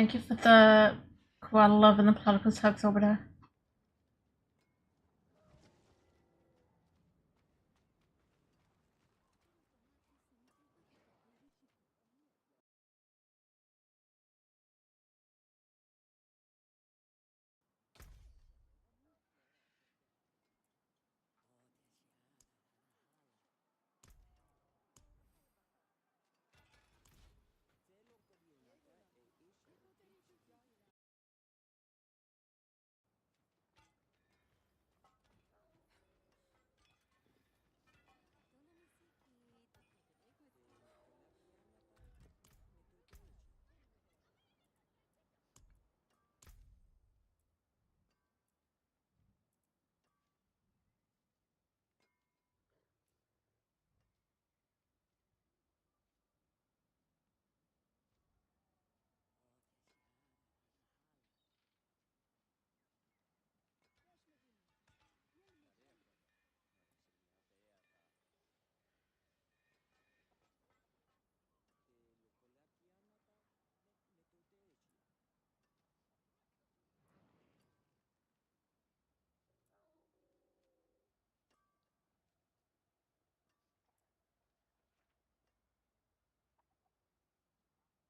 Thank you for the koala love and the platypus hugs over there.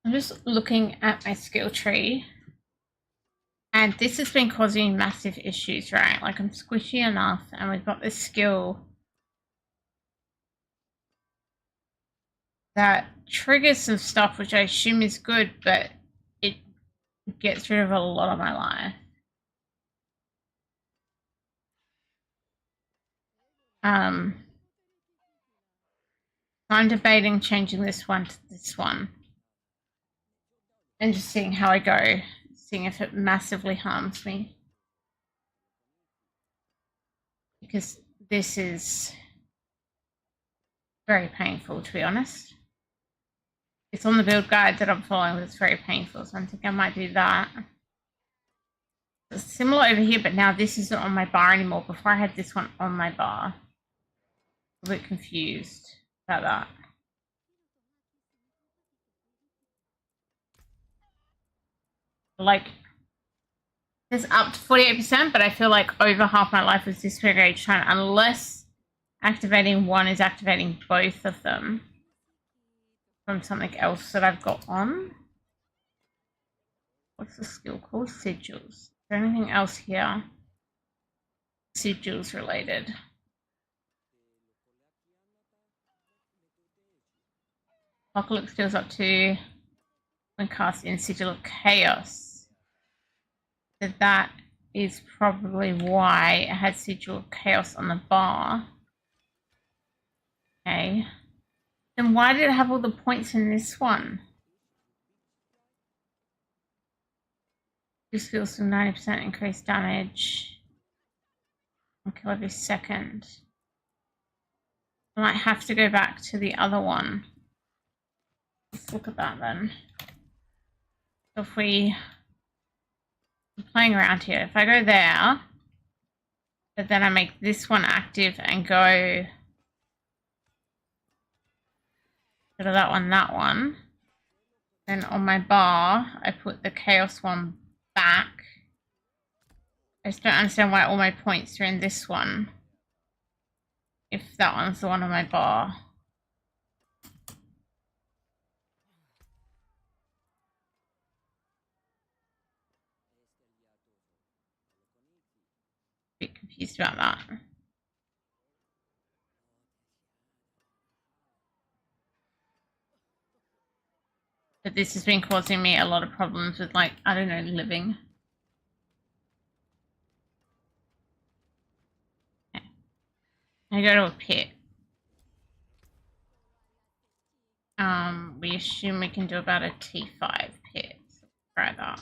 I'm just looking at my skill tree, and this has been causing massive issues, right? Like, I'm squishy enough, and we've got this skill that triggers some stuff, which I assume is good, but it gets rid of a lot of my life. I'm debating changing this one to this one and just seeing how I go, seeing if it massively harms me. Because this is very painful, to be honest. It's on the build guide that I'm following, but it's very painful, so I think I might do that. It's similar over here, but now this isn't on my bar anymore. Before I had this one on my bar. A bit confused about that. Like, it's up to 48%, but I feel like over half my life was disengaged trying, unless activating one is activating both of them from something else that I've got on. What's the skill called? Sigils. Is there anything else here? Sigils related. Apocalypse goes up to when cast in Sigil of Chaos. So that is probably why it had Sigil of Chaos on the bar. Okay. Then why did it have all the points in this one? This feels some 90% increased damage. Okay, every second. I might have to go back to the other one. Let's look at that then. So if we're playing around here, if I go there, but then I make this one active and go to that one, then on my bar, I put the chaos one back. I just don't understand why all my points are in this one, if that one's the one on my bar. Bit confused about that. But this has been causing me a lot of problems with, like, I don't know, living. Okay. I go to a pit. We assume we can do about a T5 pit. So try that.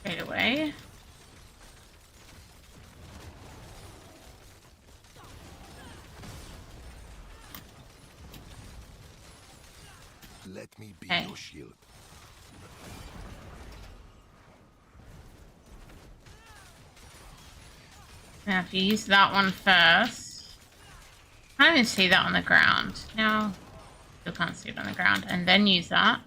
Straight away. shield. Now, if you use that one first, I can't even see that on the ground. Now, still can't see it on the ground, and then use that.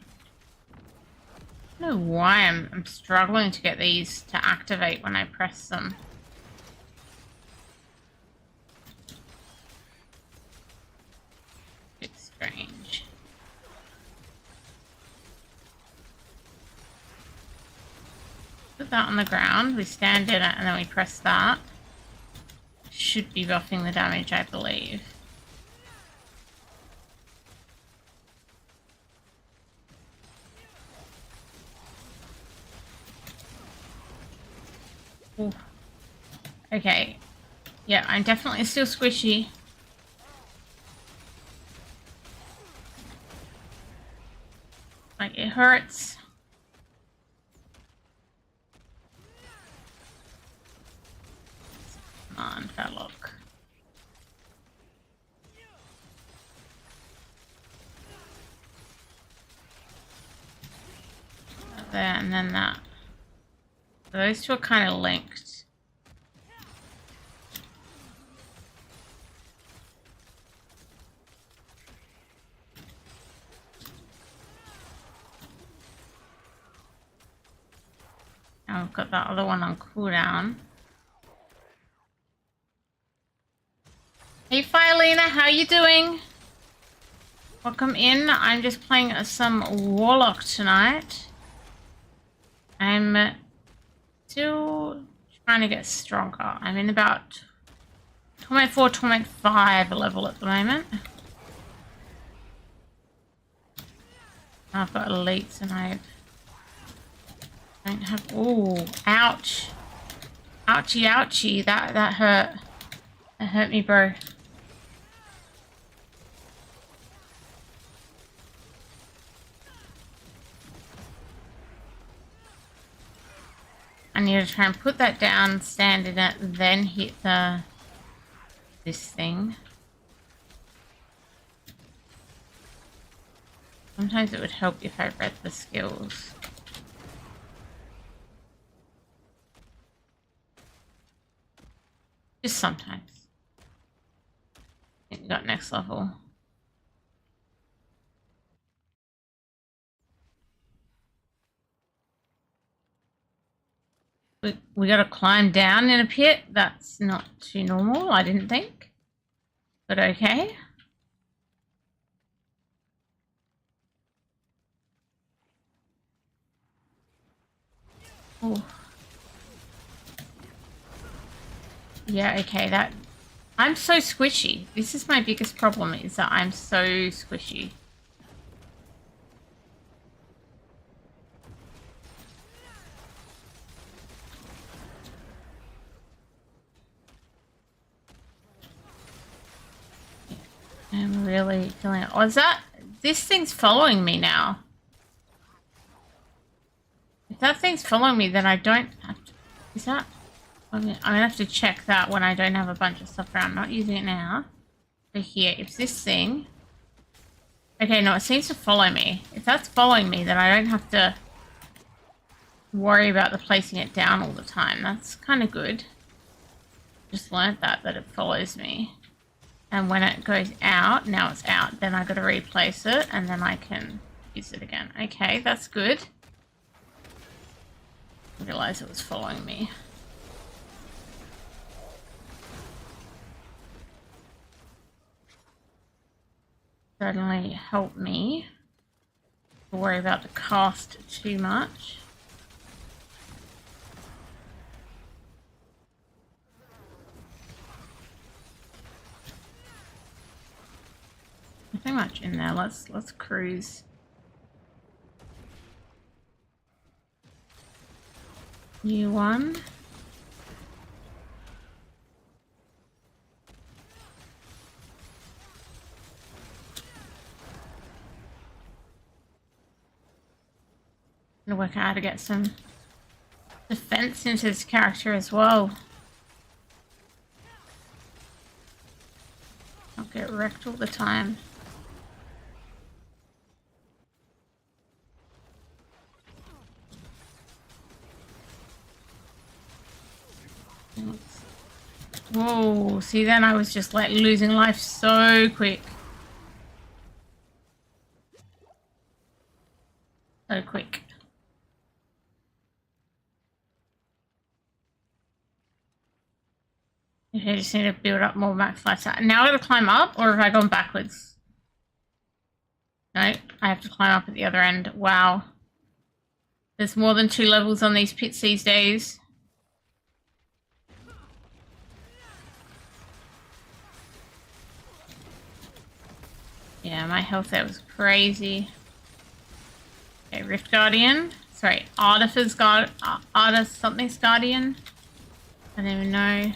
I don't know why I'm struggling to get these to activate when I press them. It's strange. Put that on the ground, we stand in it, and then we press that. Should be buffing the damage, I believe. Ooh. Okay. Yeah, I'm definitely still squishy. Like, it hurts. Come on, Warlock. There, and then that. Those two are kind of linked. Now I've got that other one on cooldown. Hey Philena, how you doing? Welcome in. I'm just playing some Warlock tonight. I'm still trying to get stronger. I'm in about Torment 4, Torment 5 level at the moment. I've got elites and I don't have... Ooh, ouch. Ouchie, ouchie. That hurt. That hurt me, bro. I need to try and put that down, stand in it, then hit this thing. Sometimes it would help if I read the skills. Just sometimes. I think we got next level. We gotta climb down in a pit. That's not too normal, I didn't think. But okay. Ooh. Yeah, okay, that... I'm so squishy. This is my biggest problem, is that I'm so squishy. I'm really feeling it. Oh, is that... This thing's following me now. If that thing's following me, then I don't have to... Is that... I'm gonna have to check that when I don't have a bunch of stuff around. I'm not using it now. But here, if this thing... Okay, no, it seems to follow me. If that's following me, then I don't have to worry about the placing it down all the time. That's kind of good. Just learned that it follows me. And when it goes out, now it's out, then I got to replace it, and then I can use it again. Okay, that's good. I realized it was following me. Certainly help me to worry about the cost too much. Nothing much in there. Let's cruise. New one. I'm gonna work out how to get some defense into this character as well. I'll get wrecked all the time. Whoa, see then I was just like losing life so quick. So quick. I just need to build up more max life. Now I gotta climb up, or have I gone backwards? No, I have to climb up at the other end. Wow. There's more than 2 levels on these pits these days. Yeah, my health there was crazy. Okay, Rift Guardian. Sorry, Artificer's Guard... Artist something's Guardian. I don't even know.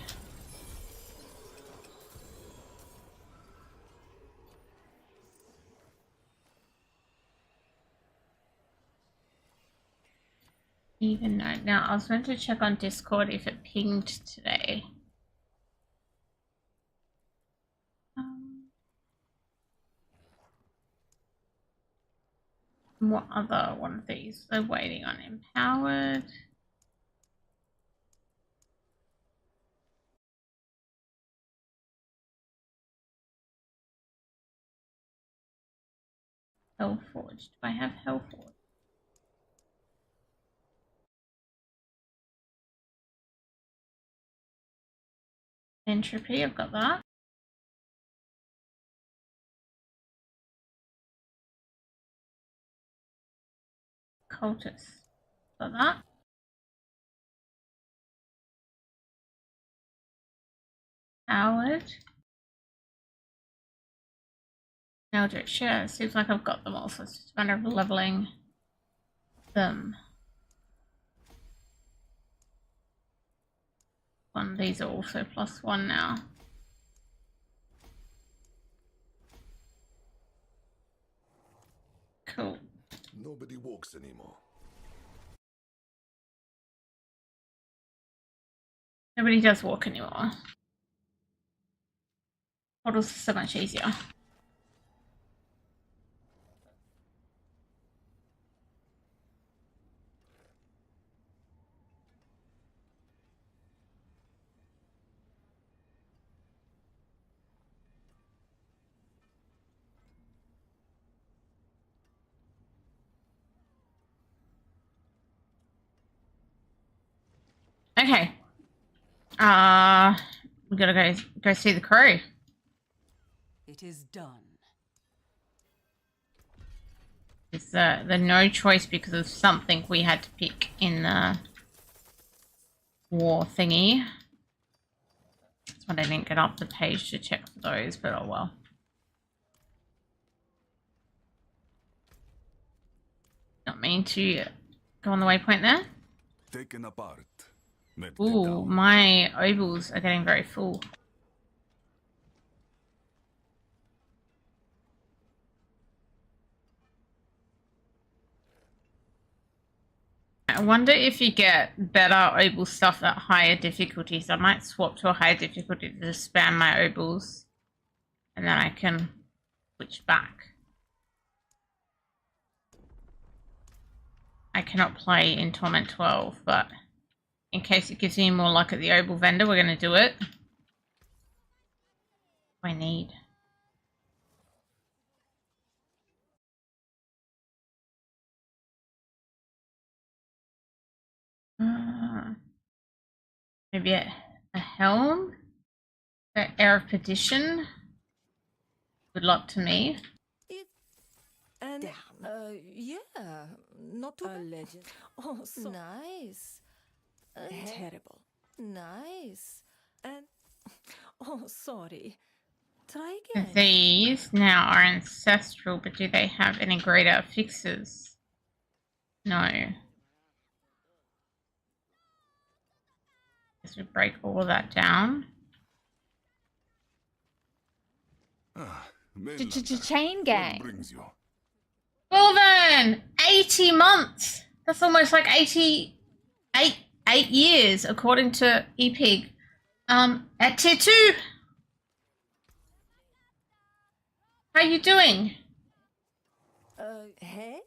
Even know. Now, I was meant to check on Discord if it pinged today. What other one of these? They're waiting on Empowered. Hellforged. Do I have Hellforged? Entropy, I've got that. Cultist, got that. Howard. Eldritch, yeah, it seems like I've got them all, so it's just a matter of leveling them. These are also +1 now. Cool. Nobody walks anymore. Nobody does walk anymore. Models are so much easier. Okay. We gotta go see the crew. It is done. It's the no choice because of something we had to pick in the war thingy. That's why I didn't get up the page to check for those, but oh well. Not mean to go on the waypoint there. Taken apart. Ooh, my ovals are getting very full. I wonder if you get better oval stuff at higher difficulties. I might swap to a higher difficulty to just spam my ovals, and then I can switch back. I cannot play in Torment 12, but in case it gives me more luck at the oval vendor, we're going to do it. I need. Maybe a helm? The Air of Perdition? Good luck to me. And yeah, not too bad. Legend. Oh, so nice. Terrible. Nice. And oh, sorry. Try again. These now are ancestral, but do they have any greater fixes? No. Guess we break all of that down. Chain gang. Brings you. Well then, 80 months. That's almost like 8 years, according to EPIG. At tier 2. How you doing? Hey,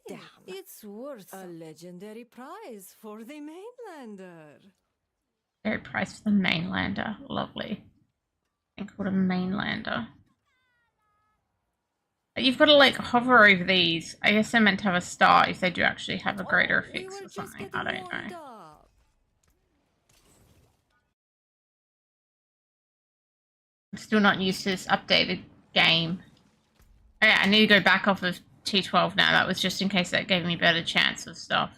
it's worth A legendary prize for the mainlander. Very price for the mainlander. Lovely. I think called a mainlander. You've got to like hover over these. I guess they're meant to have a star if they do actually have a greater affix or something. I don't know. I'm still not used to this updated game. Oh, yeah, I need to go back off of T12 now. That was just in case that gave me better chance of stuff.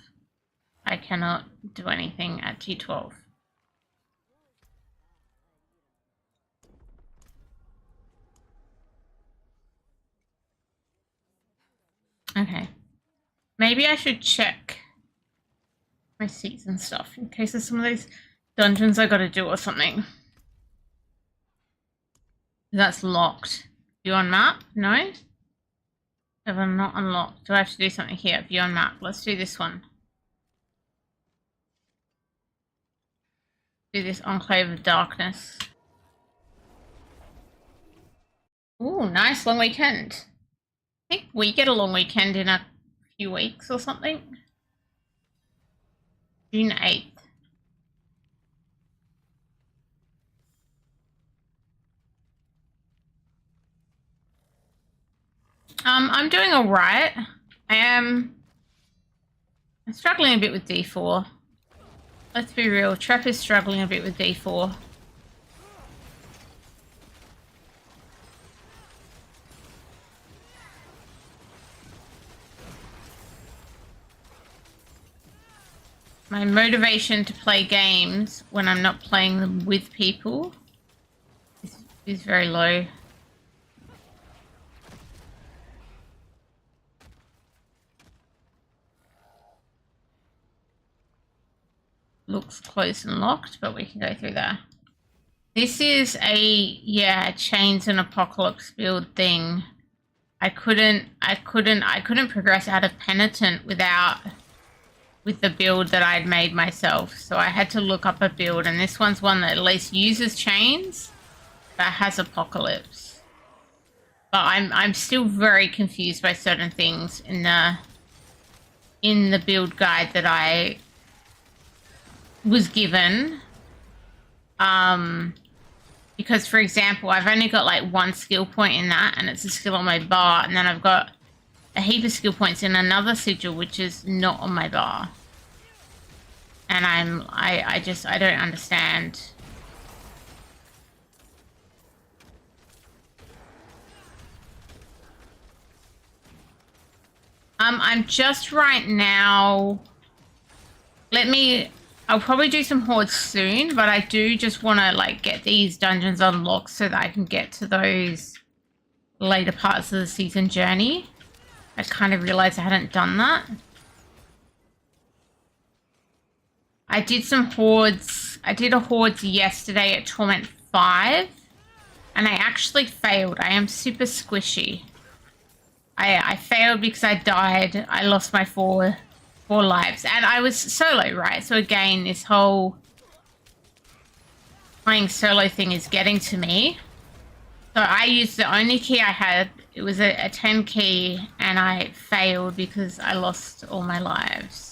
I cannot do anything at T12. Okay. Maybe I should check my season stuff in case there's some of those dungeons I gotta do or something. That's locked. View on map? No? Have I not unlocked? Do I have to do something here? View on map. Let's do this one. Do this Enclave of Darkness. Ooh, nice long weekend. I think we get a long weekend in a few weeks or something. June 8th. I'm doing alright. I'm struggling a bit with D4. Let's be real, Trep is struggling a bit with D4. My motivation to play games when I'm not playing them with people is very low. Looks closed and locked, but we can go through there. This is a Chains and Apocalypse build thing. I couldn't progress out of Penitent with the build that I'd made myself. So I had to look up a build, and this one's one that at least uses Chains, but has Apocalypse. But I'm still very confused by certain things in the build guide that I was given. Because for example, I've only got like one skill point in that, and it's a skill on my bar, and then I've got a heap of skill points in another sigil which is not on my bar. And I don't understand. I'm just right now, I'll probably do some hordes soon, but I do just want to like get these dungeons unlocked so that I can get to those later parts of the season journey. I kind of realized I hadn't done that. I did some hordes. I did a hordes yesterday at Torment 5, and I actually failed. I am super squishy. I failed because I died. I lost my four lives, and I was solo, right? So again, this whole playing solo thing is getting to me. So I used the only key I had. It was a 10 key, and I failed because I lost all my lives.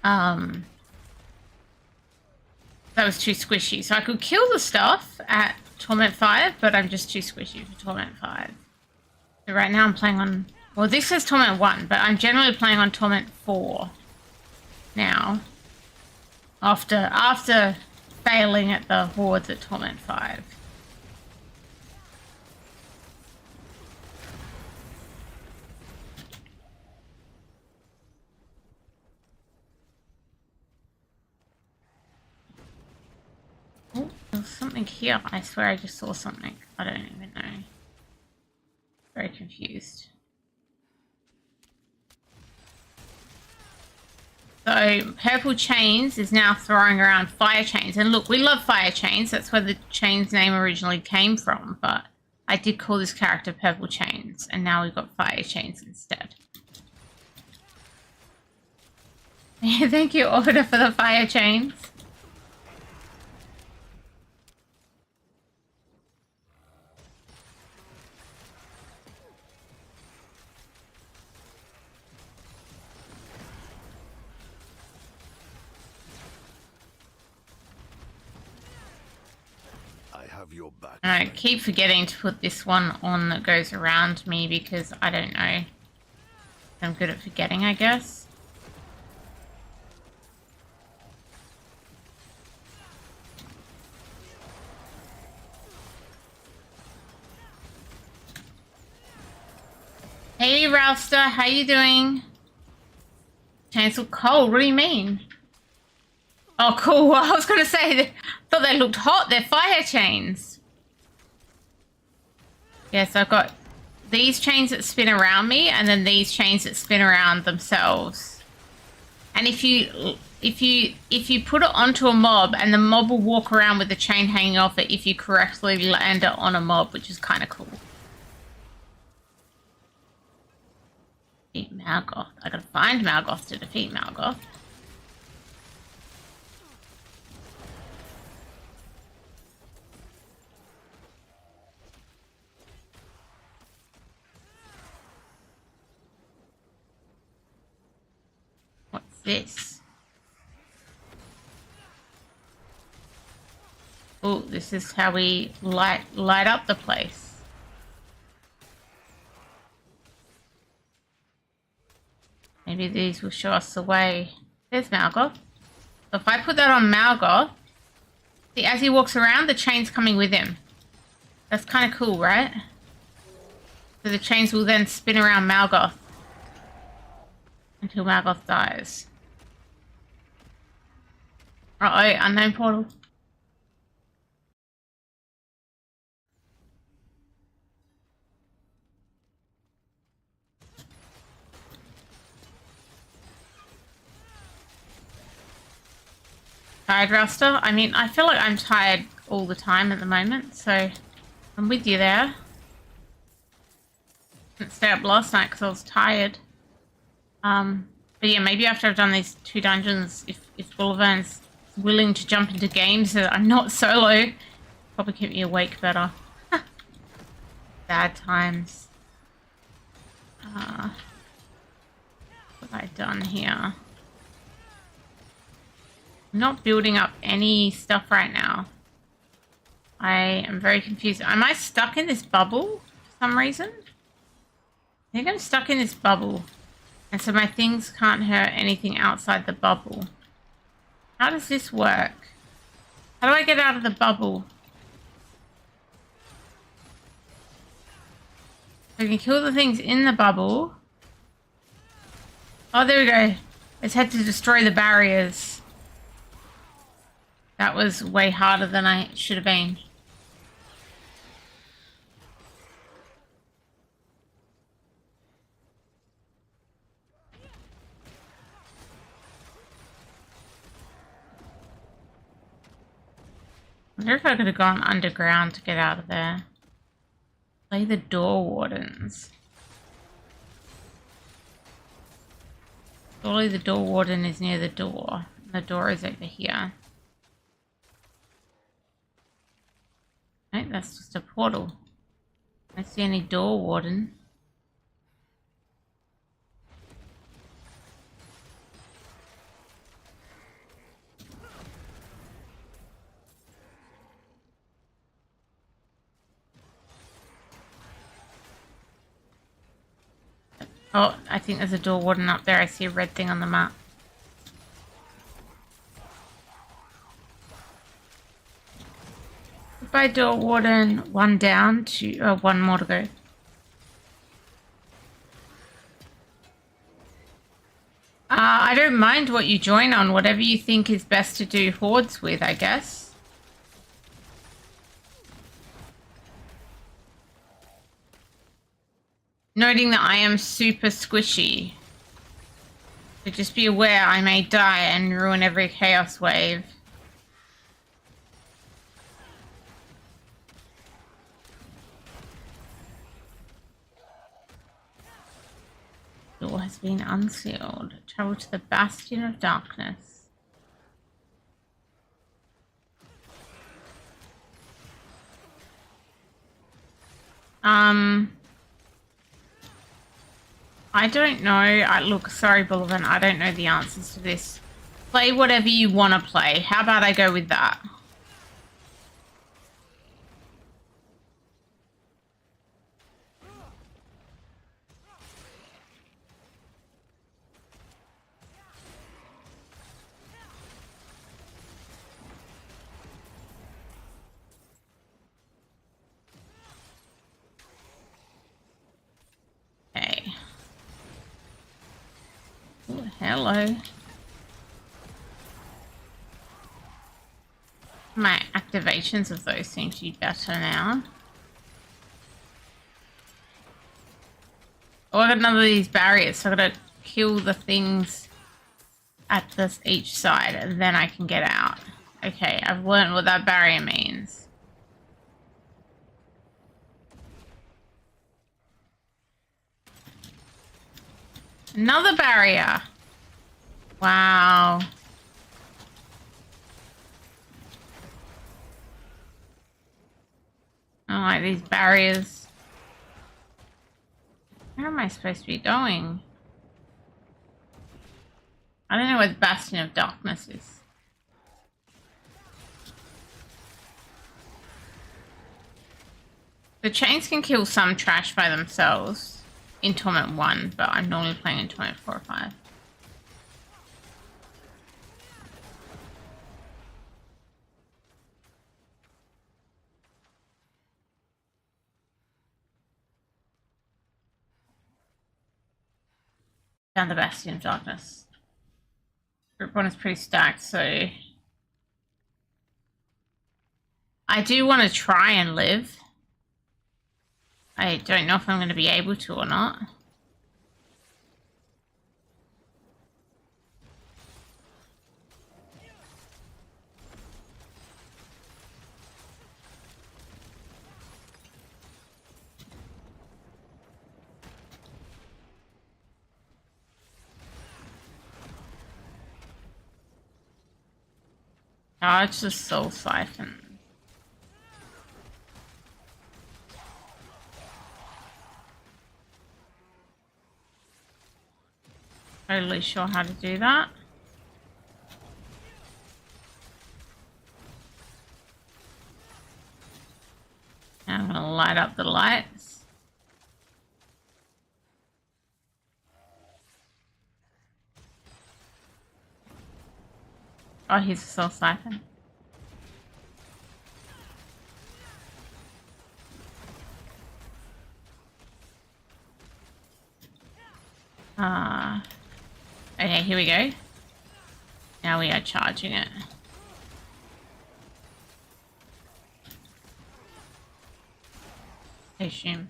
That was too squishy. So I could kill the stuff at Torment 5, but I'm just too squishy for Torment 5. So right now I'm playing on, well, this says Torment 1, but I'm generally playing on Torment 4 now. After failing at the hordes at Torment 5. Oh, there's something here. I swear I just saw something. I don't even know. Very confused. So Purple Chains is now throwing around Fire Chains. And look, we love Fire Chains. That's where the Chains name originally came from. But I did call this character Purple Chains. And now we've got Fire Chains instead. Thank you, Order, for the Fire Chains. have your back. And I keep forgetting to put this one on that goes around me because I don't know. I'm good at forgetting, I guess. Hey, Ralster, how you doing? Chains look cold. What do you mean? Oh, cool. Well, I was going to say, I thought they looked hot. They're fire chains. Yes, I've got these chains that spin around me, and then these chains that spin around themselves. And if you put it onto a mob, and the mob will walk around with the chain hanging off it if you correctly land it on a mob, which is kind of cool. Defeat Malgoth. I gotta find Malgoth to defeat Malgoth. What's this? Oh, this is how we light up the place. Maybe these will show us the way. There's Malgoth. So if I put that on Malgoth, see, as he walks around, the chain's coming with him. That's kind of cool, right? So the chains will then spin around Malgoth until Malgoth dies. Uh-oh, unknown portal. Tired, Rasta? I mean, I feel like I'm tired all the time at the moment, so I'm with you there. Didn't stay up last night because I was tired. But yeah, maybe after I've done these 2 dungeons, if Bullivern's willing to jump into games that I'm not solo, probably keep me awake better. Bad times. What have I done here? I'm not building up any stuff right now. I am very confused. Am I stuck in this bubble for some reason? I think I'm stuck in this bubble. And so my things can't hurt anything outside the bubble. How does this work? How do I get out of the bubble? I can kill the things in the bubble. Oh, there we go. Let's head to destroy the barriers. That was way harder than I should have been. I wonder if I could have gone underground to get out of there. Play the door wardens. Surely the door warden is near the door. The door is over here. No, that's just a portal. I don't see any door warden. Oh, I think there's a door warden up there. I see a red thing on the map. Goodbye, door warden. 1 down, 1 more to go. I don't mind what you join on. Whatever you think is best to do hordes with, I guess. Noting that I am super squishy. So just be aware I may die and ruin every chaos wave. Door has been unsealed. Travel to the Bastion of Darkness. I don't know. Look, sorry, Bullivern, I don't know the answers to this. Play whatever you want to play. How about I go with that? hello. My activations of those seem to be better now. Oh, I got none of these barriers, so I gotta kill the things at this each side, and then I can get out. Okay, I've learned what that barrier means. Another barrier. Wow. I don't like these barriers. Where am I supposed to be going? I don't know where the Bastion of Darkness is. The chains can kill some trash by themselves in Torment 1, but I'm normally playing in Torment 4 or 5. Down the Bastion of Darkness. Group 1 is pretty stacked, so I do want to try and live. I don't know if I'm going to be able to or not. Charge the Soul Siphon. Totally sure how to do that. Now I'm going to light up the lights. Oh, here's a Soul Siphon. Okay, here we go. Now we are charging it. I assume.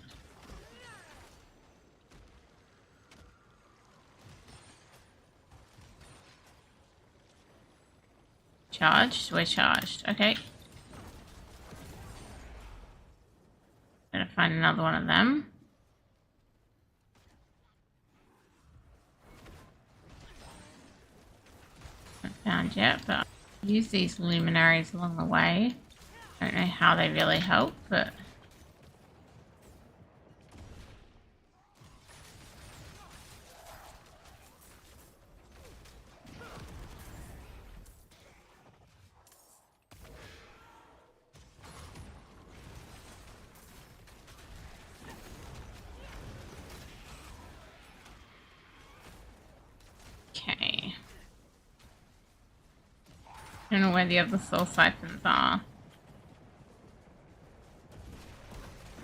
Charged? We're charged. Okay. Gotta find another one of them. Found yet, but I'll use these luminaries along the way. I don't know how they really help, but okay. I don't know where the other soul siphons are.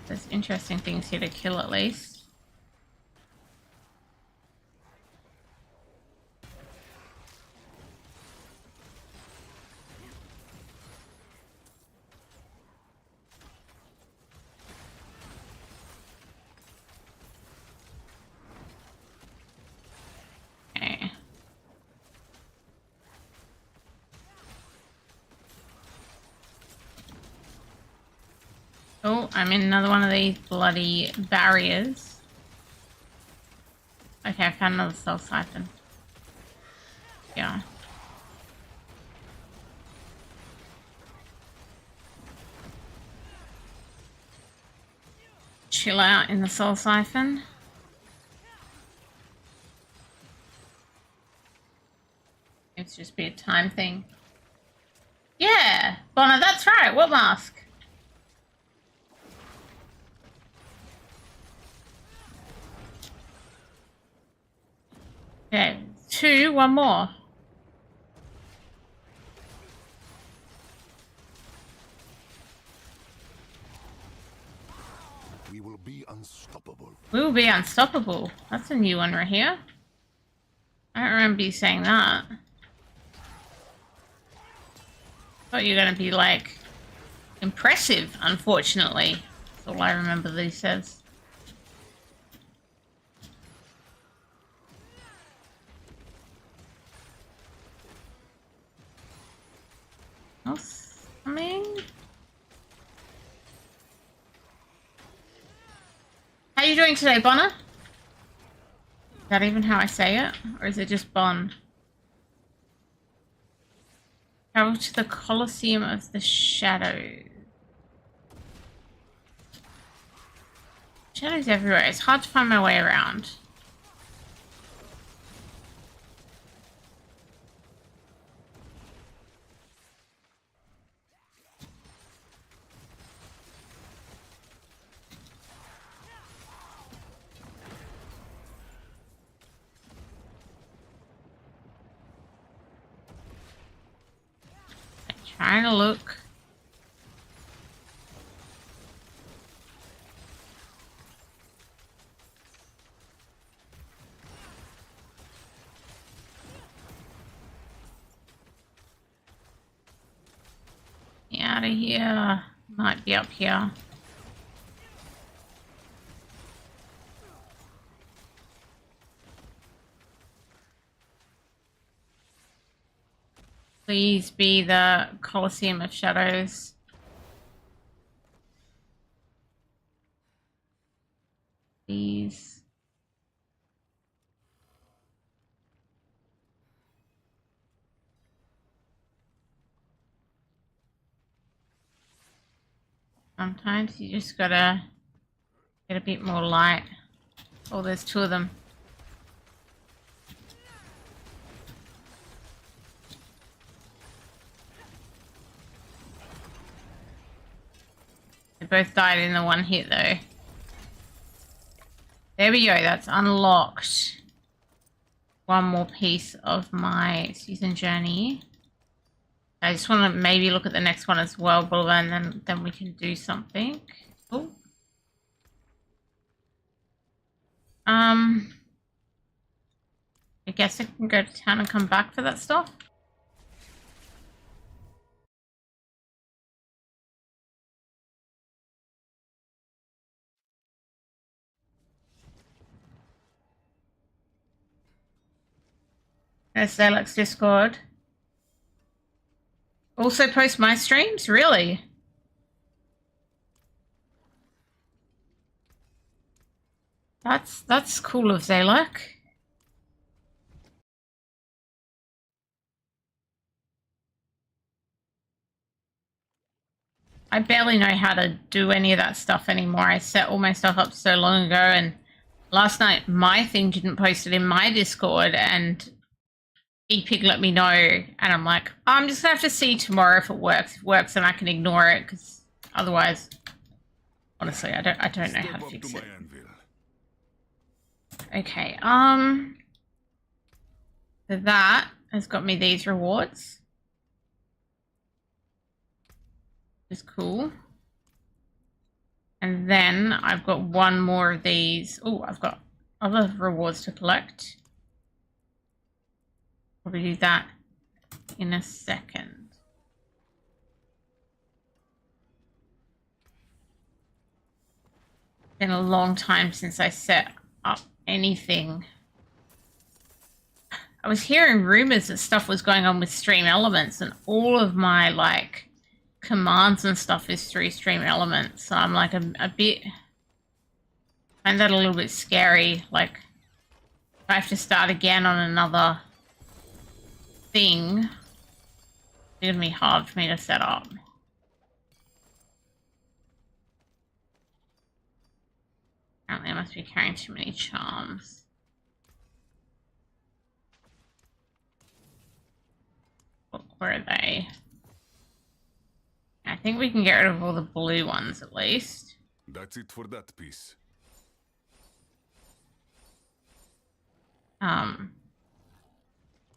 There's interesting things here to kill at least. Okay. Oh, I'm in another one of these bloody barriers. Okay, I found another soul siphon. Yeah. Chill out in the soul siphon. It's just be a time thing. Yeah, Bonner, that's right. What mask? Okay, 2, one more. We will be unstoppable. We will be unstoppable. That's a new one right here. I don't remember you saying that. Thought you were gonna be like impressive, unfortunately. That's all I remember that he says. Else coming? How you doing today, Bonner? Is that even how I say it? Or is it just Bon? Travel to the Colosseum of the Shadows. Shadows everywhere. It's hard to find my way around. Trying to look. Get out of here. Might be up here. Please be the Colosseum of Shadows. Please. Sometimes you just gotta get a bit more light. Oh, there's two of them. They both died in the one hit though. There we go, that's unlocked. One more piece of my season journey. I just want to maybe look at the next one as well, Bulba, and then we can do something. Oh. I guess I can go to town and come back for that stuff. There's Zalek's Discord. Also post my streams? Really? That's cool of Zalek. I barely know how to do any of that stuff anymore. I set all my stuff up so long ago, and last night my thing didn't post it in my Discord, and Epig let me know, and I'm like, I'm just gonna have to see tomorrow if it works. If it works, then I can ignore it, because otherwise, honestly, I don't know how to fix it. Okay, so that has got me these rewards. Which is cool. And then I've got one more of these. Oh, I've got other rewards to collect. Probably do that in a second. Been a long time since I set up anything. I was hearing rumors that stuff was going on with Stream Elements, and all of my like commands and stuff is through Stream Elements. So I'm like a bit, I find that a little bit scary. Like if I have to start again on another thing, it's gonna be hard for me to set up. Apparently I must be carrying too many charms. Where are they? I think we can get rid of all the blue ones at least. That's it for that piece.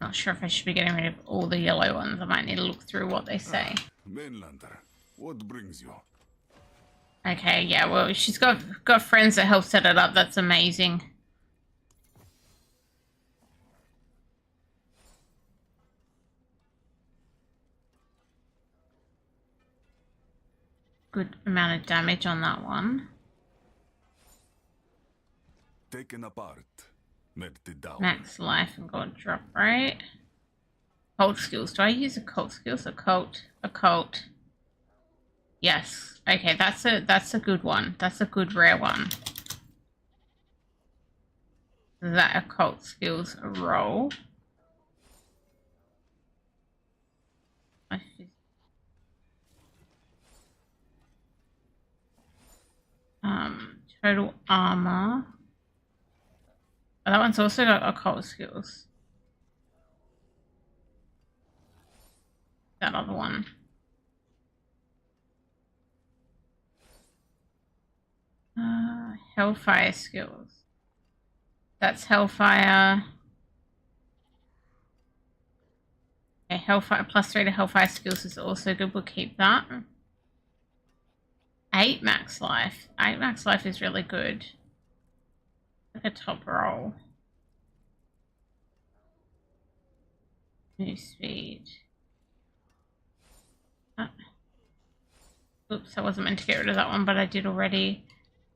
Not sure if I should be getting rid of all the yellow ones. I might need to look through what they say. Mainlander, what brings you? Okay, yeah, well, she's got friends that help set it up. That's amazing. good amount of damage on that one. Taken apart, melted down. Max life and gold drop rate. Cult skills. Do I use a cult skills? A cult. Yes. Okay, that's a good one. That's a good rare one. That occult skills roll. Total armor. Oh, that one's also got occult skills. That other one. Hellfire skills. That's Hellfire. Okay, Hellfire +3 to Hellfire skills is also good. We'll keep that. 8 max life. 8 max life is really good. Like a top roll. New speed. Oops, I wasn't meant to get rid of that one, but I did already.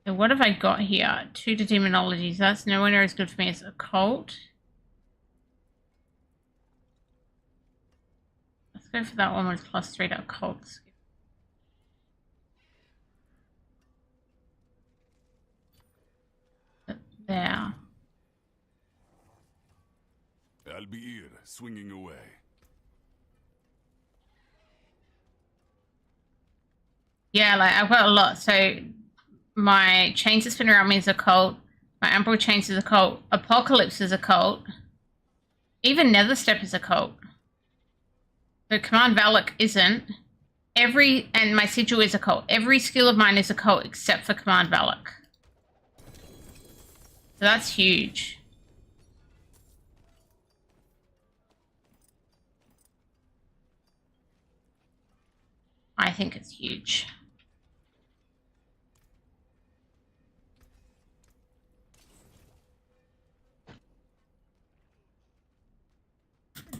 So what have I got here? 2 to demonologies. That's nowhere near as good for me as occult. Let's go for that one with +3 to occult. There. I'll be here, swinging away. Yeah, like I've got a lot. So my chains that spin around me is occult. My Umbral chains is occult. Apocalypse is occult. Even Netherstep is occult. The Command Warlock isn't. And my Sigil is occult. Every skill of mine is occult except for Command Warlock. So that's huge. I think it's huge.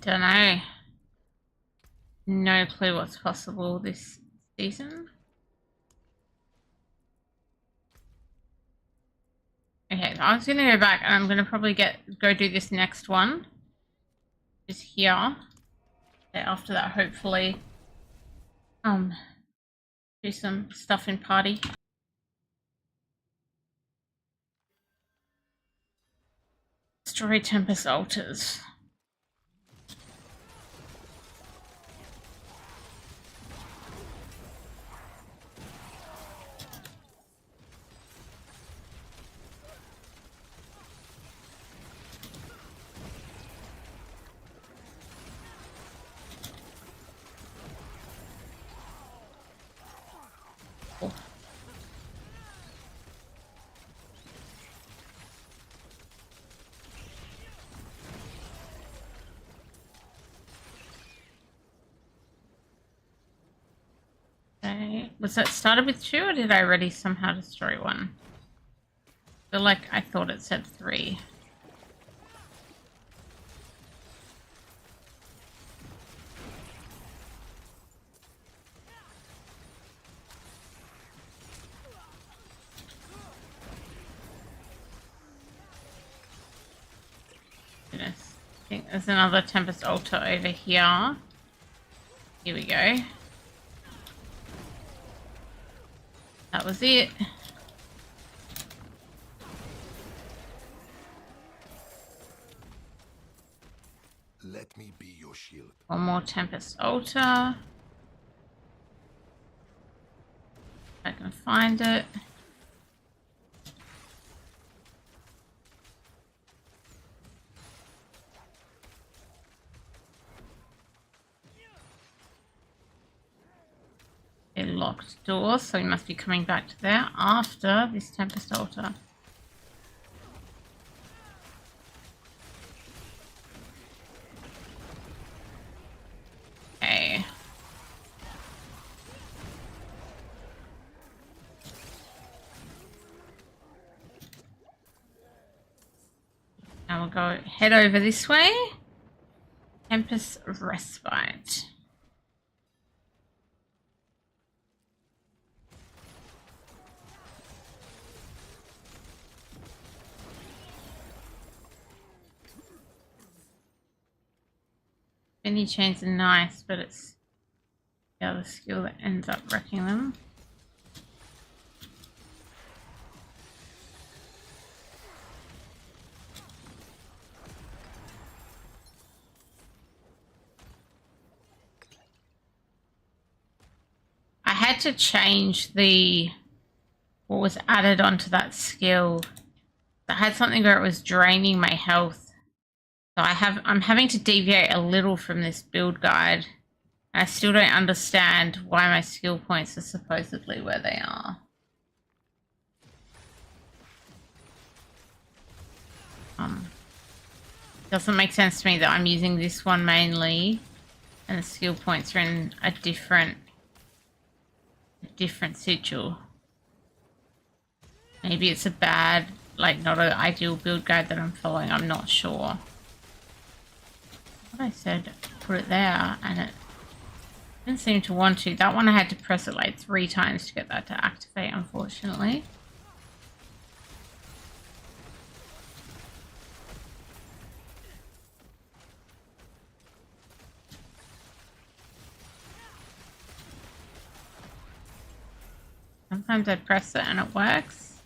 Don't know. No clue what's possible this season. Okay, I was gonna go back and I'm gonna probably go do this next one. Just here. Okay, after that, hopefully, do some stuff in party. Destroy Tempest altars. Okay. Was that started with 2 or did I already somehow destroy one? I feel like I thought it said 3. Goodness. I think there's another Tempest altar over here. Here we go. That was it. Let me be your shield. One more Tempest altar. If I can find it. A locked door, so we must be coming back to there after this Tempest altar. Okay. Now we'll go head over this way. Tempest Respite. mini chains are nice, but it's the other skill that ends up wrecking them. I had to change what was added onto that skill. I had something where it was draining my health. So I'm having to deviate a little from this build guide. I still don't understand why my skill points are supposedly where they are. Doesn't make sense to me that I'm using this one mainly and the skill points are in a different sigil. Maybe it's a bad, like not an ideal build guide that I'm following, I'm not sure. What I said, put it there, and it didn't seem to want to. That one I had to press it like 3 times to get that to activate, unfortunately. Sometimes I press it and it works.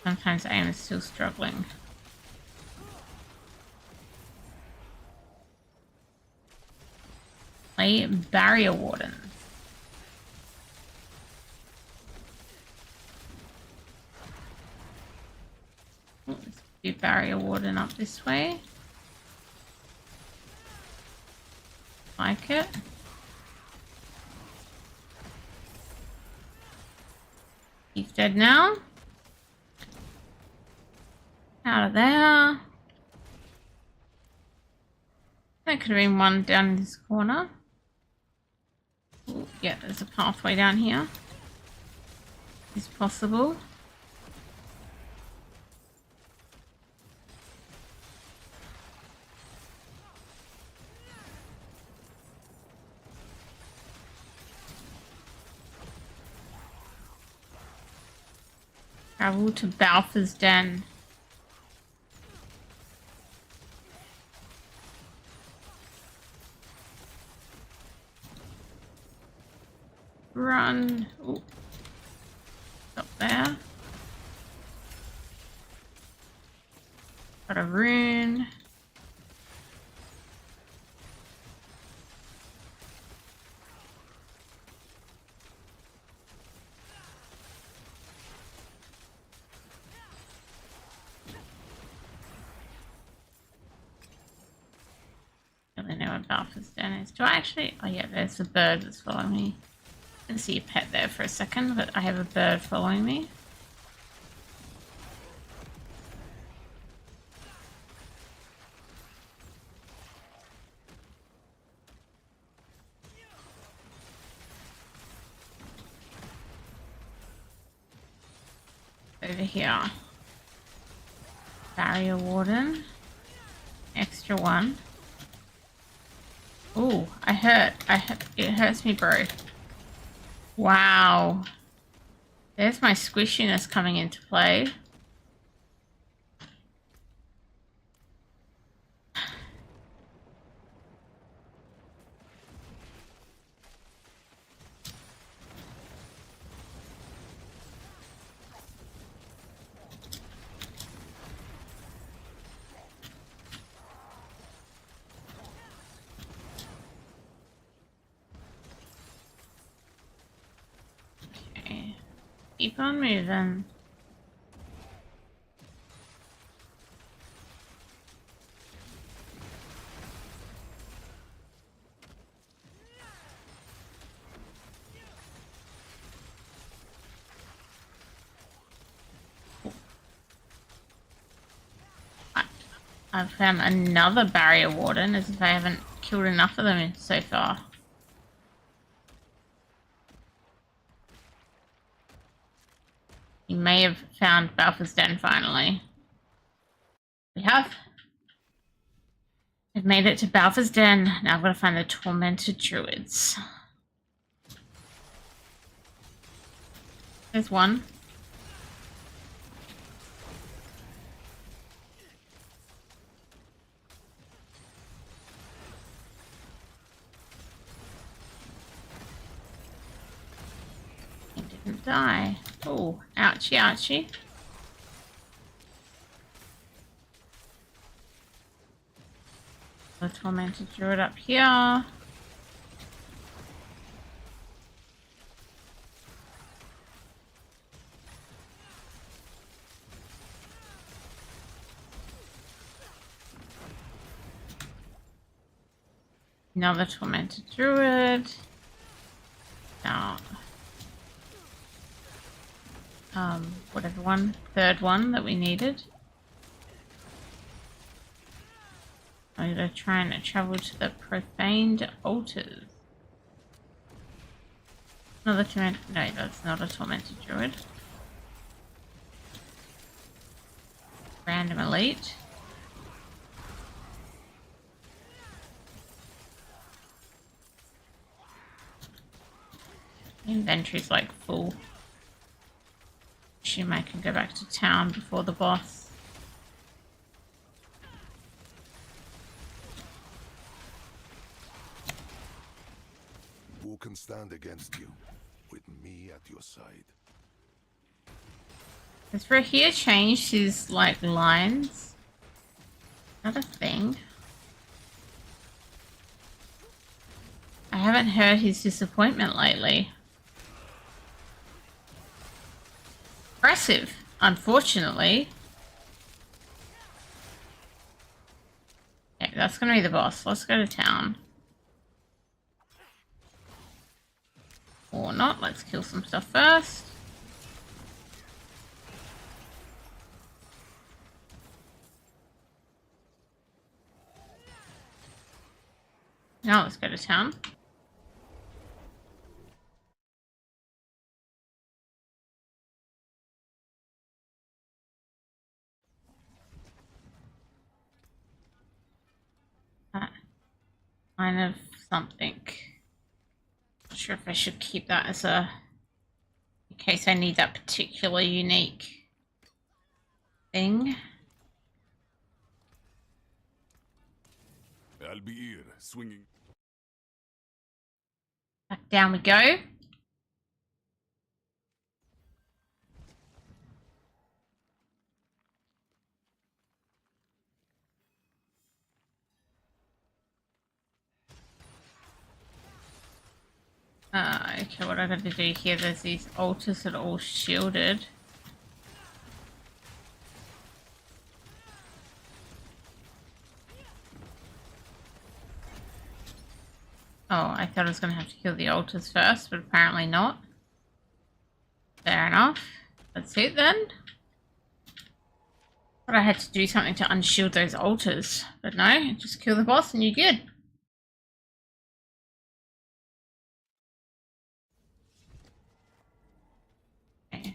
Sometimes I am still struggling. Play barrier wardens. Oh, let's do barrier warden up this way. Like it. He's dead now. Out of there. There could have been one down in this corner. Ooh, yeah, there's a pathway down here. It's possible. Travel to Balfour's Den. Run. Ooh. Up there. Got a rune. I know what Balfour's Den is. Do I actually? Oh yeah, there's a bird that's following me. I didn't see a pet there for a second, but I have a bird following me. Over here. Barrier warden. Extra one. Ooh, I hurt. It hurts me, bro. Wow. There's my squishiness coming into play. Keep on moving. I've found another barrier warden, as if I haven't killed enough of them so far. You may have found Balfour's Den finally. We have. I've made it to Balfour's Den. Now I've got to find the tormented druids. There's one. die. Oh, ouchie, ouchie. The tormented druid up here. Another tormented druid. Now, whatever one, third one that we needed. I'm gonna try and travel to the profaned altars. Another tormented. No, that's not a tormented druid. Random elite. Inventory's like full. Assume I can go back to town before the boss. Who can stand against you? With me at your side. Has Rahir changed his like lines? Not a thing. I haven't heard his disappointment lately. Impressive, unfortunately. Okay, that's gonna be the boss. Let's go to town. Or not. Let's kill some stuff first. Now let's go to town. Kind of something. Not sure if I should keep that as a, in case I need that particular unique thing. I'll be here, swinging. Back down we go. Okay, what I got to do here, there's these altars that are all shielded. Oh, I thought I was going to have to kill the altars first, but apparently not. Fair enough. That's it then. But I had to do something to unshield those altars. But no, just kill the boss and you're good. Okay.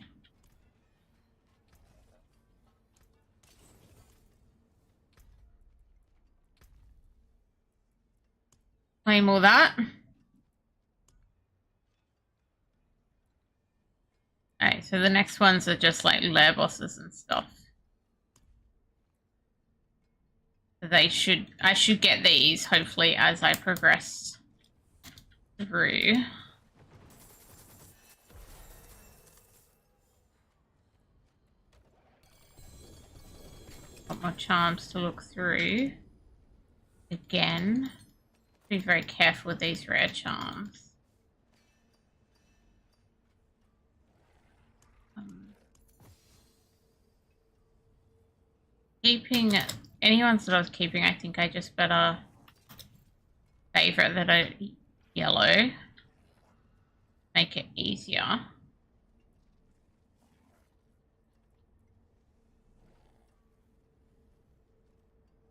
Claim all that. Alright, so the next ones are just like lair bosses and stuff. I should get these hopefully as I progress through. Got more charms to look through. Again, be very careful with these rare charms. Keeping any ones that I was keeping, I think I just better favorite that are yellow. Make it easier.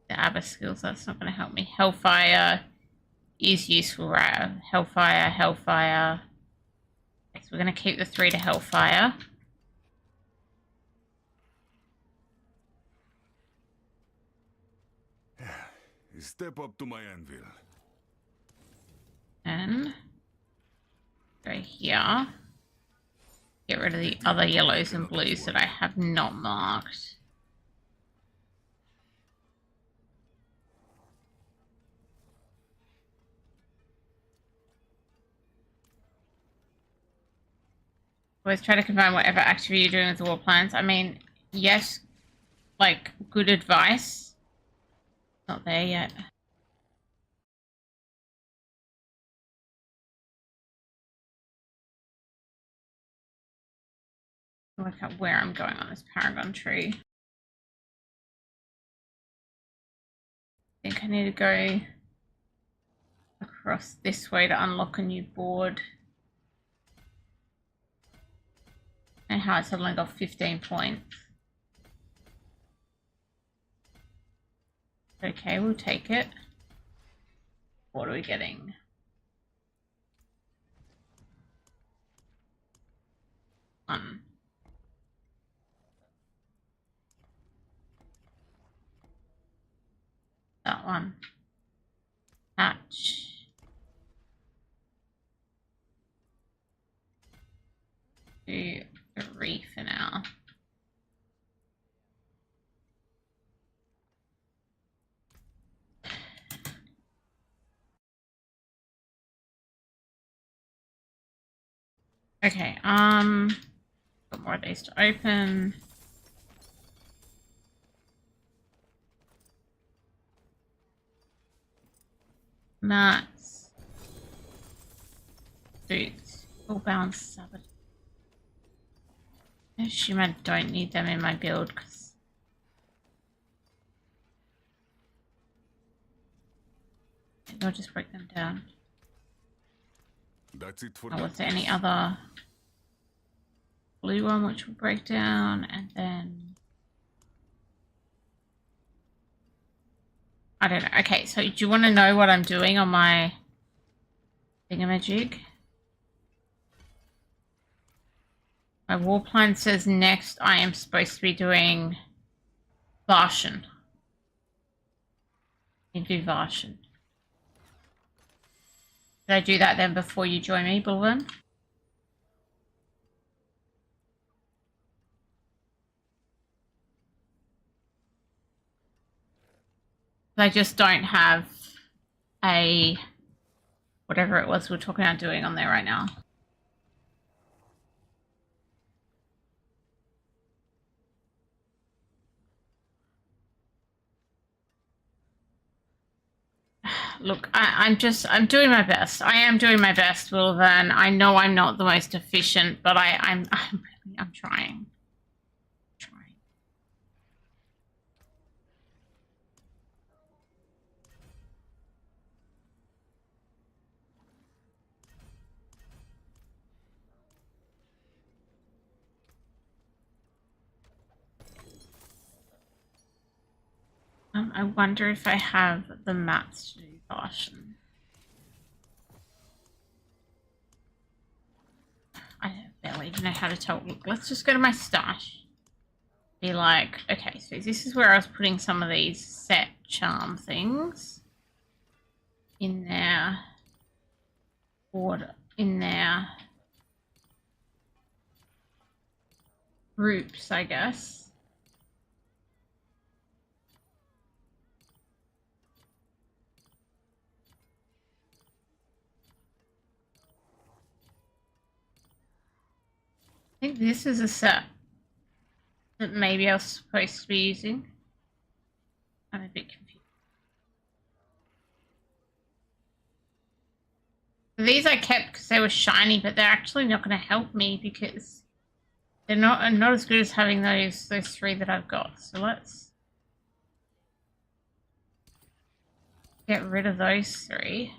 The Abbas skills, that's not going to help me. Hellfire is useful, right? Hellfire, Hellfire. Okay, so we're going to keep the 3 to Hellfire. Step up to my anvil. And go here. Get rid of the other yellows and blues that I have not marked. Always try to combine whatever activity you're doing with the war plans. I mean, yes, like, good advice. Not there yet. Work out where I'm going on this paragon tree. I think I need to go across this way to unlock a new board. And how it's only got 15 points. Okay, we'll take it. What are we getting? One. That one. Hatch. Do 3 for now. Okay, got more of these to open. Mats. Boots. All bound sabot. I assume I don't need them in my build because maybe I'll just break them down. That's it for Oh, now. was there any other blue one which will break down, and then I don't know. Okay, so do you want to know what I'm doing on my thingamajig? My war plan says next I am supposed to be doing Varshan. You do Varshan. Did I do that then before you join me, Bullen? I just don't have a whatever it was we're talking about doing on there right now. Look, I'm doing my best. I am doing my best, Wilvan. I know I'm not the most efficient, but I'm trying. I wonder if I have the mats to do caution. I barely even know how to tell. Look, let's just go to my stash. Be like, okay, so this is where I was putting some of these set charm things in there. Order in there. Groups, I guess. I think this is a set that maybe I was supposed to be using. I'm a bit confused. These I kept because they were shiny, but they're actually not going to help me because they're not as good as having those 3 that I've got. So let's get rid of those 3.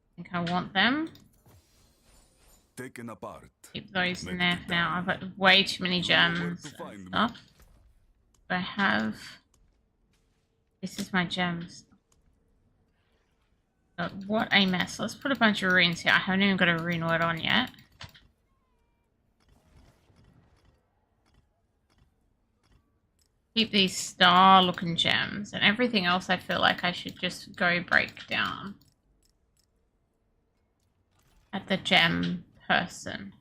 I think I want them. Taken apart. Keep those in there for now. I've got way too many gems and stuff. I have. This is my gems. But what a mess. Let's put a bunch of runes here. I haven't even got a rune word on yet. Keep these star looking gems, and everything else I feel like I should just go break down at the gem person.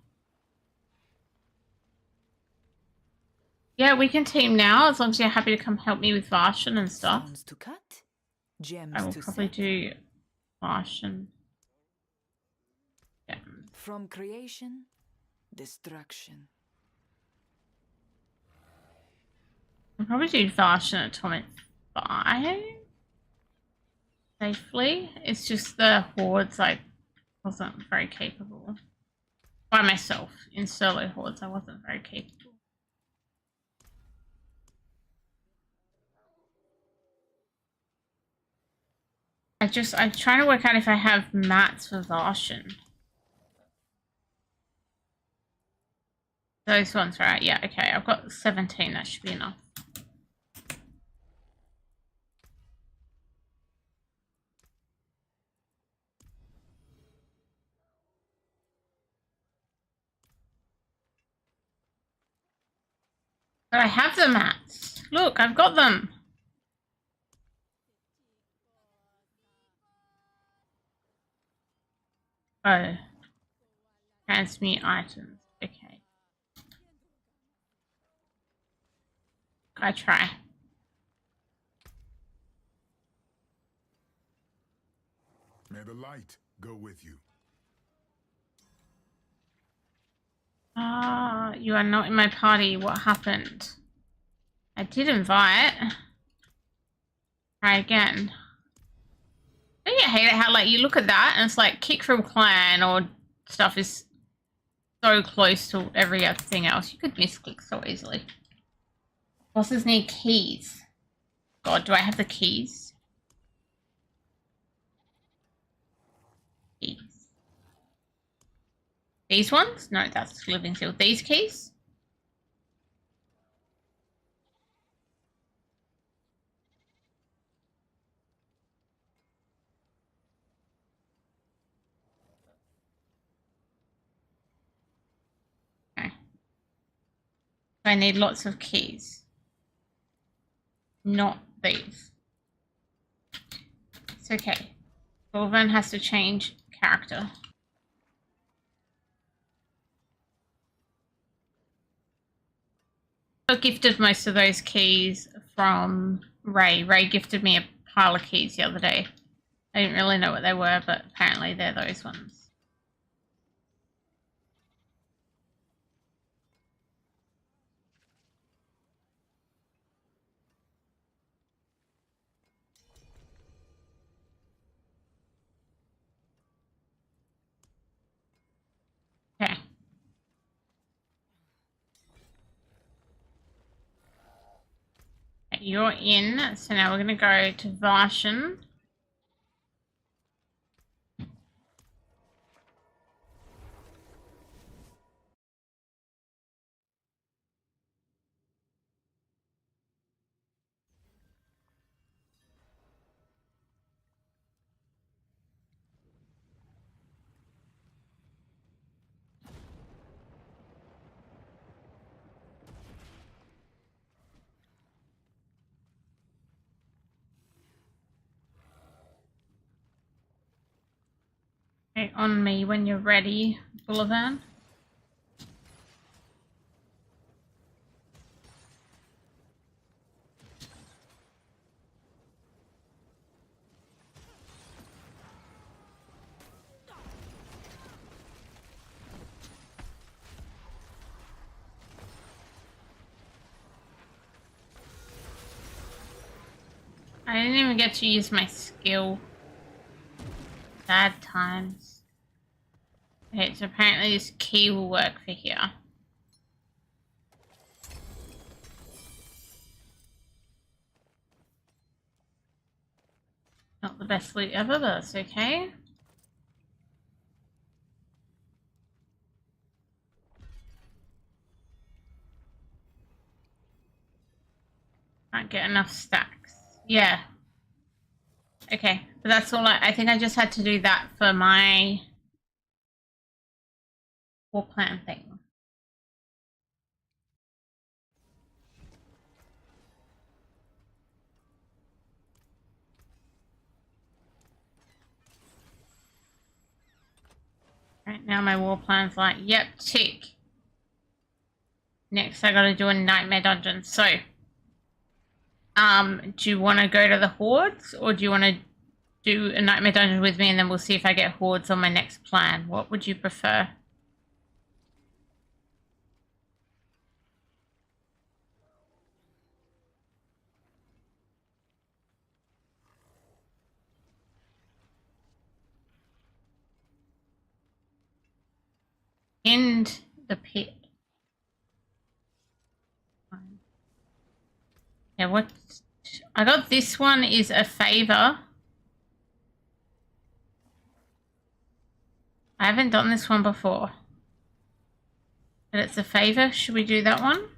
Yeah, we can team now as long as you're happy to come help me with Varshan and stuff. Stones to cut, gems I will to probably set. do Varshan. Yeah. From creation, destruction. I'll probably do Varshan Atomic 5 safely. It's just the hordes I wasn't very capable. By myself. In solo hordes I wasn't very capable. I'm trying to work out if I have mats for Varshan. Those ones, right? Yeah, okay. I've got 17. That should be enough. But I have the mats. Look, I've got them. Oh. Transmute items. Okay. I try. May the light go with you. Ah, you are not in my party. What happened? I did invite. Try again. Don't you hate it how like you look at that and it's like kick from clan or stuff is so close to everything else. You could misclick so easily. Bosses need keys. God, do I have the keys? Keys. These ones? No, that's living seal. These keys? Okay. I need lots of keys. Not these. It's okay. Sylvan has to change character. I gifted most of those keys from Ray. Ray gifted me a pile of keys the other day. I didn't really know what they were, but apparently they're those ones. Okay. You're in, so now we're going to go to Varshan. Okay, on me when you're ready, Boulevard. I didn't even get to use my skill. Bad times. Okay, so apparently this key will work for here. Not the best loot ever, but that's okay. Can't get enough stacks. Yeah. Okay, but that's all I think I just had to do that for my war plan thing. Right now my war plan's like, yep, tick. next I gotta do a nightmare dungeon. So, do you want to go to the hordes, or do you want to do a nightmare dungeon with me, and then we'll see if I get hordes on my next plan? What would you prefer? End the pit. Yeah, what? I got this one is a favor. I haven't done this one before. But it's a favor. Should we do that one?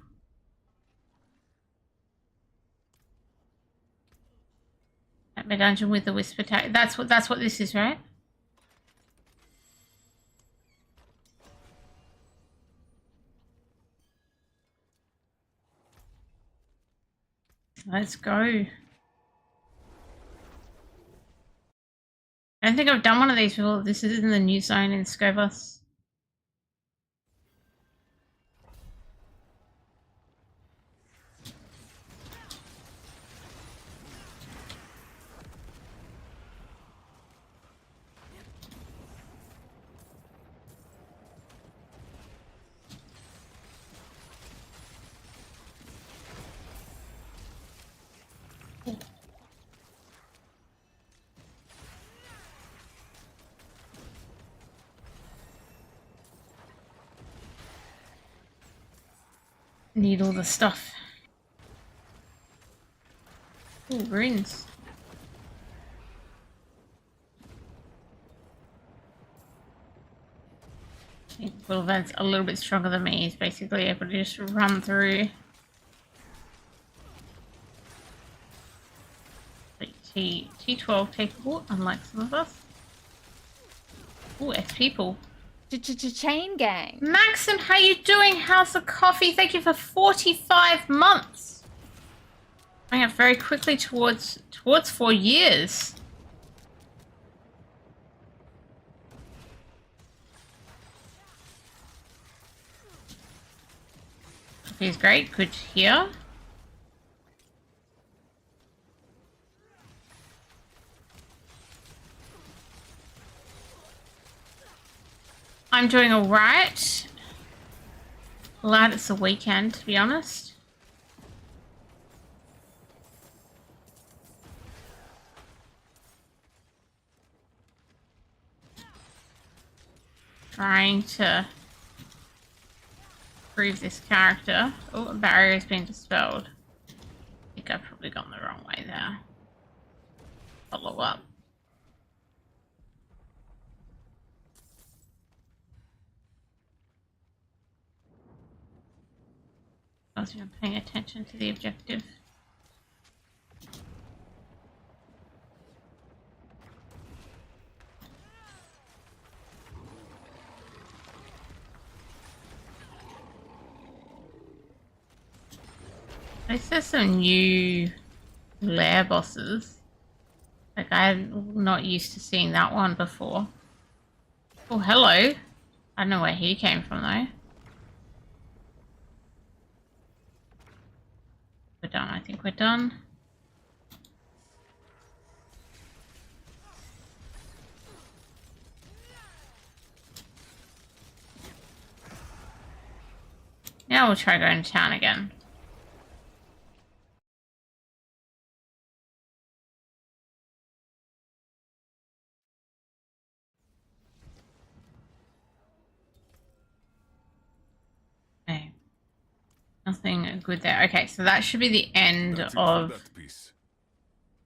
Nightmare dungeon with the whisper tag. That's what this is, right? Let's go. I don't think I've done one of these before. This is in the new zone in Scovus. Need all the stuff. Ooh, runes. I think Wilvan's a little bit stronger than me. He's basically able to just run through. T12 capable, unlike some of us. Ooh, F people. Chain gang. Maxim, how you doing? How's the coffee? Thank you for 45 months. Going up very quickly towards 4 years. Coffee is great. Good to hear. I'm doing all right. Glad it's the weekend, to be honest. Trying to prove this character. Oh, a barrier has been dispelled. I think I've probably gone the wrong way there. Follow up. I wasn't even paying attention to the objective. At least there's some new lair bosses. Like, I'm not used to seeing that one before. Oh, hello. I don't know where he came from, though. We're done. I think we're done. Now we'll try going to town again. Okay. Nothing good there. Okay, so that should be the end of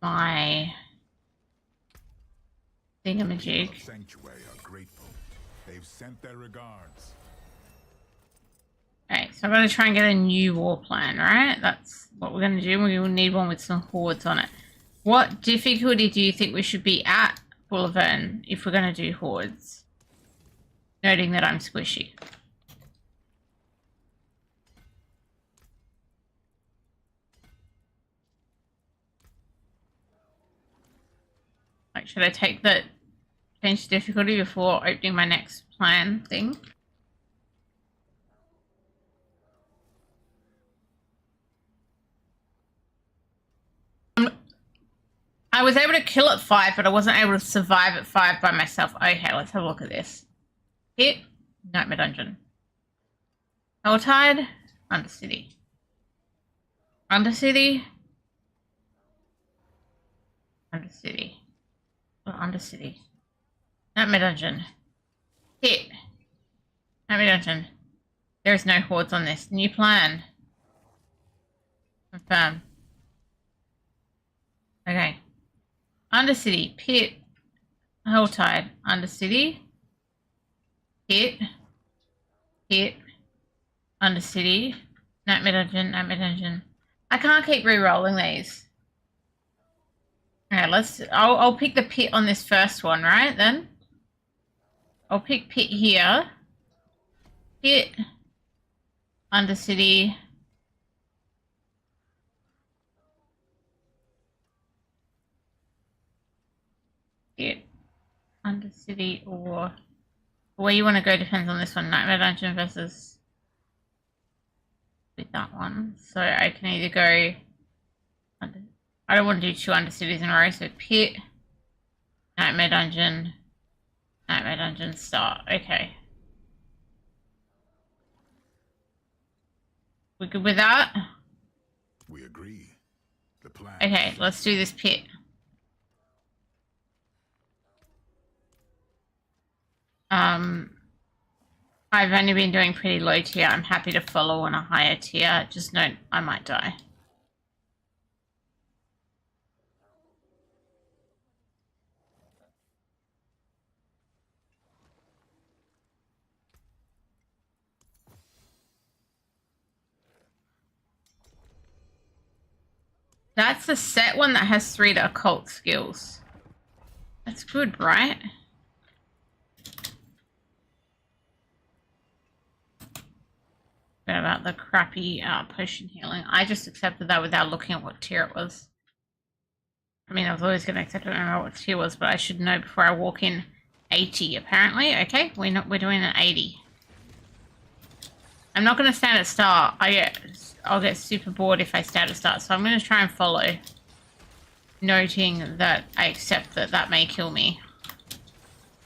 my thingamajig. Sanctuary are grateful. They've sent their regards. Okay, so I'm going to try and get a new war plan, right? That's what we're going to do. We will need one with some hordes on it. What difficulty do you think we should be at, Boulevard, if we're going to do hordes? Noting that I'm squishy. Like, should I take the change difficulty before opening my next plan thing? I was able to kill at 5, but I wasn't able to survive at 5 by myself. Okay, let's have a look at this. Hit. Nightmare Dungeon. Helltide. Undercity. Undercity. Undercity. Oh, Undercity. Nightmare Dungeon. Hit. Nightmare Dungeon. There is no hordes on this. New plan. Confirm. Okay. Undercity. Pit. Helltide. Undercity. Hit. Hit. Undercity. Nightmare Dungeon. Nightmare Dungeon. I can't keep re-rolling these. Okay, I'll pick the pit on this first one, right, then? I'll pick pit here. Pit. Undercity. Pit. Undercity, or where you want to go depends on this one. Nightmare Dungeon versus with that one. So I can either go under, I don't want to do 2 Undercities in a row, so pit, Nightmare Dungeon, start. Okay. We good with that? We agree. The plan. Okay, let's do this pit. I've only been doing pretty low tier. I'm happy to follow on a higher tier. Just note I might die. That's the set one that has 3 to occult skills. That's good, right? About the crappy potion healing. I just accepted that without looking at what tier it was. I mean, I was always going to accept it no matter what tier it was, but I should know before I walk in. 80, apparently. Okay, we're doing an 80. I'm not going to stand at start. I'll get super bored if I stand at start, so I'm going to try and follow, noting that I accept that that may kill me.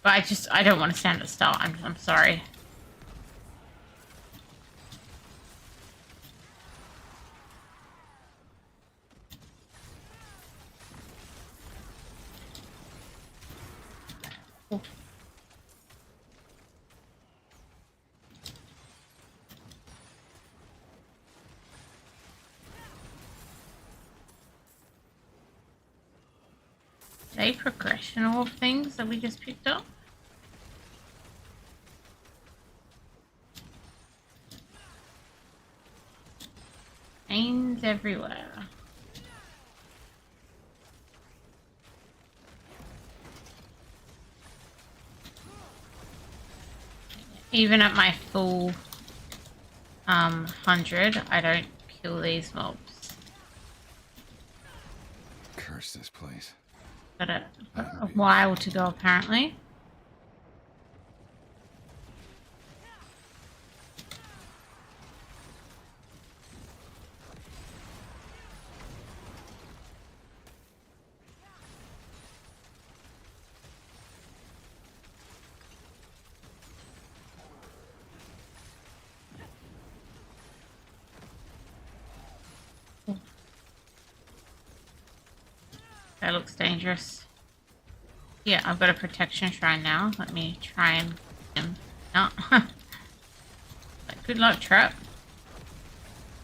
But I don't want to stand at start. I'm sorry. A progressional things that we just picked up. Chains everywhere. Even at my full 100, I don't kill these mobs. Curse this place. Got a while to go, apparently. That looks dangerous. Yeah, I've got a protection shrine now. Let me try and no. Good luck, Trap.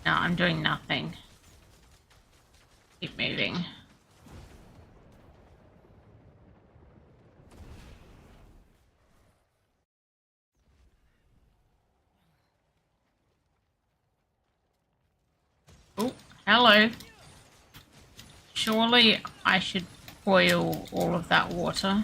No, I'm doing nothing. Keep moving. Oh, hello. Surely I should boil all of that water.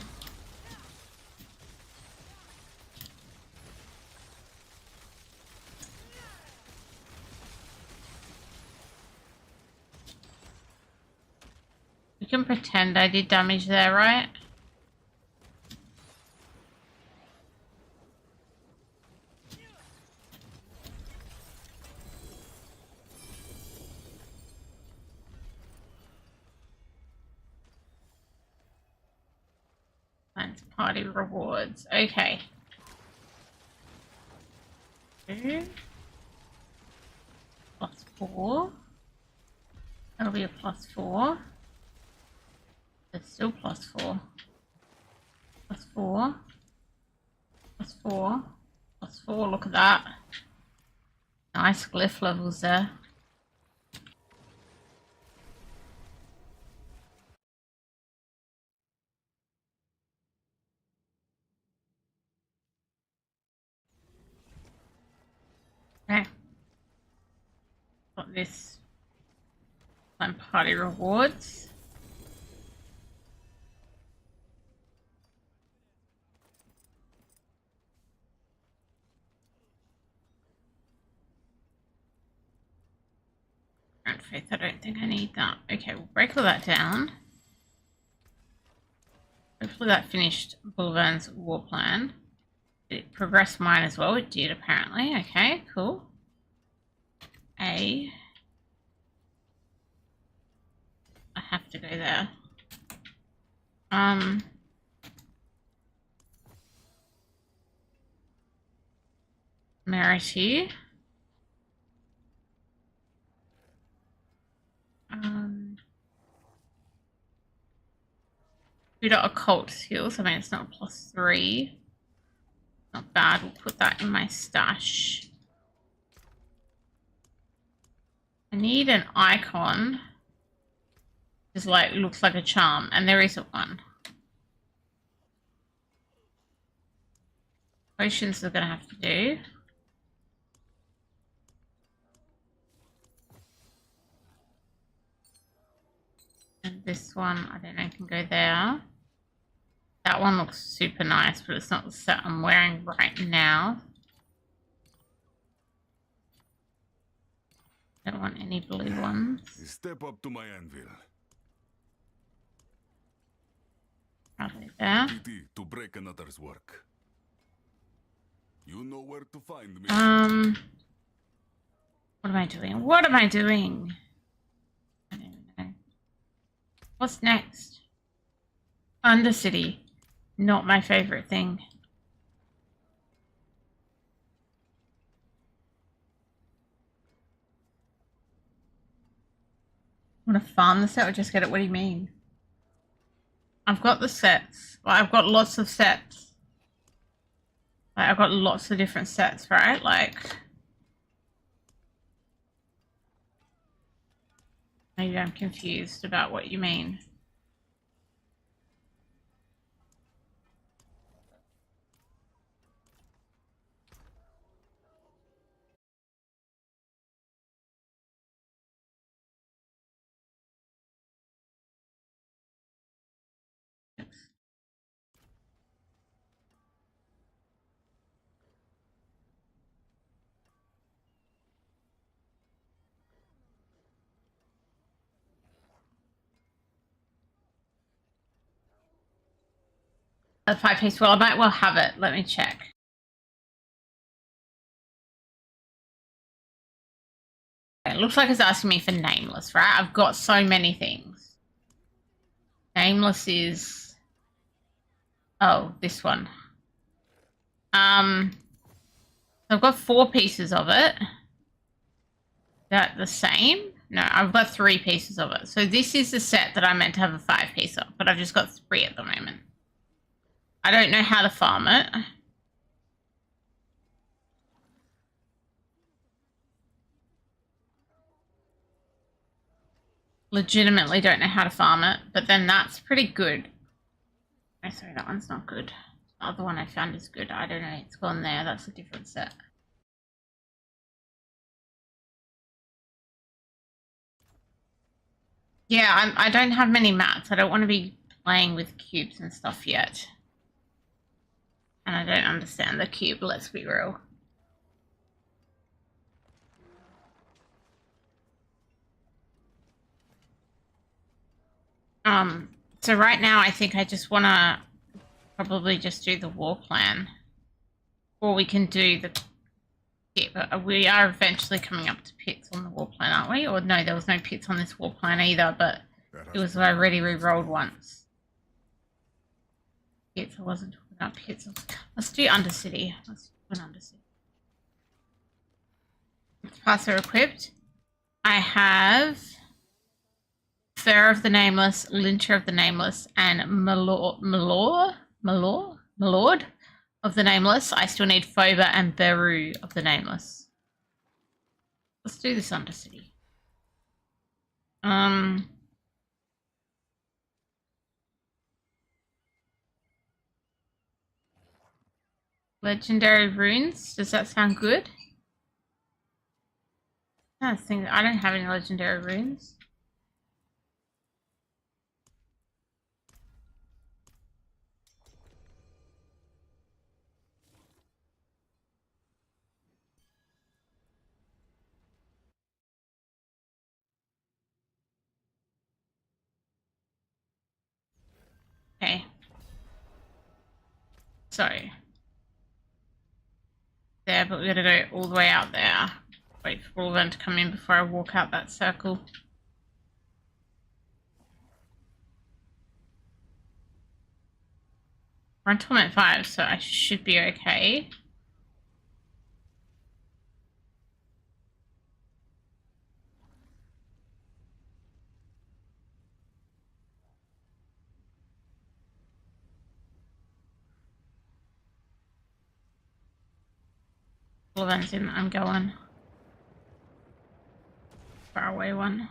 We can pretend I did damage there, right? Mine's party rewards. Okay. 2 plus 4. That'll be a plus 4. It's still plus 4. Plus 4. Plus 4. Plus 4. Look at that. Nice glyph levels there. Okay. Got this. Some party rewards. Grand faith, I don't think I need that. Okay, we'll break all that down. Hopefully that finished Bulvan's war plan. Did it progress mine as well? It did apparently. Okay, cool. I have to go there. Merity. We got occult skills. I mean, it's not +3. Not bad. We'll put that in my stash. I need an icon. Just like looks like a charm, and there isn't one. Potions are gonna have to do. And this one, I don't know, can go there. That one looks super nice, but it's not the set I'm wearing right now. Don't want any blue ones. Step up to my anvil. Probably there. To break another's work. You know where to find me. What am I doing? What am I doing? I don't even know. What's next? Undercity. Not my favorite thing. Want to farm the set or just get it? What do you mean? I've got the sets. Like, I've got lots of sets. Like, I've got lots of different sets, right? Like, maybe I'm confused about what you mean. A 5-piece. Well, I might well have it. Let me check. It looks like it's asking me for nameless, right? I've got so many things. Nameless is... Oh, this one. I've got 4 pieces of it. Is that the same? No, I've got 3 pieces of it. So this is the set that I meant to have a 5-piece of, but I've just got 3 at the moment. I don't know how to farm it. Legitimately don't know how to farm it, but then that's pretty good. Oh, sorry, that one's not good. The other one I found is good. I don't know, it's gone there. That's a different set. Yeah, I don't have many mats. I don't want to be playing with cubes and stuff yet. And I don't understand the cube, let's be real. So right now I think I just want to probably just do the war plan. Or we can do the pit. We are eventually coming up to pits on the war plan, aren't we? Or no, there was no pits on this war plan either, but it was already re-rolled once. Pits. I wasn't talking about pits. Let's do Undercity. Let's do an Undercity. Passer equipped. I have Fair of the Nameless, Lyncher of the Nameless, and Malord of the Nameless. I still need Foba and Beru of the Nameless. Let's do this Undercity. Legendary runes. Does that sound good? I don't have any legendary runes. Okay. So. There, but we gotta go all the way out there. Wait for all of them to come in before I walk out that circle. We're on Torment 5, so I should be okay. All of them's in, I'm going. Far away one.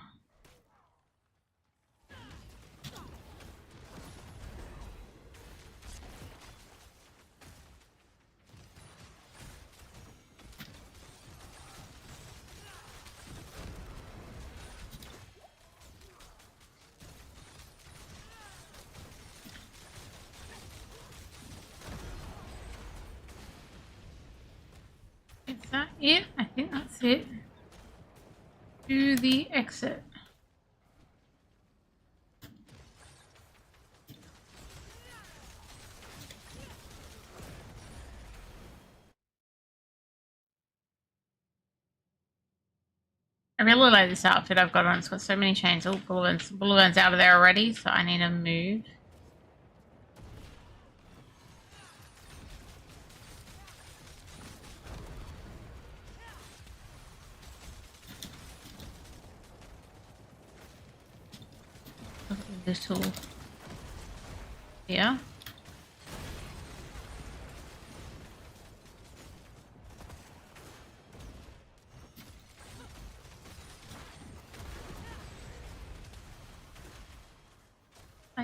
Is that it? I think that's it. To the exit. I really like this outfit I've got on. It's got so many chains. Oh, Bullivant's out of there already, so I need to move. Little here.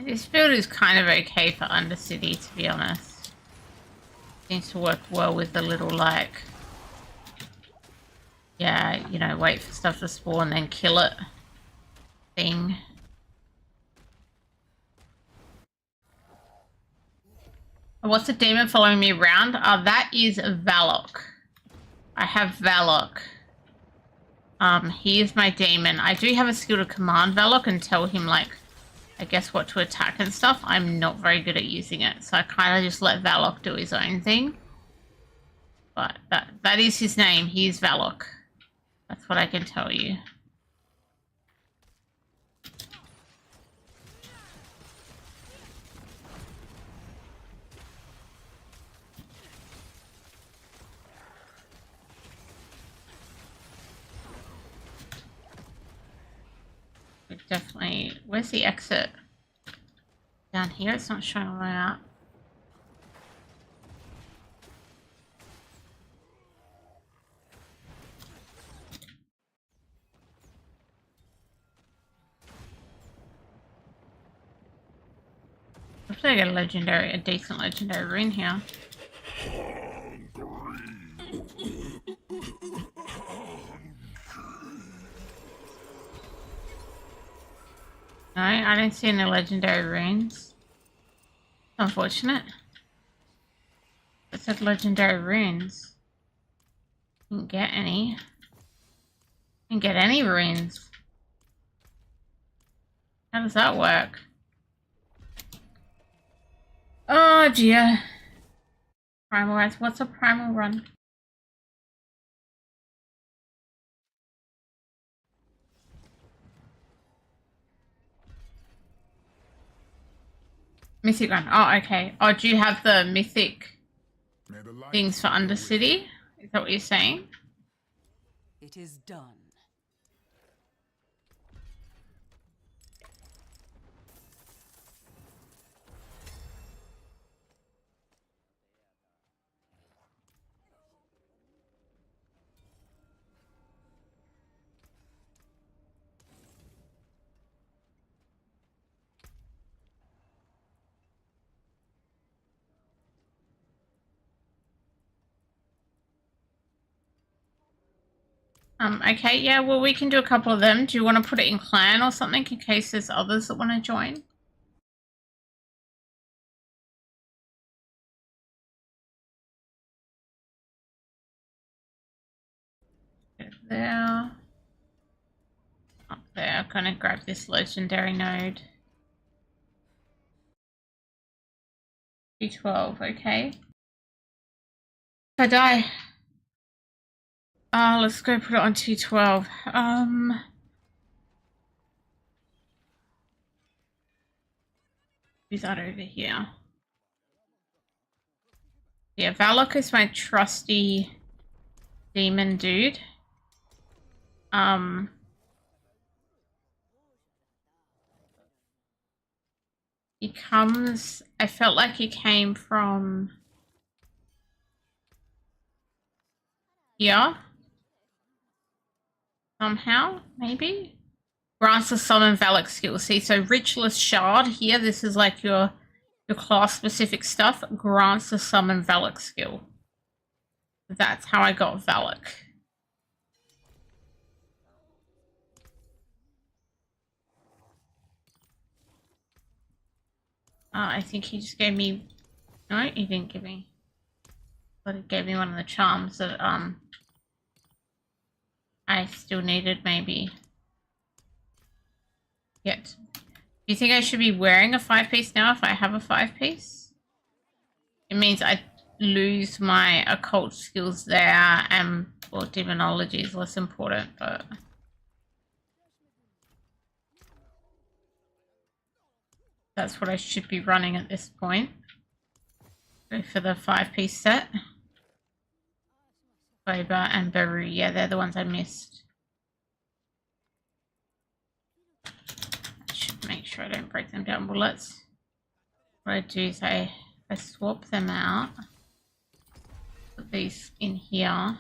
This build is kind of okay for Undercity, to be honest. Seems to work well with the little, like, yeah, you know, wait for stuff to spawn, then kill it thing. What's the demon following me around? That is Warlock. I have Warlock. He is my demon. I do have a skill to command Warlock and tell him, like, I guess what to attack and stuff. I'm not very good at using it, so I kind of just let Warlock do his own thing. But that is his name. He is Warlock. That's what I can tell you. Definitely. Where's the exit? Down here? It's not showing on my map. Hopefully I get a decent legendary rune here. No, I don't see any legendary runes. Unfortunate. It said legendary runes. Didn't get any. Didn't get any runes. How does that work? Oh dear. Primal runs. What's a primal run? Mythic one. Oh, okay. Oh, do you have the mythic May the light things for go with Undercity? Is that what you're saying? It is done. Okay, yeah, well, we can do a couple of them. Do you want to put it in clan or something in case there's others that want to join? There. Up there. I'm gonna grab this legendary node. T12, okay. If I die. Let's go put it on T12. Who's that over here? Yeah, Warlock is my trusty demon dude. He comes... I felt like he came from... here. Somehow, maybe? Grants the summon Valak skill. See, so Ritualist Shard here, this is like your class-specific stuff. Grants the summon Valak skill. That's how I got Valak. I think he just gave me... No, he didn't give me... But he gave me one of the charms that, I still needed, maybe. Yet. Do you think I should be wearing a 5-piece now if I have a 5-piece? It means I lose my occult skills there, and, well, demonology is less important, but... That's what I should be running at this point. Go for the 5-piece set. Boba and Baru, yeah, they're the ones I missed. I should make sure I don't break them down. Well, let's... What I do is I swap them out. Put these in here.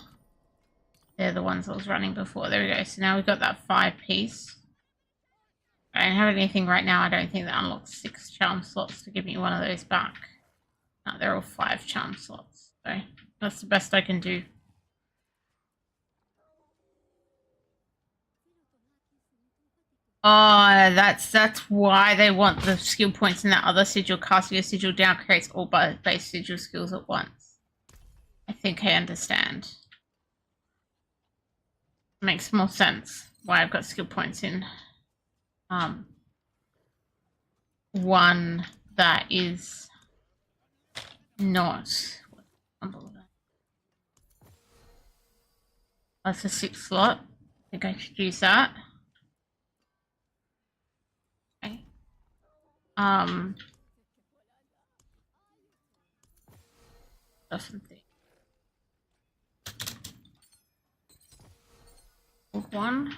They're the ones I was running before. There we go. So now we've got that 5-piece. I don't have anything right now. I don't think that unlocks 6 charm slots to give me one of those back. No, they're all 5 charm slots. So that's the best I can do. Oh, that's why they want the skill points in that other sigil. Casting a sigil down creates all base sigil skills at once. I think I understand. Makes more sense why I've got skill points in one that is not... That's a 6 slot. I think I should use that. Okay. Something. One.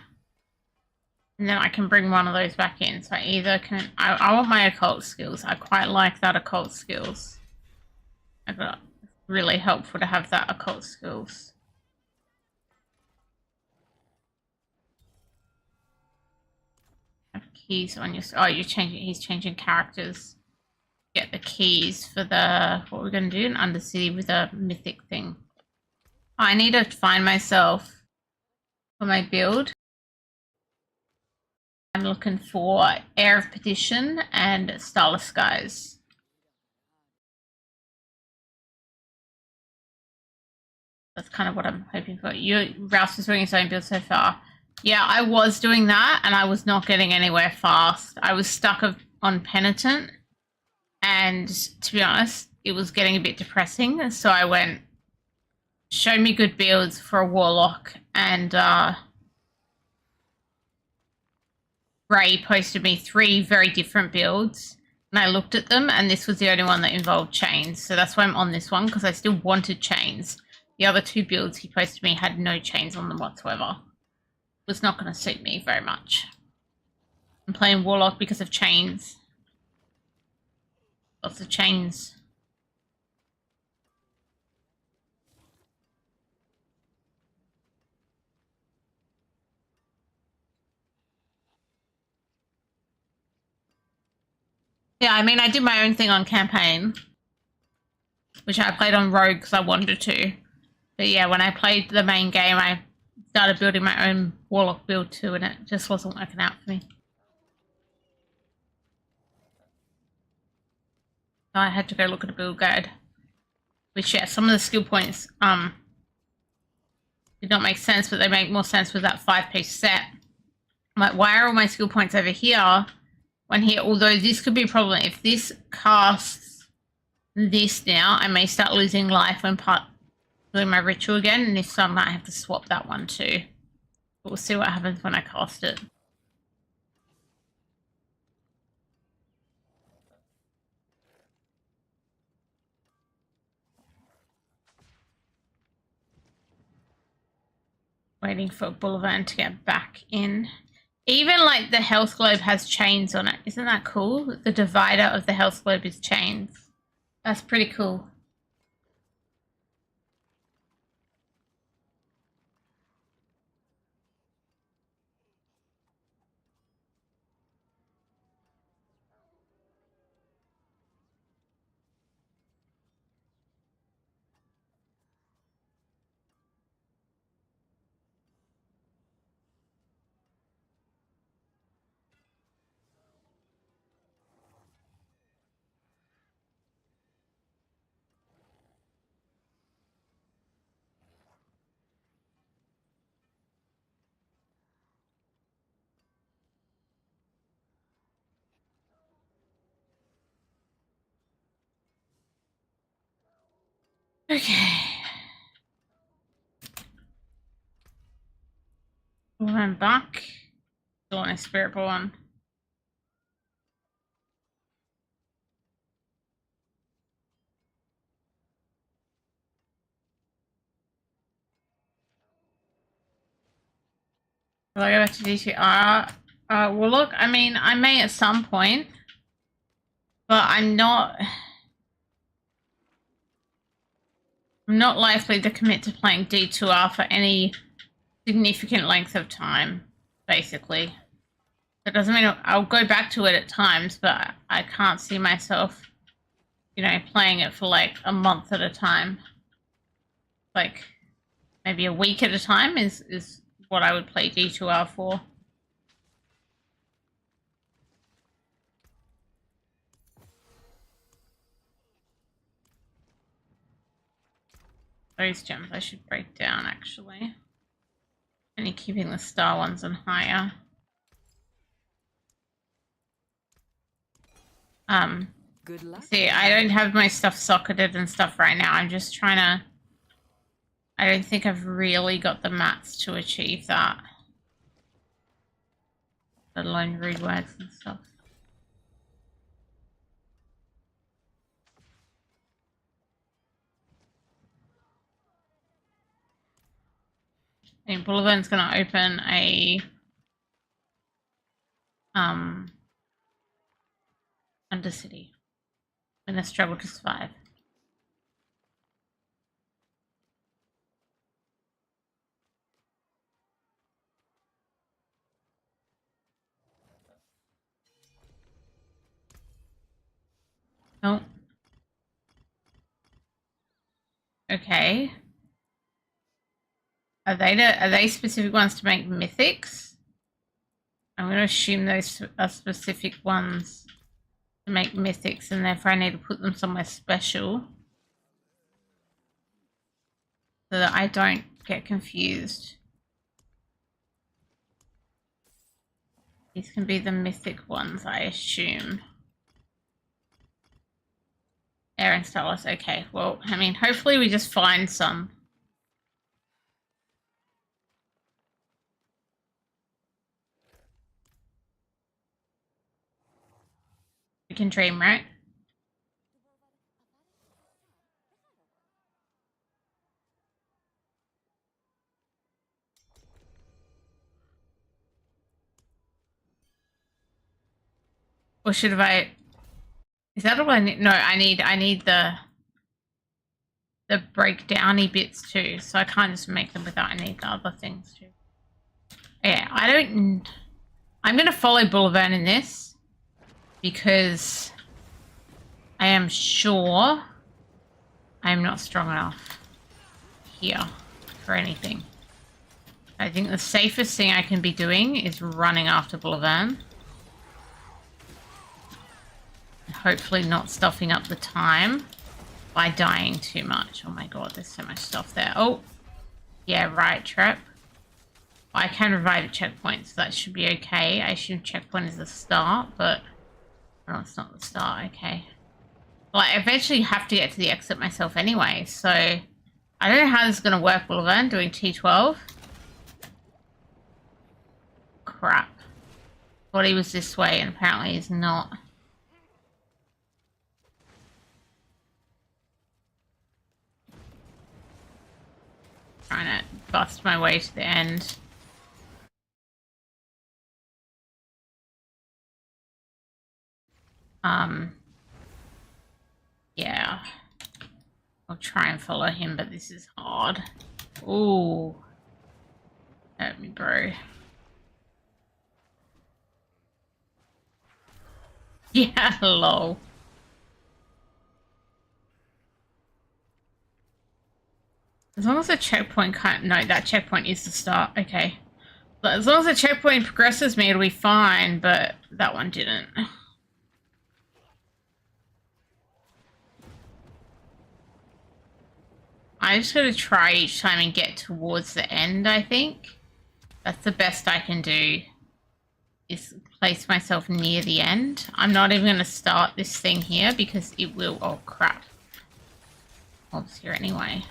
And then I can bring one of those back in. So I either can... I want my occult skills. I quite like that occult skills. I got really helpful to have that occult skills. Have keys on your... Oh, you're changing... He's changing characters. Get the keys for the... What we're going to do? An Undercity with a mythic thing. Oh, I need to find myself for my build. I'm looking for Air of Petition and Starless Skies. That's kind of what I'm hoping for. Rouse was doing his own build so far. Yeah, I was doing that, and I was not getting anywhere fast. I was stuck on Penitent, and to be honest, it was getting a bit depressing. So I went, show me good builds for a Warlock, and Ray posted me 3 very different builds, And I looked at them, and this was the only one that involved chains. So that's why I'm on this one, because I still wanted chains. The other two builds he posted me had no chains on them whatsoever. It was not going to suit me very much. I'm playing Warlock because of chains. Lots of chains. Yeah, I mean, I did my own thing on campaign, which I played on Rogue because I wanted to. But yeah, when I played the main game, I started building my own Warlock build too, and it just wasn't working out for me. So I had to go look at a build guide. Which, yeah, some of the skill points did not make sense, but they make more sense with that 5-piece set. I'm like, why are all my skill points over here? When here, although this could be a problem. If this casts this now, I may start losing life when doing my ritual again, and if so, I might have to swap that one too. But we'll see what happens when I cast it. Waiting for Boulevard to get back in. Even like the health globe has chains on it. Isn't that cool? The divider of the health globe is chains. That's pretty cool. Okay. I'm back. Still on a spirit born. Will I go back to DTR? Warlock? I mean, I may at some point, but I'm not likely to commit to playing D2R for any significant length of time, basically. That doesn't mean I'll go back to it at times, but I can't see myself, you know, playing it for like a month at a time. Like maybe a week at a time is what I would play D2R for. Those gems I should break down actually. Only keeping the star ones on higher. Good luck. See, I don't have my stuff socketed and stuff right now. I'm just trying to... I don't think I've really got the mats to achieve that. Let alone read words and stuff. I think Boulevard's going to open a... Undercity. In a struggle to survive. Oh. Okay. Are they specific ones to make mythics? I'm going to assume those are specific ones to make mythics, and therefore I need to put them somewhere special so that I don't get confused. These can be the mythic ones, I assume. Aaron Stylus, okay. Well, I mean, hopefully we just find some. We can dream, right? Or should I? Is that all I need? No, I need the breakdowny bits too. So I can't just make them without. I need the other things too. Yeah, I'm gonna follow Boulevard in this because I am sure I'm not strong enough here for anything. I think the safest thing I can be doing is running after Boulevard. Hopefully not stuffing up the time by dying too much. Oh my god, there's so much stuff there. Oh, yeah, right, Trep. I can revive a checkpoint, so that should be okay. I assume checkpoint is the start, but no, it's not the start. Okay. Well, I eventually have to get to the exit myself anyway, so I don't know how this is going to work, Boulevard, doing T12. Crap. Thought he was this way, and apparently he's not. Trying to bust my way to the end. Yeah. I'll try and follow him, but this is hard. Ooh. Hurt me, bro. Yeah, lol. As long as the checkpoint can't... No, that checkpoint is the start. Okay. But as long as the checkpoint progresses me, it'll be fine, but that one didn't. I'm just going to try each time and get towards the end, I think. That's the best I can do, is place myself near the end. I'm not even going to start this thing here because it will... Oh, crap. Mob's here anyway.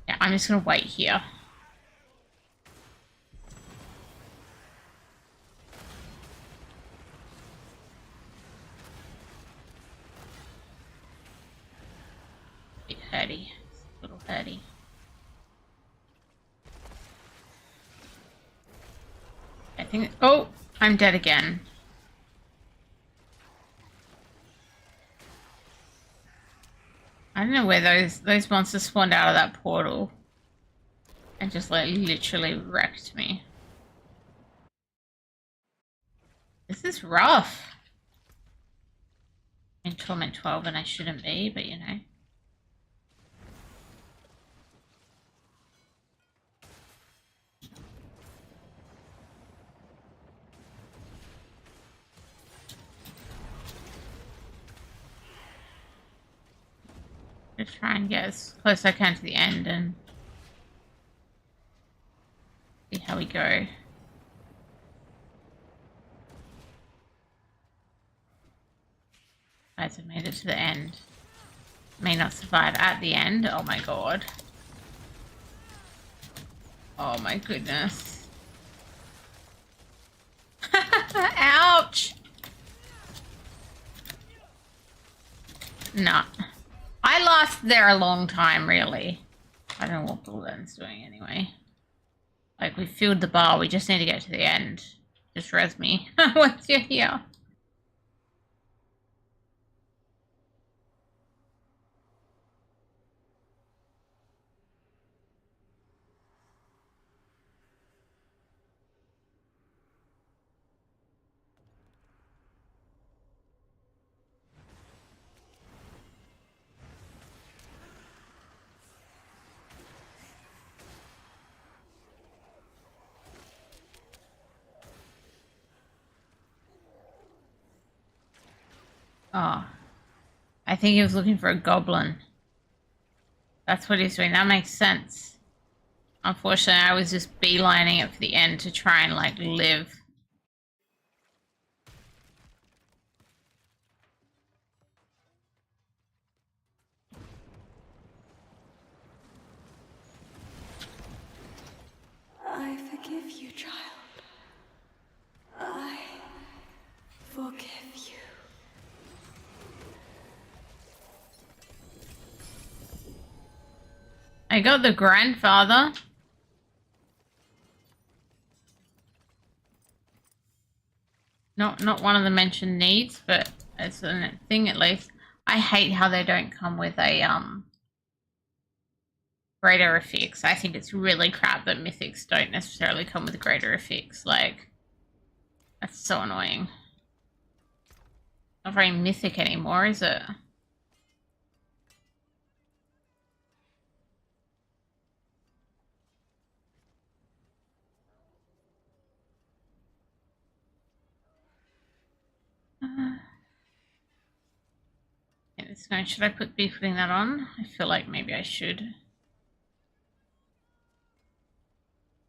Yeah, I'm just going to wait here. Bit hurty. A little hurty. I think... Oh! I'm dead again. I don't know where those monsters spawned out of that portal. And just like literally wrecked me. This is rough. I'm in Torment 12 and I shouldn't be, but you know. Just try and get as close as I can to the end and see how we go. Guys, I've made it to the end. May not survive at the end. Oh my god. Oh my goodness. Ouch! Nah. I lasted there a long time, really. I don't know what Bullet's doing anyway. Like, we filled the bar, we just need to get to the end. Just res me once you're here. Oh. I think he was looking for a goblin. That's what he's doing. That makes sense. Unfortunately, I was just beelining it for the end to try and, like, live. I forgive you, child. I forgive you. I got the grandfather. Not one of the mentioned needs, but it's a thing at least. I hate how they don't come with a greater effects. I think it's really crap that mythics don't necessarily come with greater effects. Like, that's so annoying. Not very mythic anymore, is it? Should I be putting that on? I feel like maybe I should.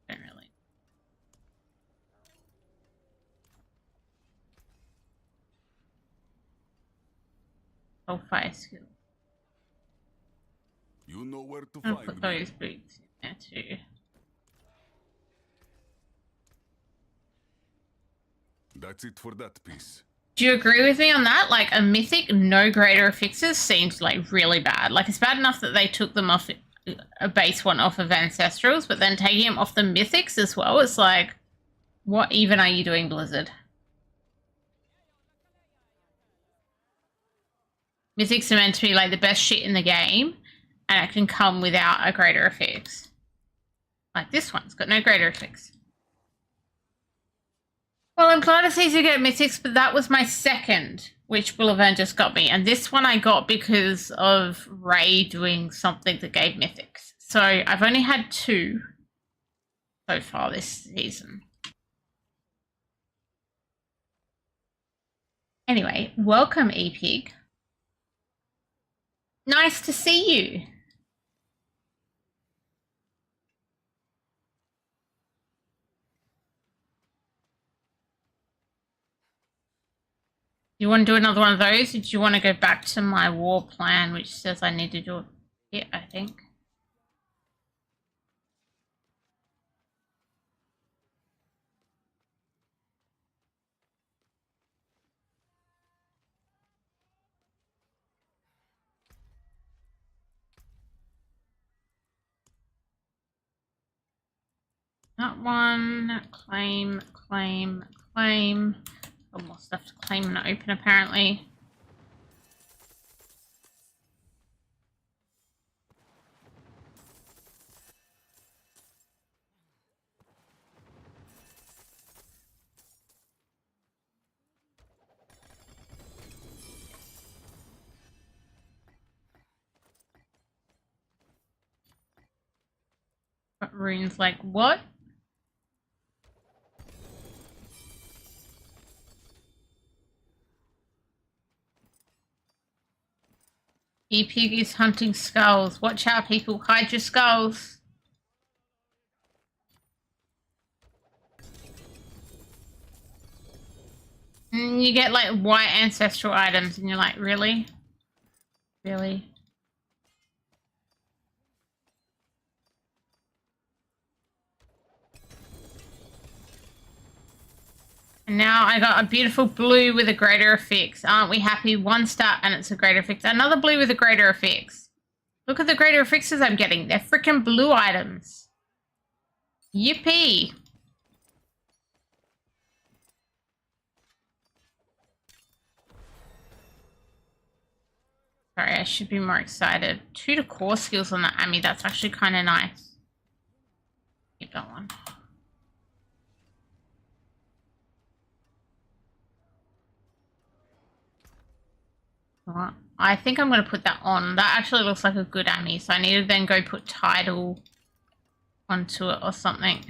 Don't really. Oh, fire skill. You know where to I'll find put me. those boots in there too. That's it for that piece. Do you agree with me on that? Like, a mythic no greater affixes seems like really bad. Like, it's bad enough that they took them off a base one off of Ancestrals, but then taking them off the mythics as well, it's like, what even are you doing, Blizzard? Mythics are meant to be like the best shit in the game, and it can come without a greater effects. Like this one's got no greater effects. Well, I'm glad it's easy to get mythics, but that was my second, which Bullivan just got me. And this one I got because of Ray doing something that gave mythics. So I've only had 2 so far this season. Anyway, welcome, E-Pig. Nice to see you. You want to do another one of those? Or do you want to go back to my war plan, which says I need to do it, I think. That one. Claim, claim, claim. Got more stuff to claim and open, apparently. But runes like what? E-Pig is hunting skulls. Watch out, people. Hide your skulls. And you get like white ancestral items and you're like, really? Really? And now I got a beautiful blue with a greater effects. Aren't we happy? 1 star and it's a greater effects. Another blue with a greater effects. Look at the greater effects I'm getting. They're freaking blue items. Yippee. Sorry, I should be more excited. 2 to core skills on the Ami. That's actually kind of nice. Keep that one. I think I'm going to put that on. That actually looks like a good Ami, so I need to then go put title onto it or something.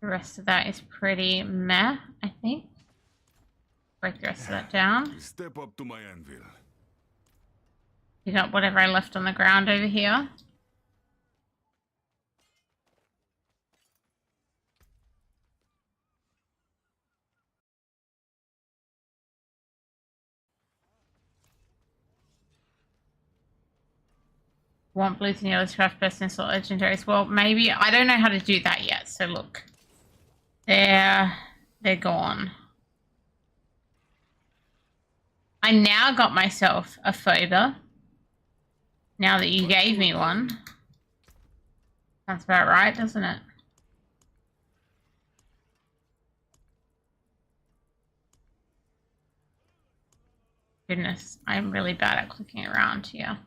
The rest of that is pretty meh, I think. Break the rest of that down. Step up to my anvil. Pick up whatever I left on the ground over here. Want blues and yellows craft best in slot legendaries. Well, maybe I don't know how to do that yet. So look, they're gone. I now got myself a phoba. Now that you gave me one. Sounds about right, doesn't it? Goodness, I'm really bad at clicking around here.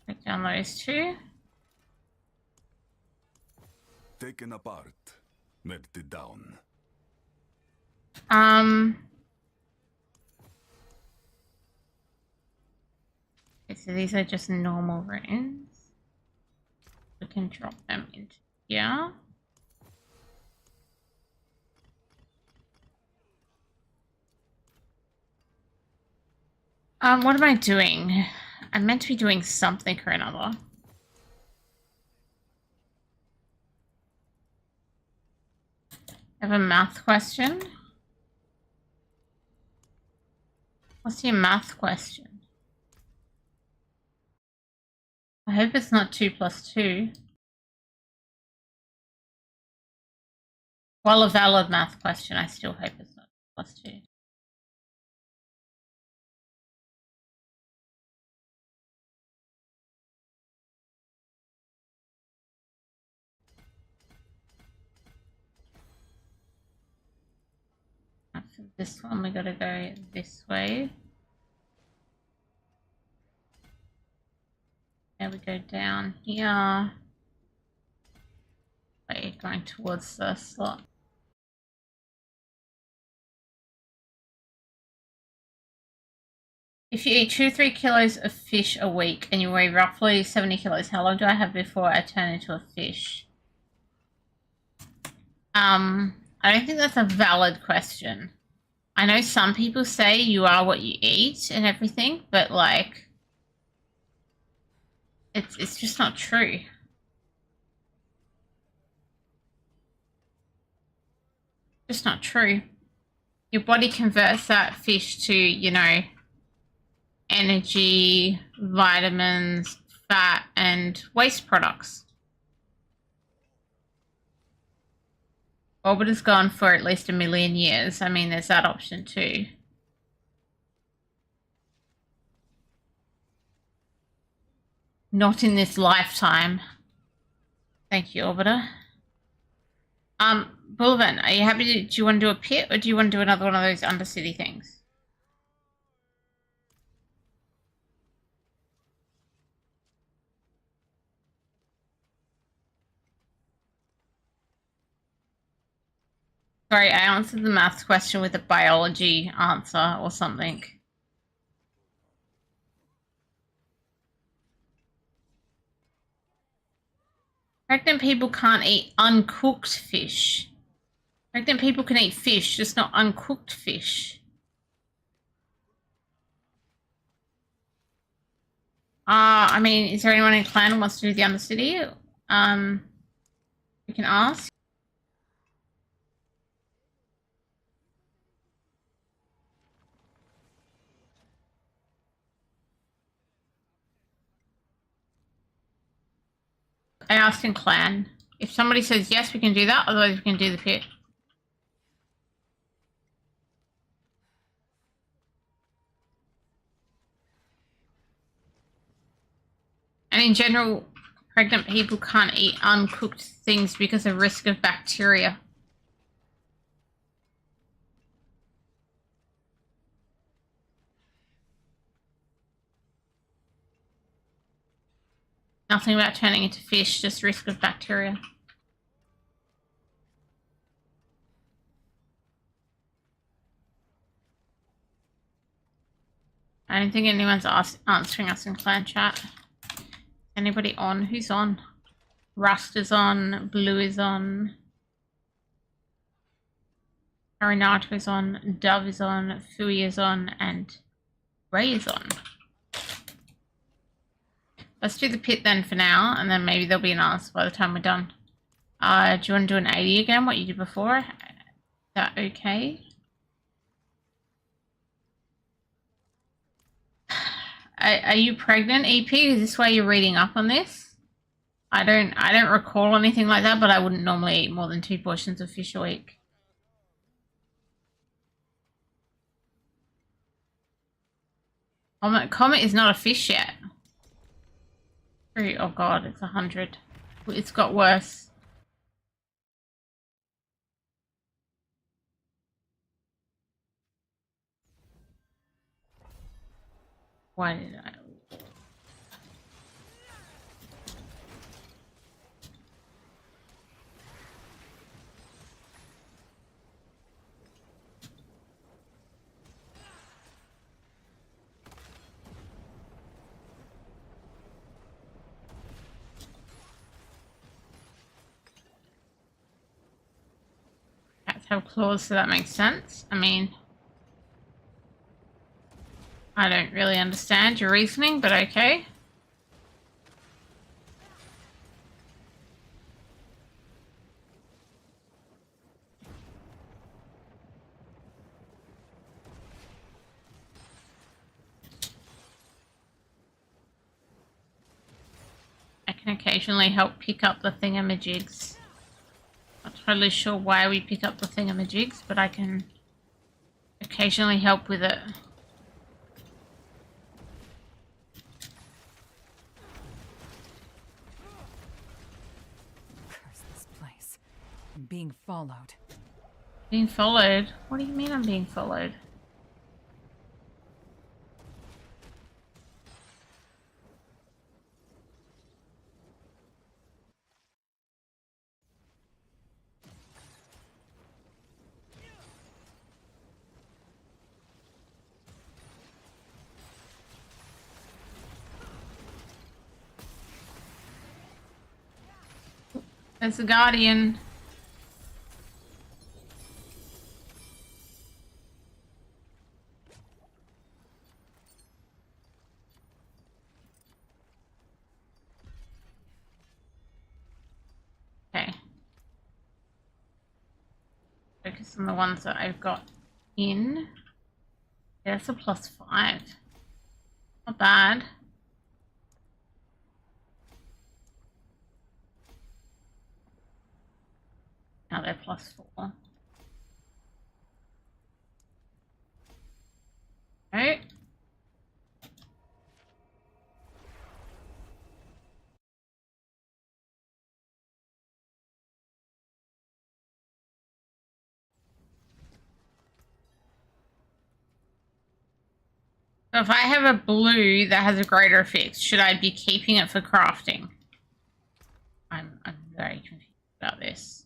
Take down those two. Taken apart, melted down. Okay, so these are just normal runes. We can drop them into here. What am I doing? I'm meant to be doing something or another. I have a math question. What's your math question? I hope it's not 2 + 2. While a valid math question, I still hope it's not 2 + 2. For this one, we gotta go this way. There we go down here. Wait, going towards the slot. If you eat 2 to 3 kilos of fish a week and you weigh roughly 70 kilos, how long do I have before I turn into a fish? I don't think that's a valid question. I know some people say you are what you eat and everything, but like, it's just not true. Just not true. Your body converts that fish to, you know, energy, vitamins, fat, and waste products. Orbiter's gone for at least 1 million years. I mean, there's that option too. Not in this lifetime. Thank you, Orbiter. Bullivan, are you happy to, do you want to do a pit or do you want to do another one of those Undercity things? Sorry, I answered the maths question with a biology answer or something. Pregnant people can't eat uncooked fish. Pregnant people can eat fish, just not uncooked fish. I mean, is there anyone in clan who wants to do the Undercity? We can ask. I asked in clan. If somebody says yes, we can do that. Otherwise, we can do the pit. And in general, pregnant people can't eat uncooked things because of risk of bacteria. Nothing about turning into fish, just risk of bacteria. I don't think anyone's answering us in clan chat. Anybody on? Who's on? Rust is on. Blue is on. Arinato is on. Dove is on. Fui is on. And Ray is on. Let's do the pit then for now, and then maybe there'll be an answer by the time we're done. Do you want to do an 80 again, what you did before? Is that okay? Are you pregnant, EP? Is this why you're reading up on this? I don't recall anything like that, but I wouldn't normally eat more than 2 portions of fish a week. Comet is not a fish yet. Oh god, it's 100. It's got worse. Why did I? Cats have claws, so that makes sense. I mean, I don't really understand your reasoning, but okay. I can occasionally help pick up the thingamajigs. Not totally sure why we pick up the thingamajigs, but I can occasionally help with it. Curse this place. I'm being followed. Being followed? What do you mean I'm being followed? There's a guardian. Okay. Focus on the ones that I've got in. Yeah, that's a +5. Not bad. Now they're +4. Okay. So if I have a blue that has a greater effect, should I be keeping it for crafting? I'm very confused about this.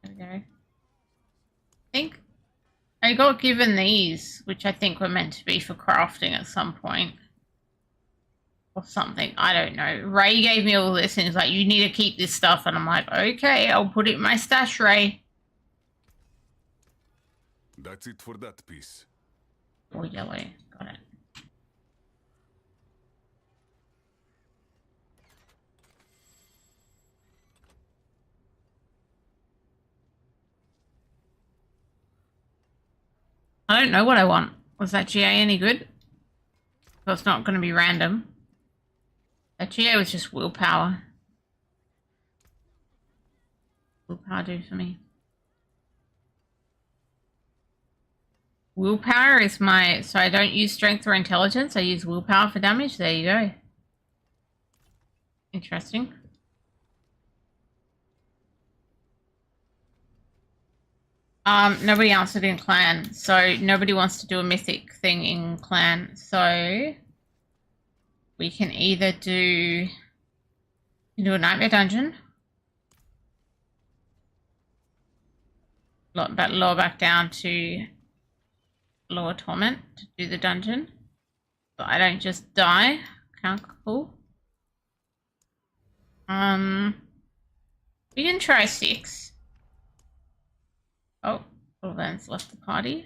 There we go. I think I got given these, which I think were meant to be for crafting at some point. Or something. I don't know. Ray gave me all this and he's like, you need to keep this stuff. And I'm like, okay, I'll put it in my stash, Ray. That's it for that piece. Oh, yellow. Got it. I don't know what I want. Was that GA any good? So it's not going to be random. That GA was just willpower. Willpower do for me. Willpower is my... So I don't use strength or intelligence. I use willpower for damage. There you go. Interesting. Nobody answered in clan. So nobody wants to do a mythic thing in clan. So we can either do a nightmare dungeon. Lower back down to lower torment to do the dungeon. So I don't just die. Cool. We can try 6. Oh, Sylvan's left the party.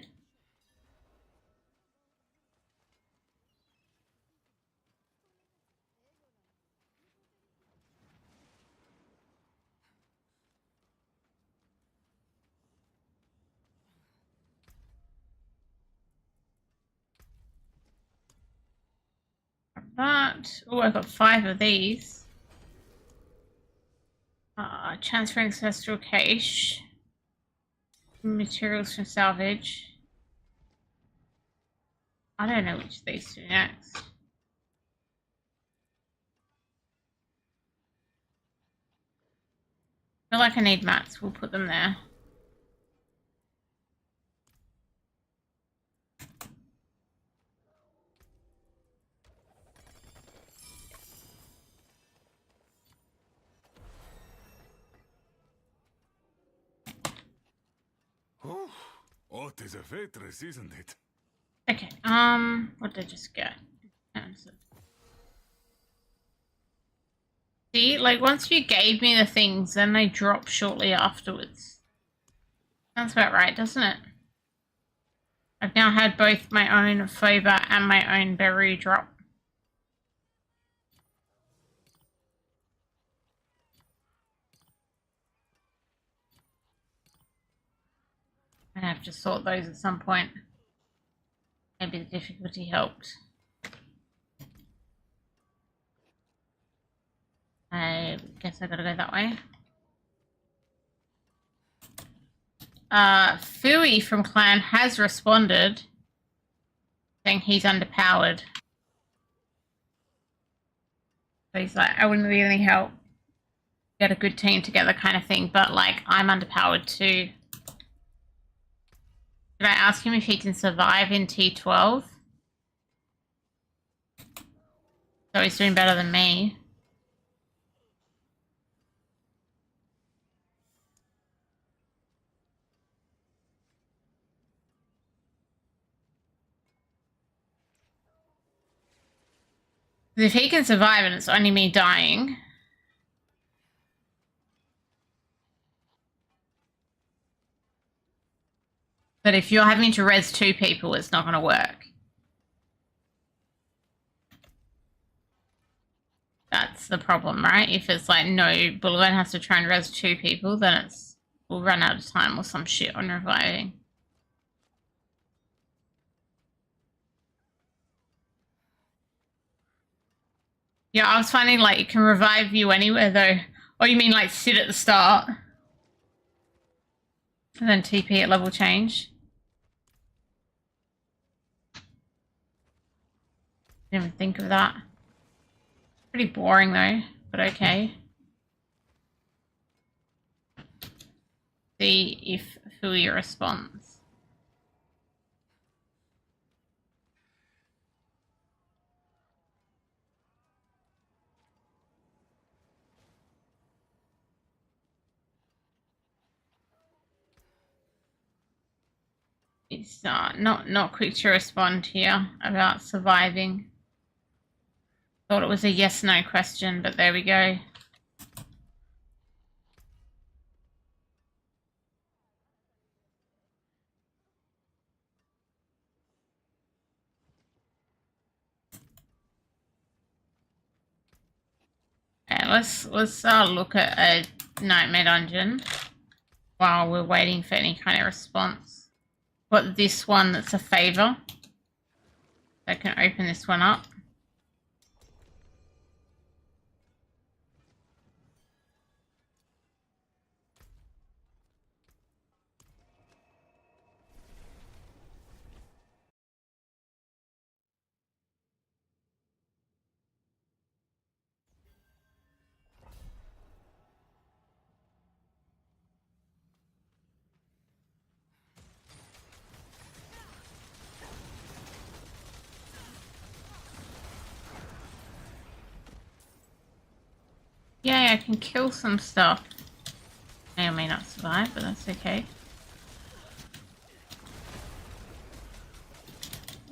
that. Oh, I've got 5 of these. Transferring ancestral cache. Materials from salvage. I don't know which of these to do next. I feel like I need mats. We'll put them there. Oh, it is a waitress, isn't it? Okay, what did I just get? See, like, once you gave me the things, then they drop shortly afterwards. Sounds about right, doesn't it? I've now had both my own Foba and my own Beru drop. I'm gonna have to sort those at some point. Maybe the difficulty helped. I guess I gotta go that way. Fui from Clan has responded, saying he's underpowered. So he's like, I wouldn't really help. Get a good team together kind of thing, but like, I'm underpowered too. Did I ask him if he can survive in T12? So he's doing better than me. If he can survive and it's only me dying. But if you're having to res 2 people, it's not going to work. That's the problem, right? If it's like, no, Boulevard has to try and res 2 people, then we'll run out of time or some shit on reviving. Yeah, I was finding like it can revive you anywhere though. Oh, you mean like sit at the start? And then TP at level change? Didn't even think of that. Pretty boring though, but okay. See if Fui responds. It's not quick to respond here about surviving. Thought it was a yes/no question, but there we go. Okay, let's look at a nightmare dungeon while we're waiting for any kind of response. Got this one that's a favor. I can open this one up. Yay, I can kill some stuff. May or may not survive, but that's okay.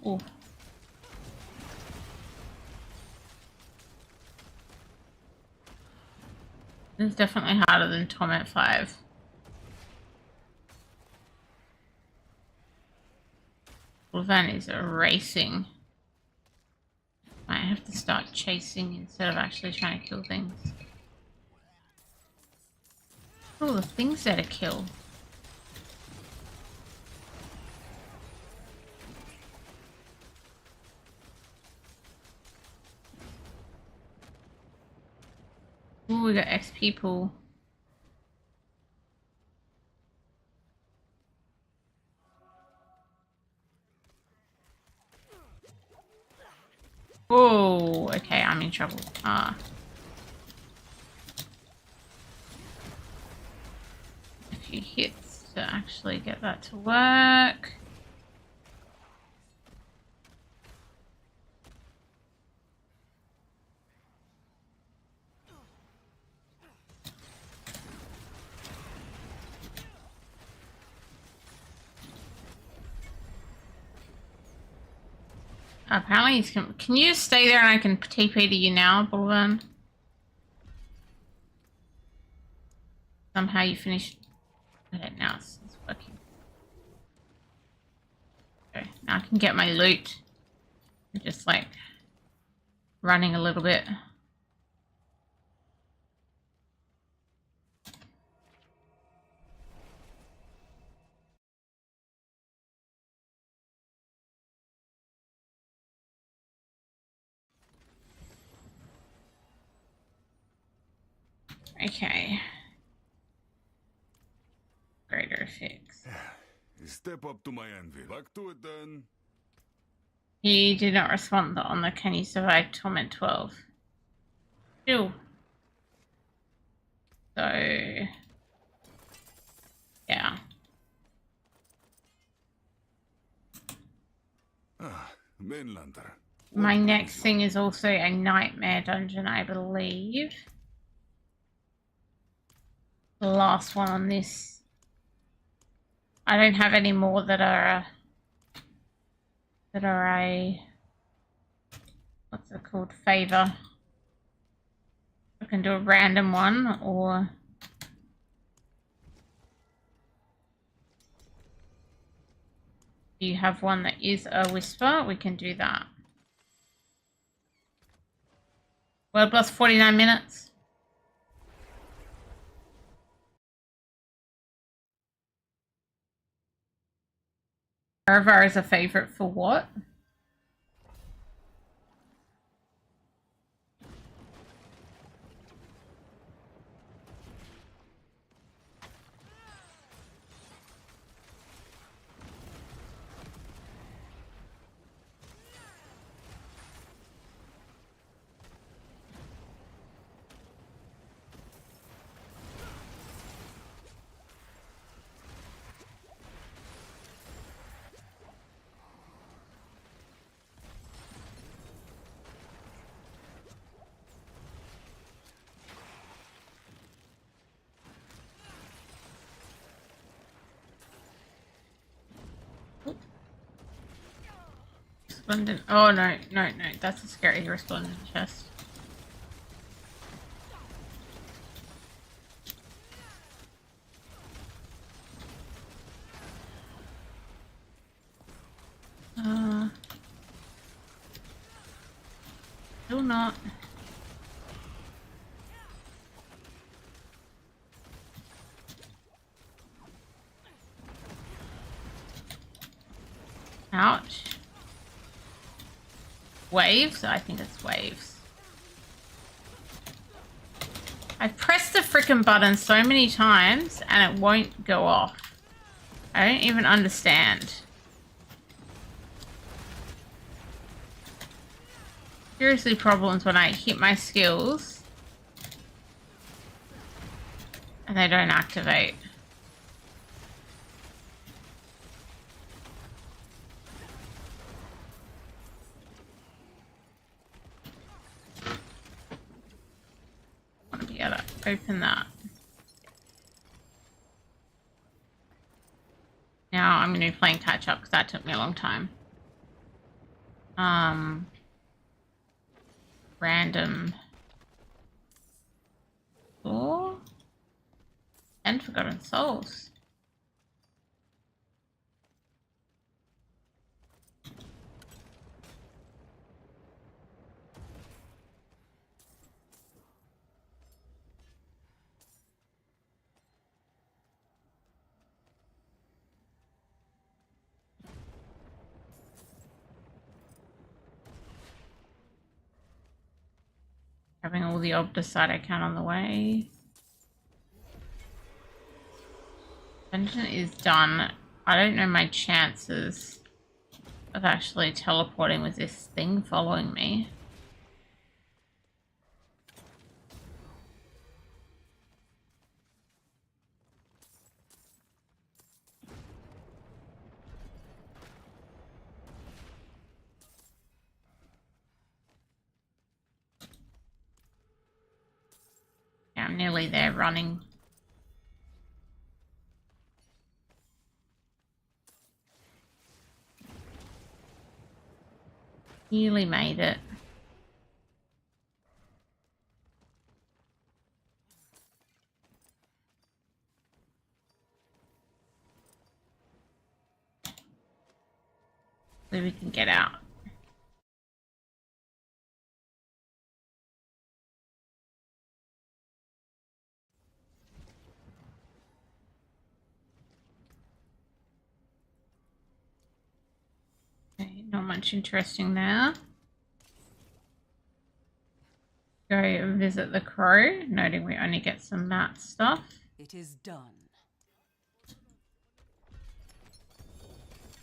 Oh. This is definitely harder than Tom at 5. Van is racing. Might have to start chasing instead of actually trying to kill things. Oh, the things there to kill. we got XP pool. Oh, okay, I'm in trouble. A few hits to actually get that to work. Apparently he's can you stay there and I can TP to you now, Bulvan? Somehow you finished. Okay, now it's working. Okay, now I can get my loot. I'm just like running a little bit. Okay. Greater fix. Step up to my envy. Back to it then. He did not respond on the Can You Survive Torment 12. Ew. So, yeah. Mainlander. My next thing is also a nightmare dungeon, I believe. The last one on this. I don't have any more that are a what's it called, favor. I can do a random one, or do you have one that is a whisper? We can do that. World Boss 49 minutes. Erevar is a favorite for what? Resplendent. Oh no, no, no. That's a scary resplendent chest. Still not. Ouch. Waves? I think it's waves. I've pressed the frickin' button so many times and it won't go off. I don't even understand. Seriously, problems when I hit my skills and they don't activate. I want to be able to open that. Now I'm going to be playing catch up because that took me a long time. Random. Oh. And Forgotten Souls. Having all the obdicite I can on the way. Dungeon is done. I don't know my chances of actually teleporting with this thing following me. Yeah, I'm nearly there running. Nearly made it. So we can get out. Okay, not much interesting there. Go visit the crow, noting we only get some mat stuff. It is done.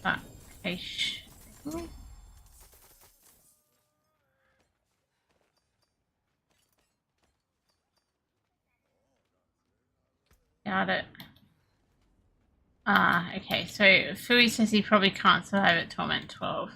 But, ish. Got it. Okay, so Fui says he probably can't survive at Torment 12.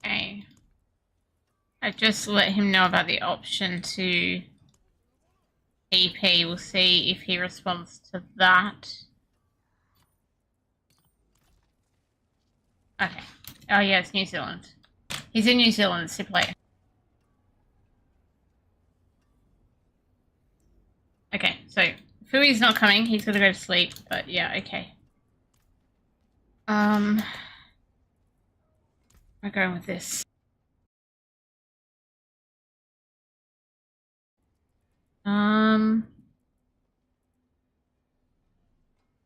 Okay. I just let him know about the option to EP. We'll see if he responds to that. Okay. Oh yeah, it's New Zealand. He's in New Zealand, so play. Okay, so Fui's not coming. He's gonna go to sleep. But yeah, okay. I'm going with this.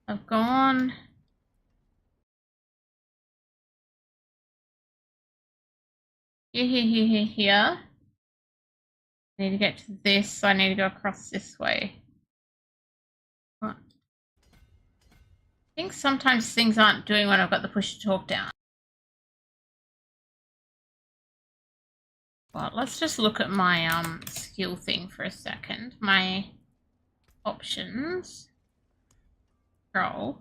I've gone. Here. I need to get to this, so I need to go across this way. What? I think sometimes things aren't doing when I've got the push to talk down. Well, let's just look at my skill thing for a second. My options. Roll.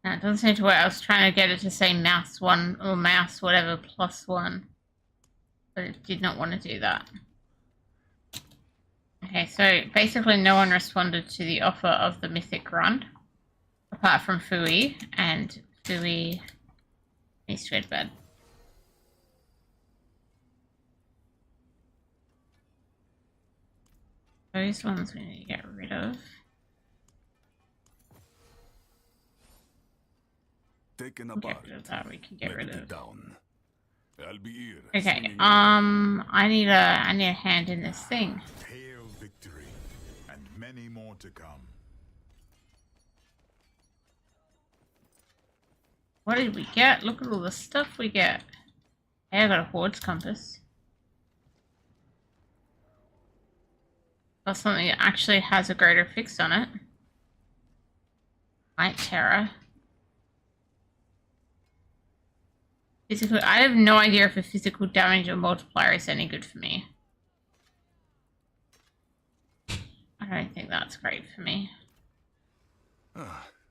No, it doesn't seem to work. I was trying to get it to say mouse 1 or mouse whatever +1. But it did not want to do that. Okay, so basically no one responded to the offer of the mythic run. Apart from Fui, and Fui needs to go to bed. Those ones we need to get rid of. Taken Get apart. rid of that. We can get rid of. Down. I'll be here. Okay. I need a hand in this thing. Hail victory, and many more to come. What did we get? Look at all the stuff we get. Hey, I got a Horde's compass. Got something that actually has a greater fixed on it. Night Terror. Physical. I have no idea if a physical damage or multiplier is any good for me. I don't think that's great for me.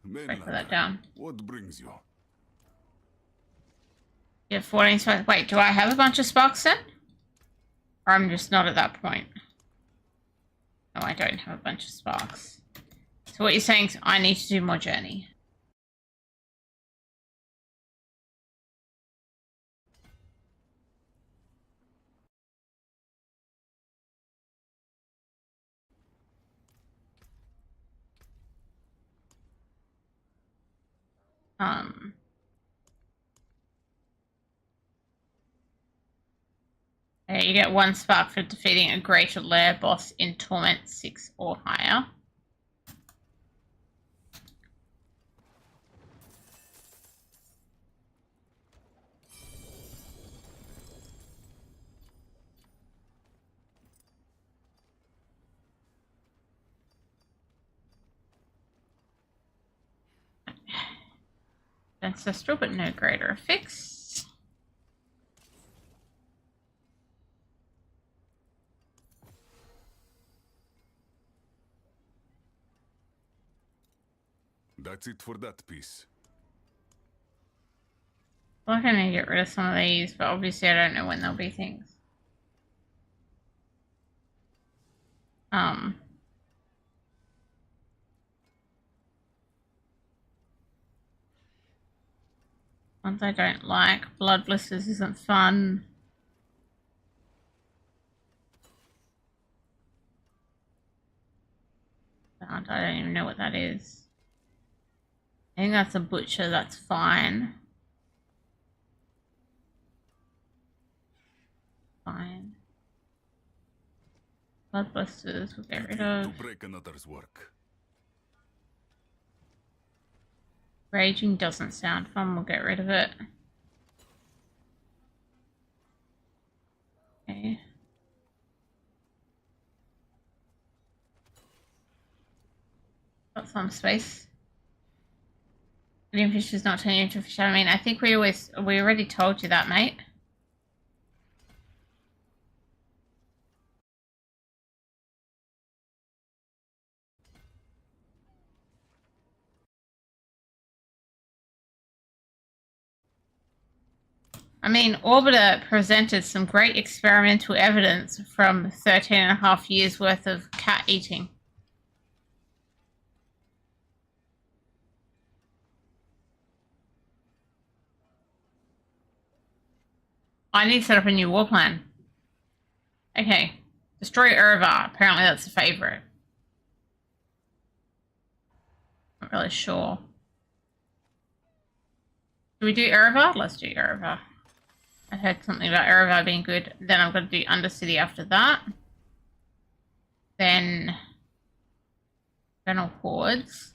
Break that down. What brings you? You have 14 sparks. Wait, do I have a bunch of sparks then? Or I'm just not at that point? No, I don't have a bunch of sparks. So what you're saying is I need to do more journey. Okay, you get 1 spark for defeating a greater lair boss in Torment 6 or higher. Ancestral, but no greater effects. That's it for that piece. I'm going to get rid of some of these, but obviously I don't know when there'll be things. Ones I don't like. Blood blisters isn't fun. I don't even know what that is. I think that's a butcher, that's fine. Fine. Blood blisters we'll get rid of. To break another's work. Raging doesn't sound fun, we'll get rid of it. Okay. Got some space. Medium fish does not turn you into a fish. I mean, I think we already told you that, mate. I mean, Orbiter presented some great experimental evidence from 13.5 years worth of cat eating. I need to set up a new war plan. Okay. Destroy Urva. Apparently that's a favorite. Not really sure. Do we do Urva? Let's do Urva. I heard something about Urva being good. Then I'm going to do Undercity after that. Then Infernal Hordes.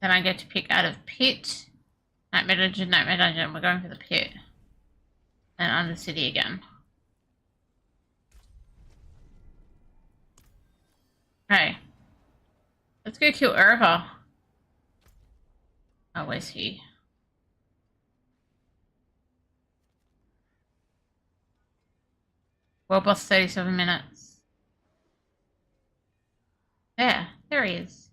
Then I get to pick out of Pit. Nightmare Dungeon, Nightmare Dungeon. We're going for the Pit. And Undercity again. Okay. Let's go kill Urva. Oh, where's he? World boss 37 minutes. There he is.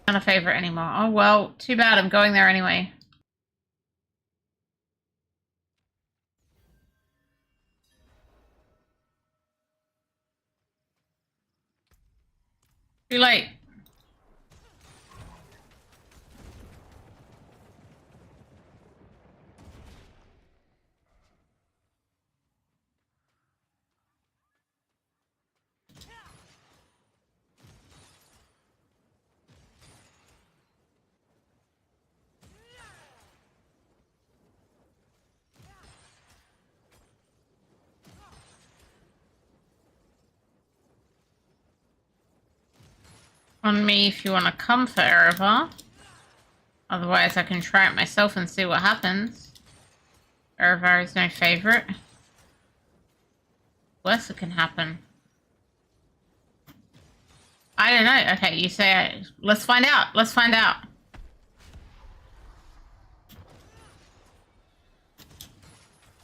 Not a favorite anymore. Oh well, too bad, I'm going there anyway. Too late. On me if you want to come for Erevar. Otherwise I can try it myself and see what happens. Erevar is no favorite. Worse it can happen. I don't know. Okay, you say let's find out. Let's find out.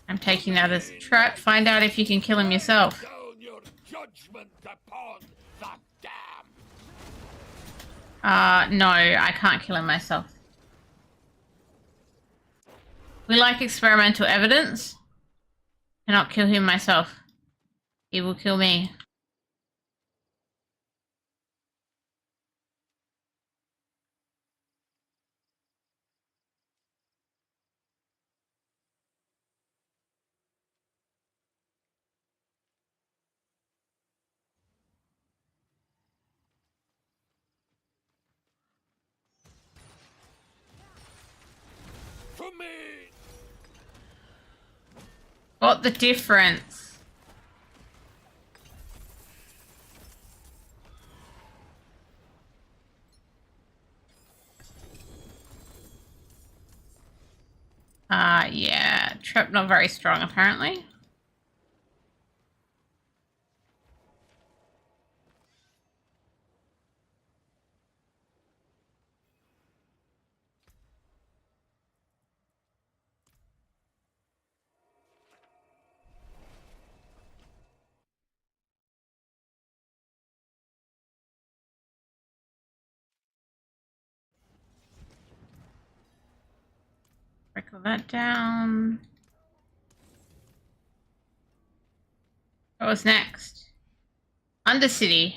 I'm taking that as a trap. Find out if you can kill him yourself. Down your judgment upon the damned. No, I can't kill him myself. We like experimental evidence. Cannot kill him myself. He will kill me. For me! What the difference? Yeah. Trap not very strong, apparently. Break that down. What was next? Undercity.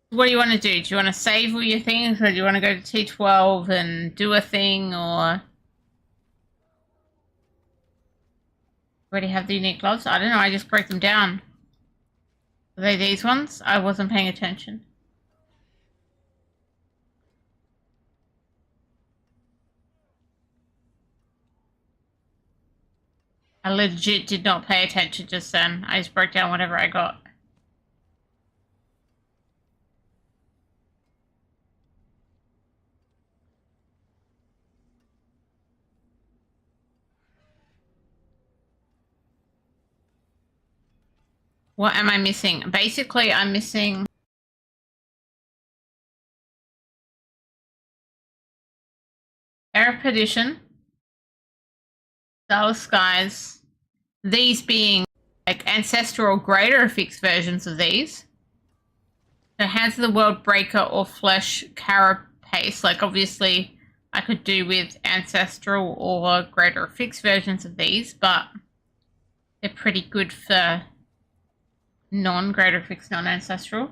What do you want to do? Do you want to save all your things, or do you want to go to T12 and do a thing, or... Already have the unique gloves? I don't know, I just broke them down. Are they these ones? I wasn't paying attention. I legit did not pay attention just then. I just broke down whatever I got. What am I missing? Basically, I'm missing... Air of Perdition. Star of Skies. These being like ancestral greater fixed versions of these. So Hands of the World Breaker or Flesh Carapace. Like obviously I could do with ancestral or greater fixed versions of these, but they're pretty good for non-greater fixed, non-ancestral.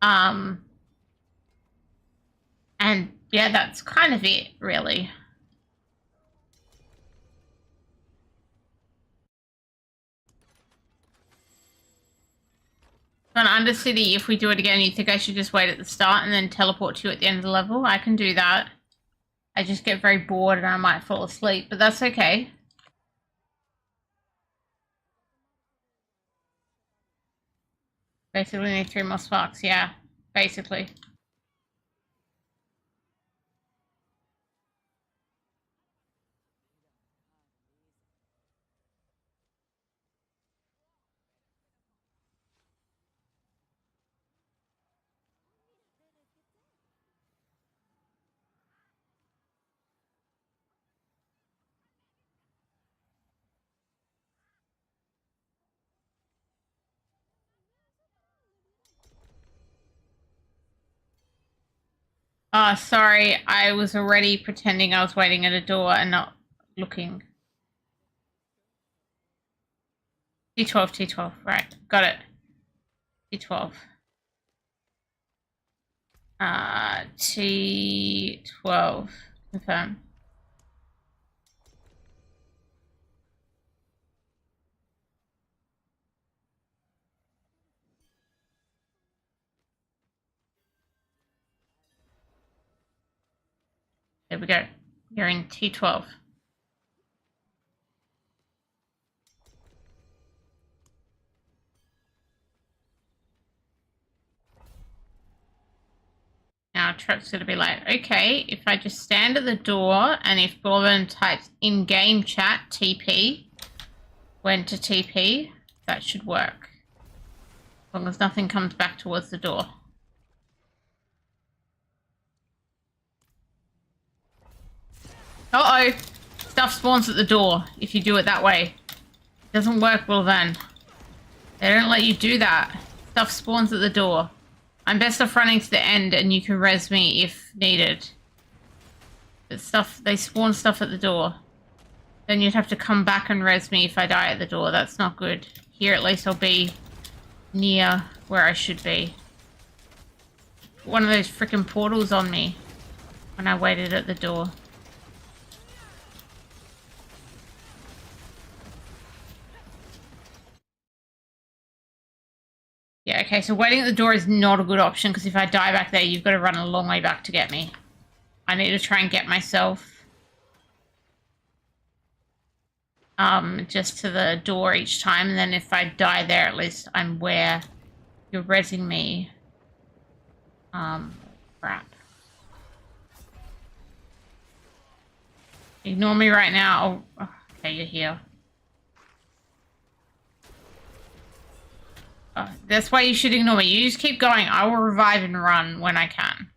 And yeah, that's kind of it, really. On Undercity, if we do it again, you think I should just wait at the start and then teleport to you at the end of the level? I can do that. I just get very bored and I might fall asleep, but that's okay. Basically need 3 more sparks, yeah. Basically. Oh, sorry. I was already pretending I was waiting at a door and not looking. T12, T12. Right. Got it. T12. T12. Confirm. There we go. You're in T12. Now Trep's gonna be like, okay, if I just stand at the door and if Gorman types in-game chat TP, when to TP, that should work. As long as nothing comes back towards the door. Uh-oh. stuff spawns at the door if you do it that way. It doesn't work well then. They don't let you do that. Stuff spawns at the door. I'm best off running to the end and you can res me if needed. But they spawn stuff at the door. Then you'd have to come back and res me if I die at the door. That's not good. Here at least I'll be near where I should be. One of those freaking portals on me when I waited at the door. Yeah, okay, so waiting at the door is not a good option because if I die back there, you've got to run a long way back to get me. I need to try and get myself just to the door each time, and then if I die there, at least I'm where you're rezzing me. Crap. Ignore me right now. Oh, okay, you're here. That's why you should ignore me. You just keep going. I will revive and run when I can.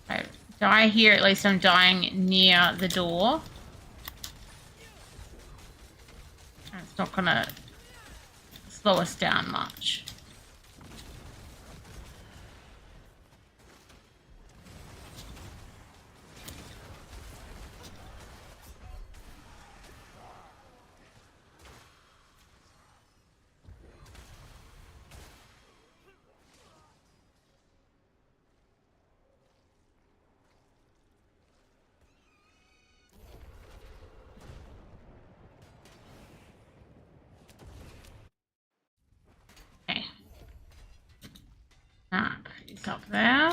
I die here, at least I'm dying near the door. It's not gonna slow us down much. Map is up there.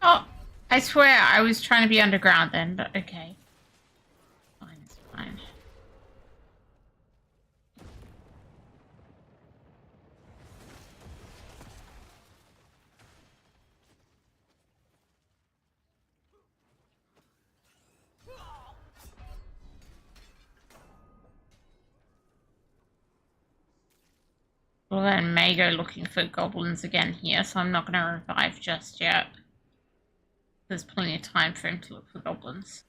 Oh, I swear I was trying to be underground then, but okay. Fine, it's fine. Well, then may go looking for goblins again here, so I'm not going to revive just yet. There's plenty of time for him to look for goblins.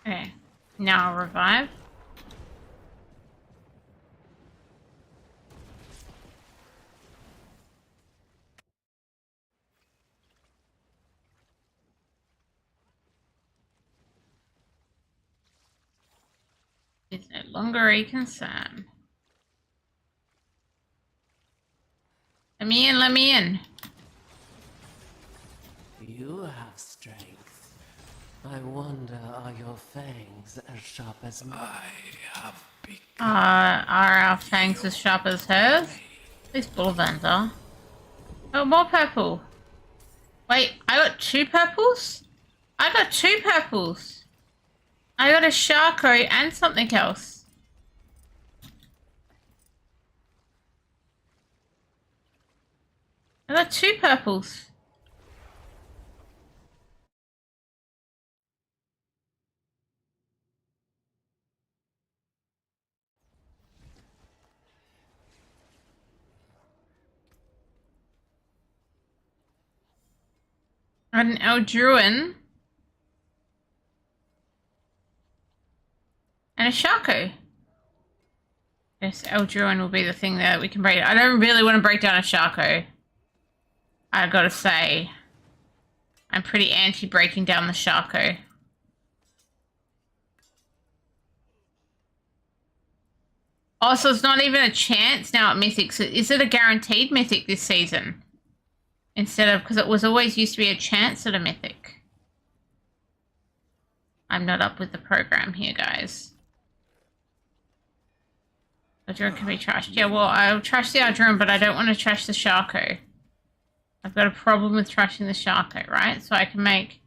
Okay, now I'll revive. It's no longer a concern. Let me in, let me in. You have strength. I wonder, are your fangs as sharp as mine? I have become. Are our fangs as sharp as hers? At least Bullvans are. Oh, more purple. Wait, I got 2 purples? I got 2 purples. I got a Sharko and something else. I got 2 purples. I got an Eldruin. And a Sharko. Yes, Eldruin will be the thing that we can break. I don't really want to break down a Sharko. I gotta say. I'm pretty anti-breaking down the Sharko. Oh, so it's not even a chance now at mythics. Is it a guaranteed mythic this season? Instead of, because it was always used to be a chance at a mythic. I'm not up with the program here, guys. Aldrin can be trashed. Yeah, well, I'll trash the Aldrin, but I don't want to trash the Sharko. I've got a problem with trashing the Sharko, right? So I can make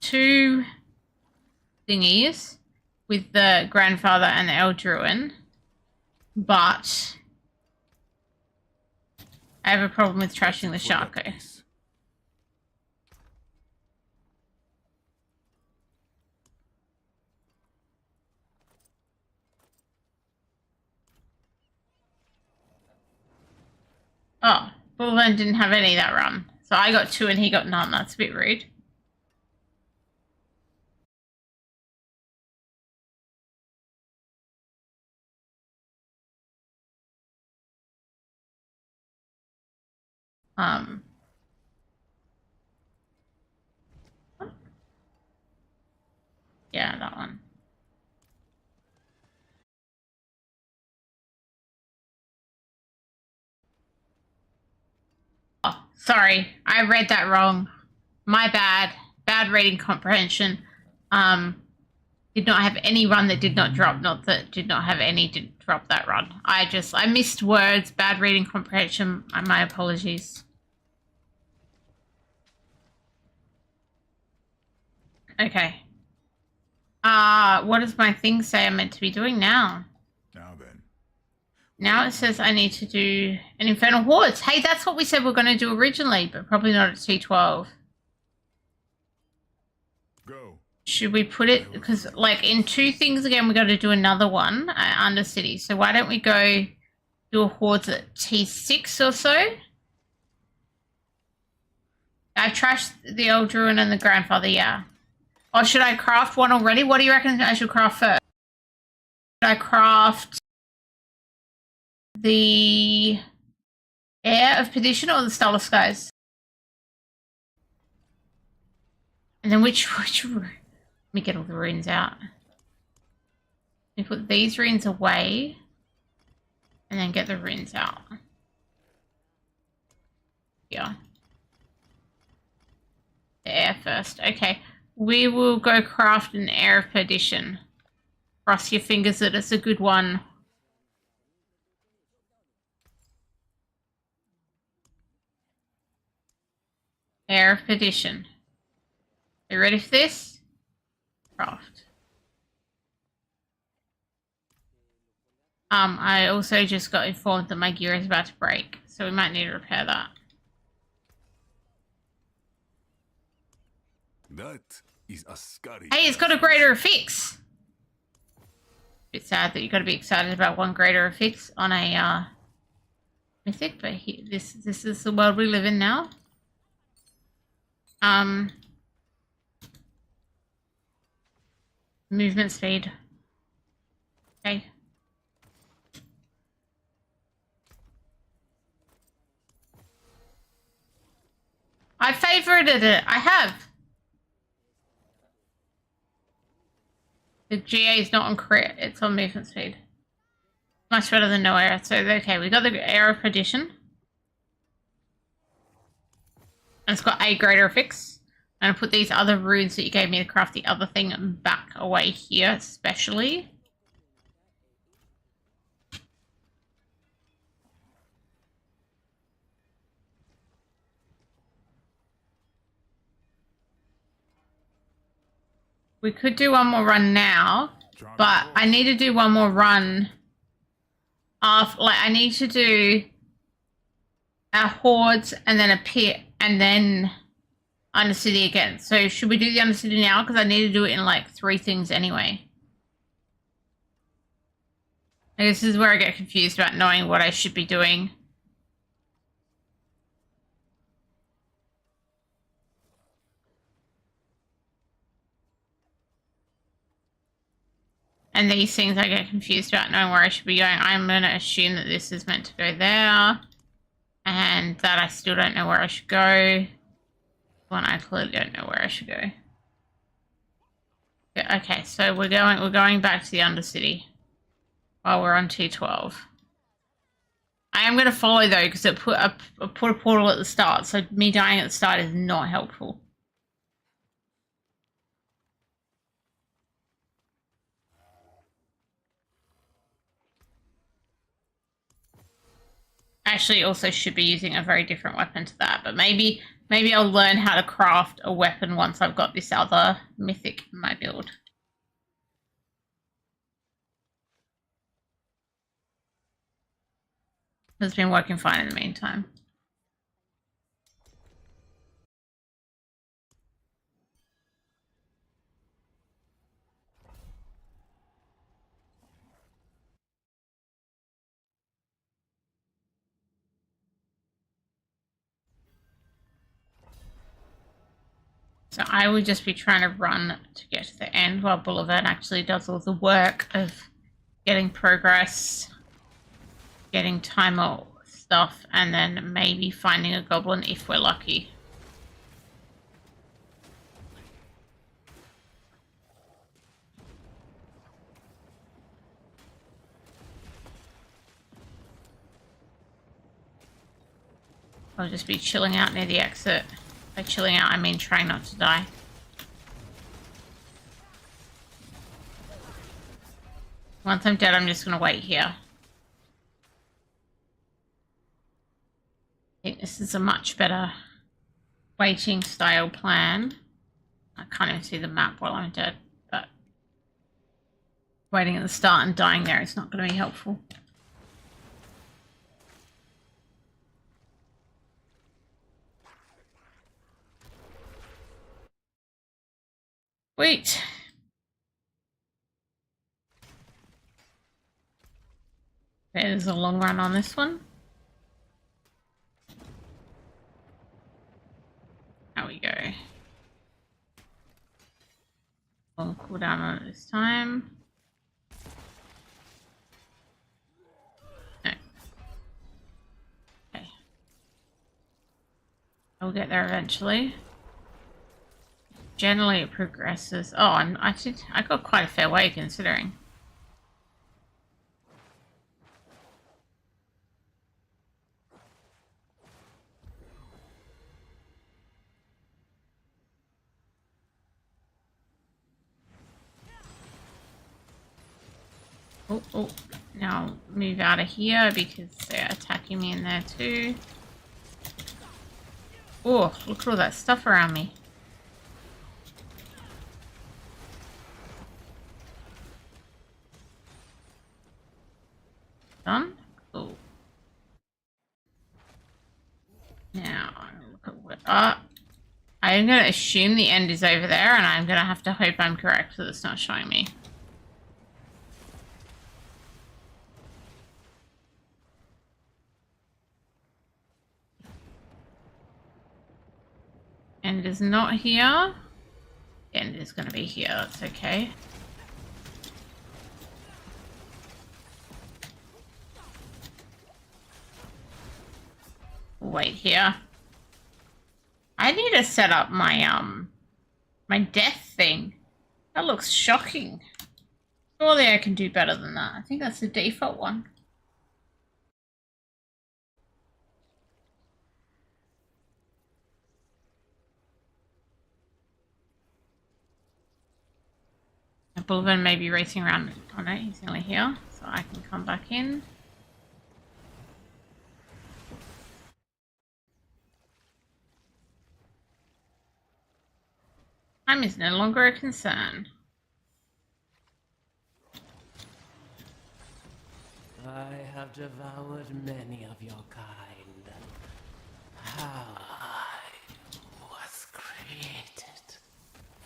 2 thingies with the Grandfather and the Eldruin, but I have a problem with trashing the Sharko. Oh, Bullman didn't have any that run. So I got 2 and he got none. That's a bit rude. Yeah, that one. Oh, sorry. I read that wrong. My bad. Bad reading comprehension. Did not have any run that did not drop. Not that did not have any did drop that run. I missed words. Bad reading comprehension. My apologies. Okay. What does my thing say I'm meant to be doing now? Now then. Now it says I need to do an Infernal Hordes. Hey, that's what we said we're going to do originally, but probably not at T12. Go. Should we put it, because like in 2 things again, we got to do another one at Undercity. So why don't we go do a Hordes at T6 or so? I've trashed the Old Druid and the Grandfather, yeah. Or should I craft one already? What do you reckon I should craft first? Should I craft the Heir of Perdition or the Stellar Skies? And then which let me get all the runes out. We put these runes away and then get the runes out. Yeah. The Heir first. Okay. We will go craft an Heir of Perdition. Cross your fingers that it's a good one. Heir of Perdition. Are you ready for this? Craft. I also just got informed that my gear is about to break, so we might need to repair that. That is a scary. Hey, it's got a greater affix. Bit sad that you got to be excited about one greater affix on a mythic, but this is the world we live in now. Movement speed. Okay. I favorited it. I have. The GA is not on crit. It's on movement speed. Much better than no error. So, okay, we got the Heir of Perdition. And it's got a greater affix. I'm going to put these other runes that you gave me to craft the other thing back away here, especially. We could do one more run now, but I need to do one more run after, like, I need to do our Hordes and then a pit and then Undercity again. So should we do the Undercity now? Because I need to do it in like 3 things anyway. I guess this is where I get confused about knowing what I should be doing. And these things I get confused about knowing where I should be going. I'm going to assume that this is meant to go there. And that I still don't know where I should go. One, I clearly don't know where I should go. Yeah, okay, so we're going back to the Undercity. while we're on T12. I am going to follow though because it put a portal at the start, so me dying at the start is not helpful. Actually, also should be using a very different weapon to that, but maybe I'll learn how to craft a weapon once I've got this other mythic in my build. It's been working fine in the meantime. So I would just be trying to run to get to the end while Boulevard actually does all the work of getting progress, getting timer stuff, and then maybe finding a goblin if we're lucky. I'll just be chilling out near the exit. By chilling out, I mean trying not to die. Once I'm dead, I'm just going to wait here. I think this is a much better waiting style plan. I can't even see the map while I'm dead, but waiting at the start and dying there is not going to be helpful. Wait. There's a long run on this one. There we go. Long cooldown on it this time. No. Okay. I'll get there eventually. Generally it progresses. Oh, I got quite a fair way considering. Oh, now move out of here because they're attacking me in there too. Oh, look at all that stuff around me. Done? Cool. Now, look at what... I'm going to assume the end is over there, and I'm going to have to hope I'm correct that it's not showing me. End is not here. The end is going to be here, that's okay. Wait here. I need to set up my my death thing. That looks shocking. Surely I can do better than that. I think that's the default one. Boulevard may be racing around. Oh no, he's nearly here, so I can come back in. Time is no longer a concern. I have devoured many of your kind. How I was created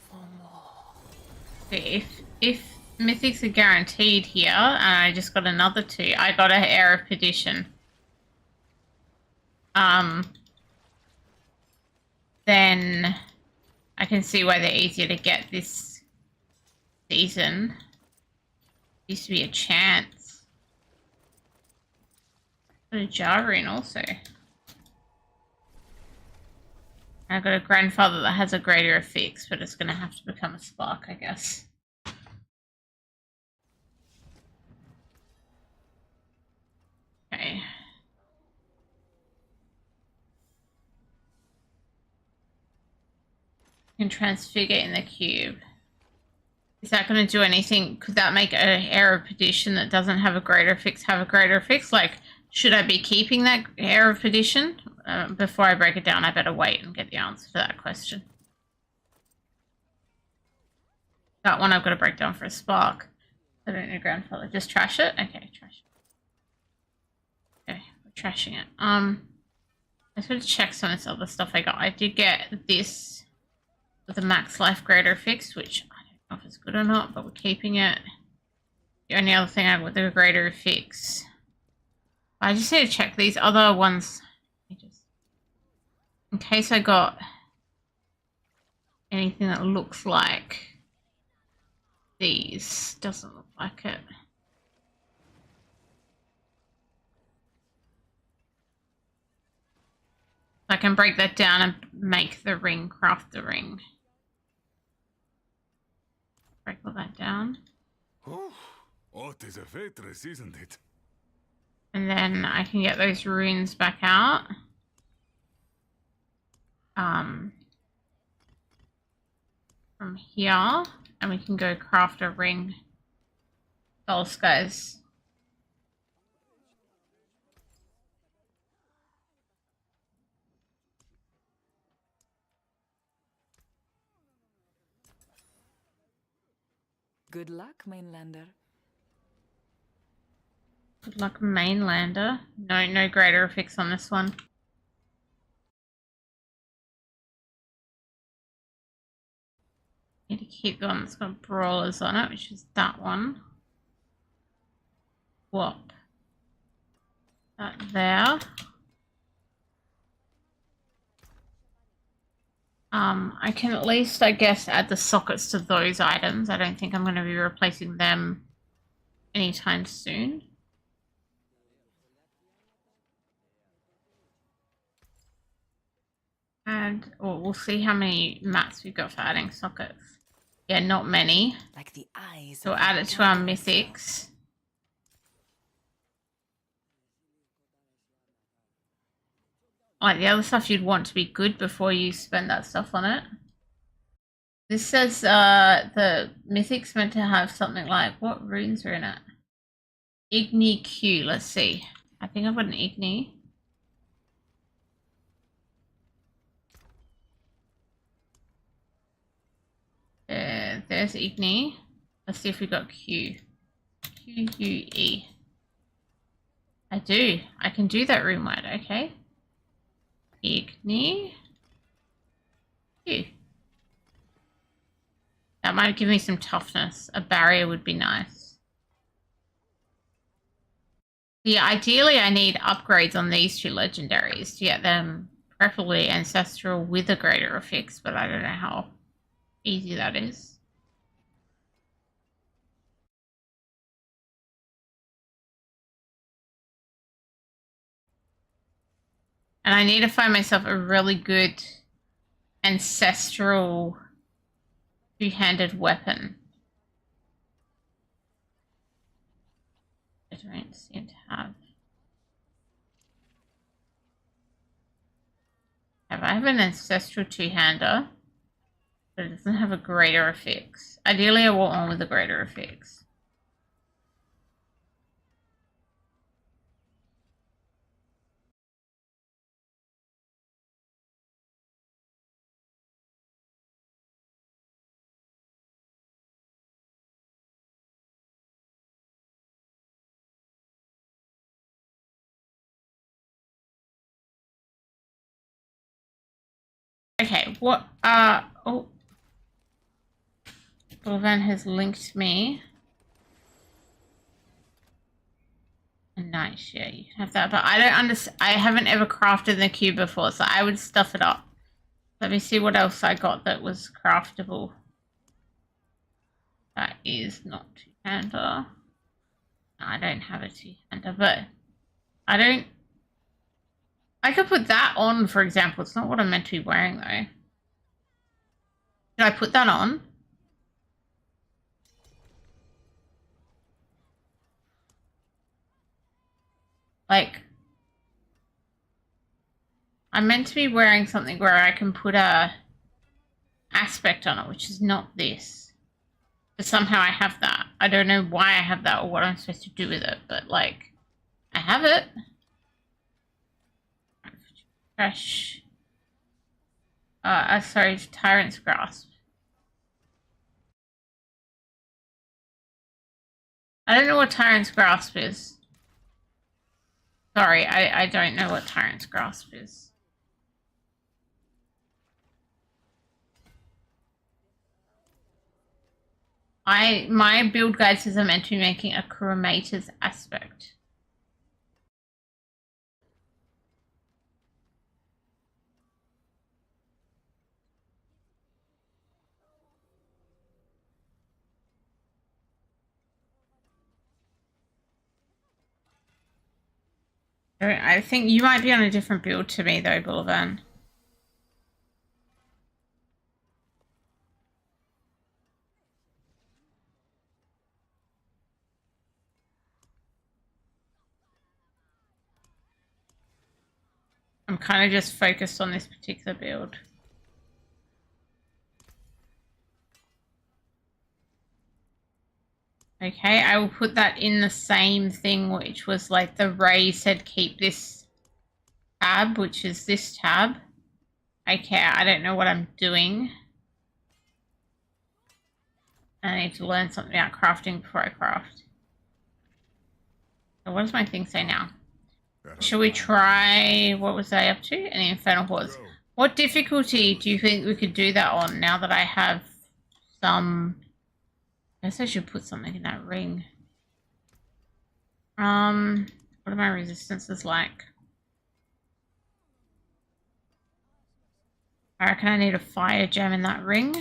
for more. If mythics are guaranteed here, and I just got another 2, I got an Heir of Perdition. Then I can see why they're easier to get this season. Used to be a chance. Got a Jarine also. I've got a grandfather that has a greater affix, but it's going to have to become a spark, I guess. Okay. Can transfigure in the cube. Is that going to do anything? Could that make an air of perdition that doesn't have a greater fix have a greater fix? Like, should I be keeping that air of perdition? Before I break it down, I better wait and get the answer to that question. That one I've got to break down for a spark. I don't need grandfather. Just trash it? Okay, trash it. Okay, we're trashing it. I just got to check some of this other stuff I got. I did get this with the max life greater fix, which I don't know if it's good or not, but we're keeping it. The only other thing I got with the greater fix. I just need to check these other ones. In case I got anything that looks like these. Doesn't look like it. I can break that down and make the ring, craft the ring. Break all that down. Oh, what is a waitress, isn't it? And then I can get those runes back out. From here, and we can go craft a ring. Those guys. Good luck, mainlander. Good luck, mainlander. No greater effects on this one. Need to keep the one that's got brawlers on it, which is that one. Swap that there. I can at least, I guess, add the sockets to those items. I don't think I'm going to be replacing them anytime soon. And we'll see how many mats we've got for adding sockets. Yeah, not many. Like the eyes. So we'll add it to our mythics. Like the other stuff you'd want to be good before you spend that stuff on it. This says the mythic's meant to have something like, what runes are in it? Igni Q, let's see. I think I've got an Igni. There's Igni. Let's see if we got Q. Q-U-E. I do. I can do that rune word, okay. Igni. Q. That might give me some toughness. A barrier would be nice. Yeah, ideally I need upgrades on these two legendaries to get them preferably ancestral with a greater effects, but I don't know how easy that is. And I need to find myself a really good ancestral two-handed weapon. I don't seem to have. I have an ancestral two-hander, but it doesn't have a greater effects. Ideally, I want one with a greater effects. Okay, what oh, Bulvan has linked me. Nice, yeah, you can have that, but I don't understand. I haven't ever crafted in the cube before, so I would stuff it up. Let me see what else I got that was craftable. That is not two-hander. I don't have a two-hander, but I could put that on, for example. It's not what I'm meant to be wearing, though. Did I put that on? Like, I'm meant to be wearing something where I can put a aspect on it, which is not this. But somehow I have that. I don't know why I have that or what I'm supposed to do with it, but like, I have it. Fresh. Sorry, Tyrant's Grasp. I don't know what Tyrant's Grasp is. Sorry, I don't know what Tyrant's Grasp is. My build guide says I'm meant to be making a Chromator's aspect. I think you might be on a different build to me though, Bullivan. I'm kind of just focused on this particular build. Okay, I will put that in the same thing, which was like the Ray said keep this tab, which is this tab. Okay, I don't know what I'm doing. I need to learn something about crafting before I craft. So what does my thing say now? Shall we try, what was I up to? Any Infernal Hordes. What difficulty do you think we could do that on now that I have some... I guess I should put something in that ring. What are my resistances like? I reckon I need a fire gem in that ring.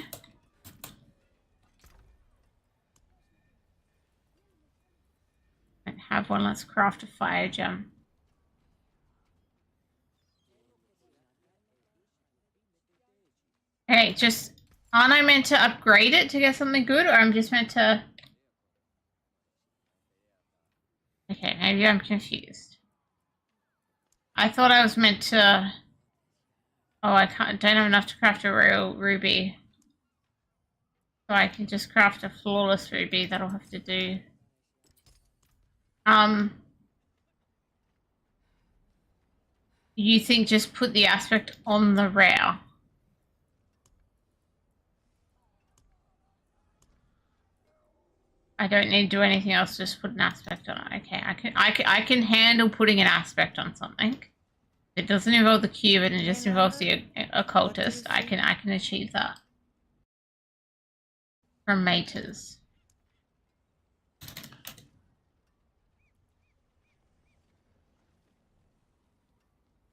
I don't have one, let's craft a fire gem. Okay, just, aren't I meant to upgrade it to get something good, or I'm just meant to... Okay, maybe I'm confused. I thought I was meant to... Oh, don't have enough to craft a real ruby. So I can just craft a flawless ruby, that'll have to do. You think just put the aspect on the rare? I don't need to do anything else, just put an aspect on it. Okay, I can handle putting an aspect on something. It doesn't involve the cube and it just involves the occultist. I can achieve that. From Maters.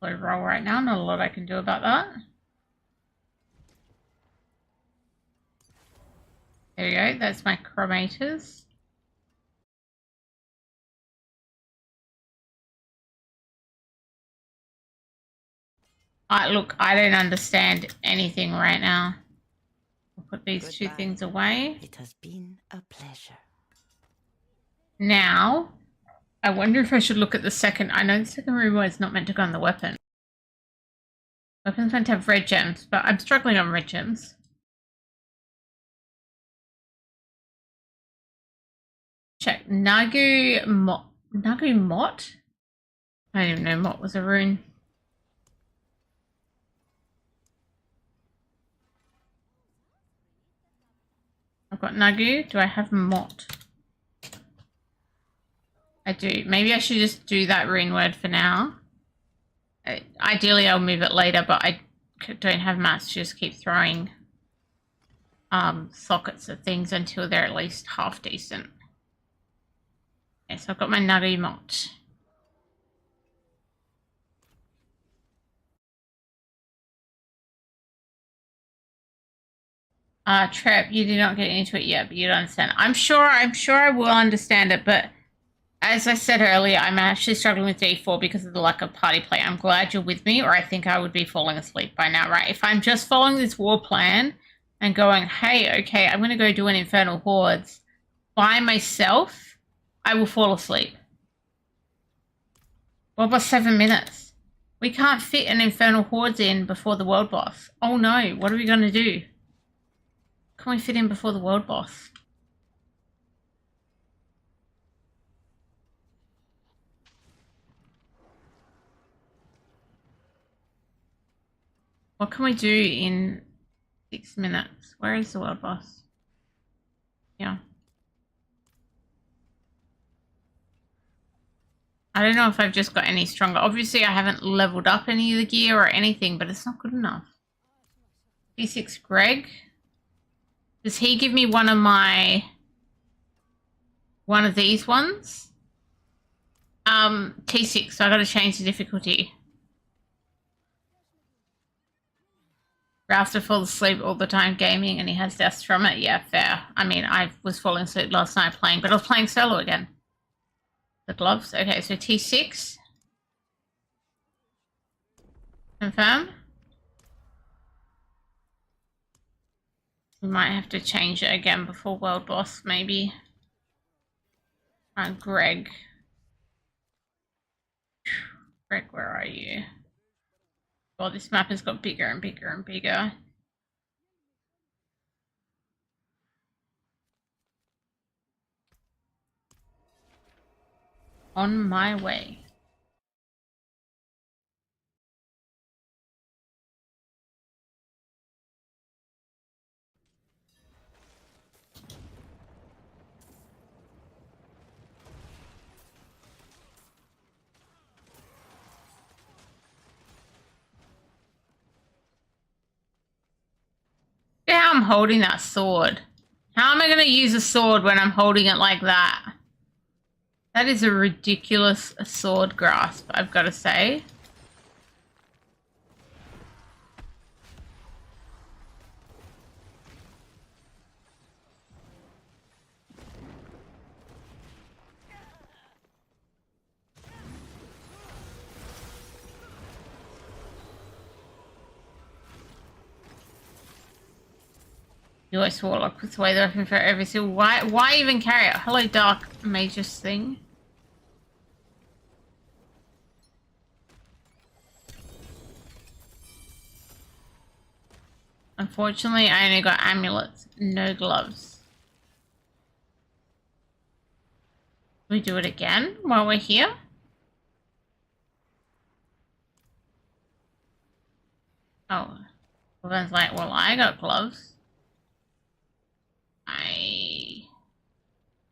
Low roll right now, not a lot I can do about that. There we go, that's my chromators. Look, I don't understand anything right now. I'll put these two things away. It has been a pleasure. Now, I wonder if I should look at the second. I know the second reward is not meant to go on the weapon. Weapon's meant to have red gems, but I'm struggling on red gems. Check. Nagu Mot. Nagu Mot? I didn't even know Mot was a rune. I've got Nagu. Do I have Mot? I do. Maybe I should just do that rune word for now. Ideally, I'll move it later, but I don't have mats to just keep throwing sockets at things until they're at least half decent. Okay, so I've got my Nagu Mot. Trep, you did not get into it yet, but you don't understand. I'm sure I will understand it, but as I said earlier, I'm actually struggling with D4 because of the lack of party play. I'm glad you're with me, or I think I would be falling asleep by now, right? If I'm just following this war plan and going, hey, okay, I'm going to go do an Infernal Hordes by myself, I will fall asleep. World boss 7 minutes. We can't fit an infernal hordes in before the world boss. Oh no, what are we gonna do? Can we fit in before the world boss? What can we do in 6 minutes? Where is the world boss? Yeah. I don't know if I've just got any stronger. Obviously, I haven't leveled up any of the gear or anything, but it's not good enough. T6 Greg. Does he give me one of these ones? T6, so I gotta change the difficulty. Ralph to fall asleep all the time gaming and he has deaths from it. Yeah, fair. I mean, I was falling asleep last night playing, but I was playing solo again. The gloves. Okay, so T6. Confirm. We might have to change it again before world boss, maybe. Greg. Greg, where are you? Oh, this map has got bigger and bigger and bigger. On my way. Look at how I'm holding that sword. How am I going to use a sword when I'm holding it like that? That is a ridiculous sword grasp, I've got to say. AUS Warlock puts away the weapon for every single. Why even carry it? Hello, Dark Magus thing. Unfortunately, I only got amulets, no gloves. We do it again while we're here. Oh, well, then it's like, well, I got gloves.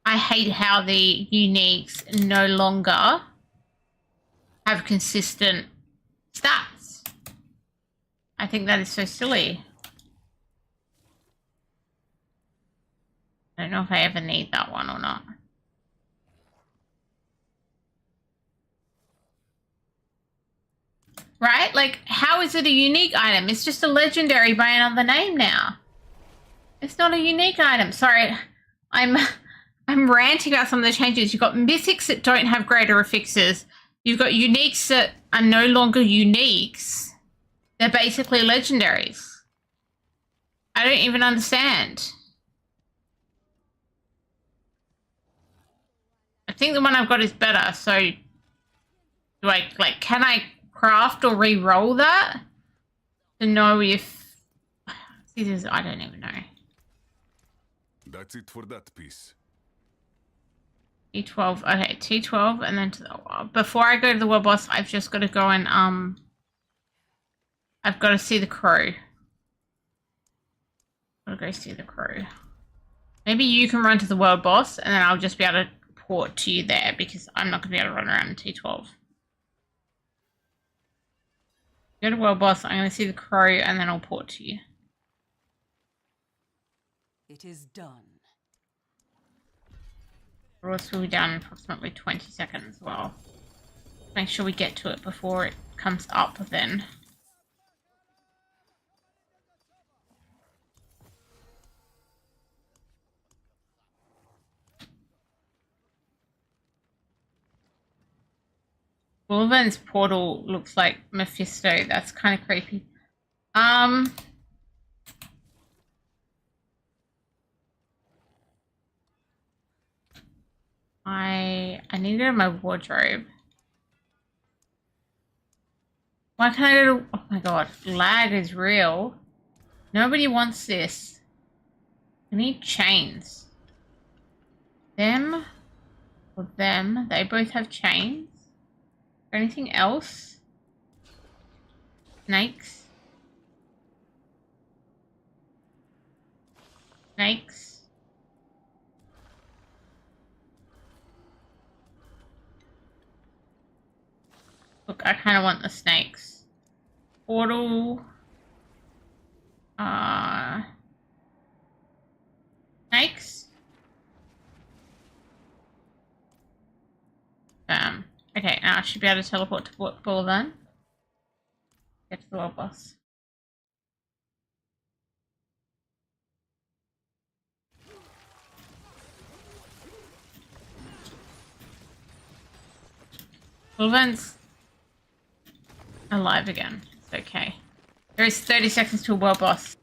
I hate how the uniques no longer have consistent stats. I think that is so silly. I don't know if I ever need that one or not. Right? Like, how is it a unique item? It's just a legendary by another name now. It's not a unique item. Sorry, I'm ranting about some of the changes. You've got mythics that don't have greater affixes. You've got uniques that are no longer uniques. They're basically legendaries. I don't even understand. I think the one I've got is better, so do I, like, can I craft or re-roll that to know if this is, I don't even know. That's it for that piece. T12, okay, T12, and then to the, before I go to the world boss, I've just got to go and, I've got to see the crew. I'll go see the crew. Maybe you can run to the world boss, and then I'll just be able to port to you there, because I'm not going to be able to run around in T12. Go to world boss, I'm going to see the crew, and then I'll port to you. It is done. Roars will be down in approximately 20 seconds as well. Make sure we get to it before it comes up then. Wolverin's portal looks like Mephisto. That's kind of creepy. I need to go to my wardrobe. Why can't I go to... Oh my god, lag is real. Nobody wants this. I need chains. Them or them, they both have chains. Anything else? Snakes. Snakes. Look, I kind of want the snakes. Portal. Snakes. Okay, now I should be able to teleport to ball then. Get to the world boss. Bullvent's alive again. It's okay. There is 30 seconds to a world boss.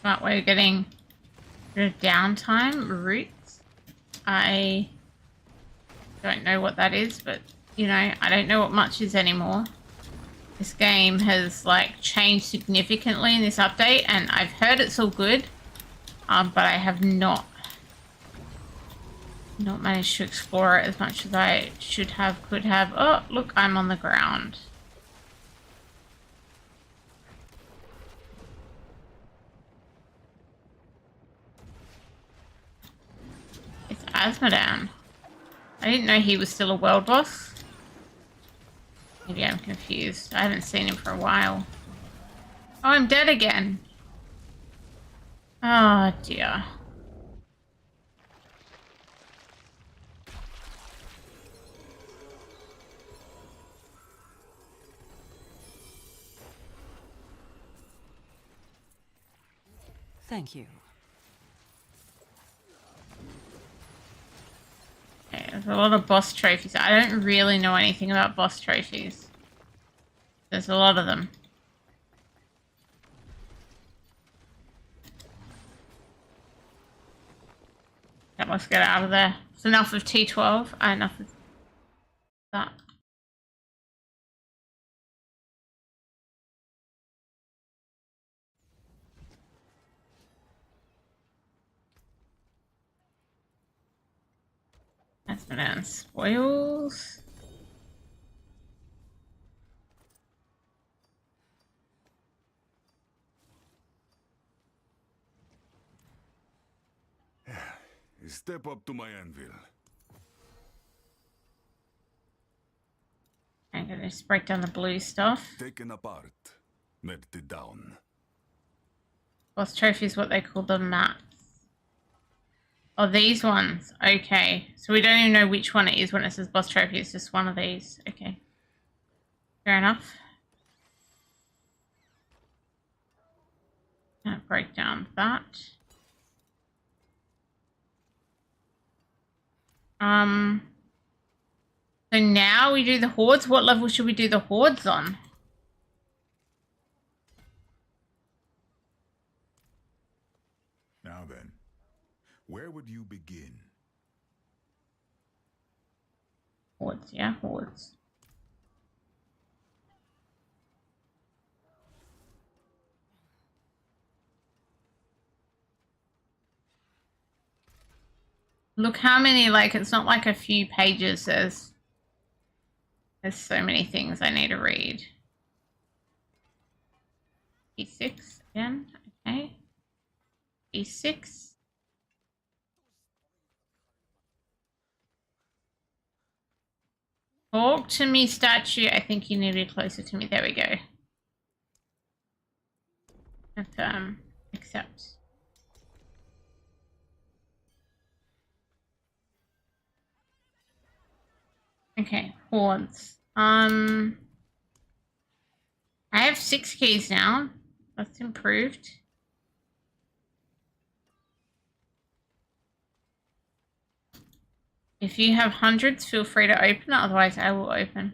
Smart way of getting rid of downtime. Roots. I don't know what that is, but you know, I don't know what much is anymore. This game has like changed significantly in this update, and I've heard it's all good, but I have not managed to explore it as much as I should have, could have. Oh, look, I'm on the ground. It's Asmodan. I didn't know he was still a world boss. Maybe I'm confused. I haven't seen him for a while. Oh, I'm dead again. Oh, dear. Thank you. Okay, there's a lot of boss trophies. I don't really know anything about boss trophies. There's a lot of them. Okay, let's get out of there. It's enough of T12. Enough of that. That's banana spoils. Step up to my anvil. I'm gonna just break down the blue stuff. Taken apart, melted down. Boss trophy is what they call the mats. Oh, these ones. Okay. So we don't even know which one it is when it says boss trophy. It's just one of these. Okay. Fair enough. Gonna break down that. So now we do the hordes. What level should we do the hordes on? Now then, where would you begin? Hordes, yeah, hordes. Look how many, like, it's not like a few pages. There's so many things I need to read. E6 again, okay. E6. Talk to me, statue. I think you need to be closer to me. There we go. Confirm. Accept. Okay, hordes. I have 6 keys now. That's improved. If you have hundreds, feel free to open it, otherwise I will open.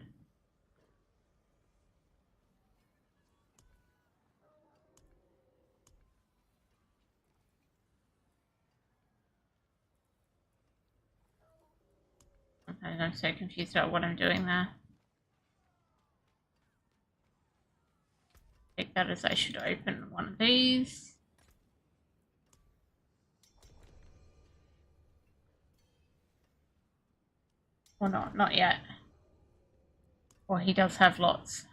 I'm so confused about what I'm doing there. Take that as I should open one of these. Or not yet. Or he does have lots.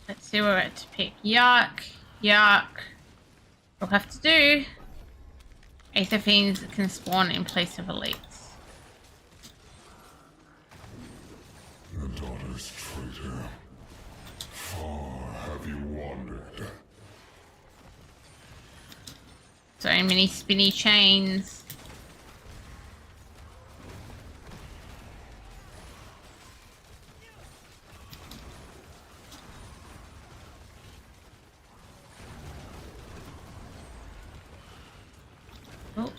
Let's see where we're at to pick. Yuck. Yuck. We'll have to do. Aether Fiends can spawn in place of elites. The daughter's traitor. Far have you wandered. So many spinny chains. Oh,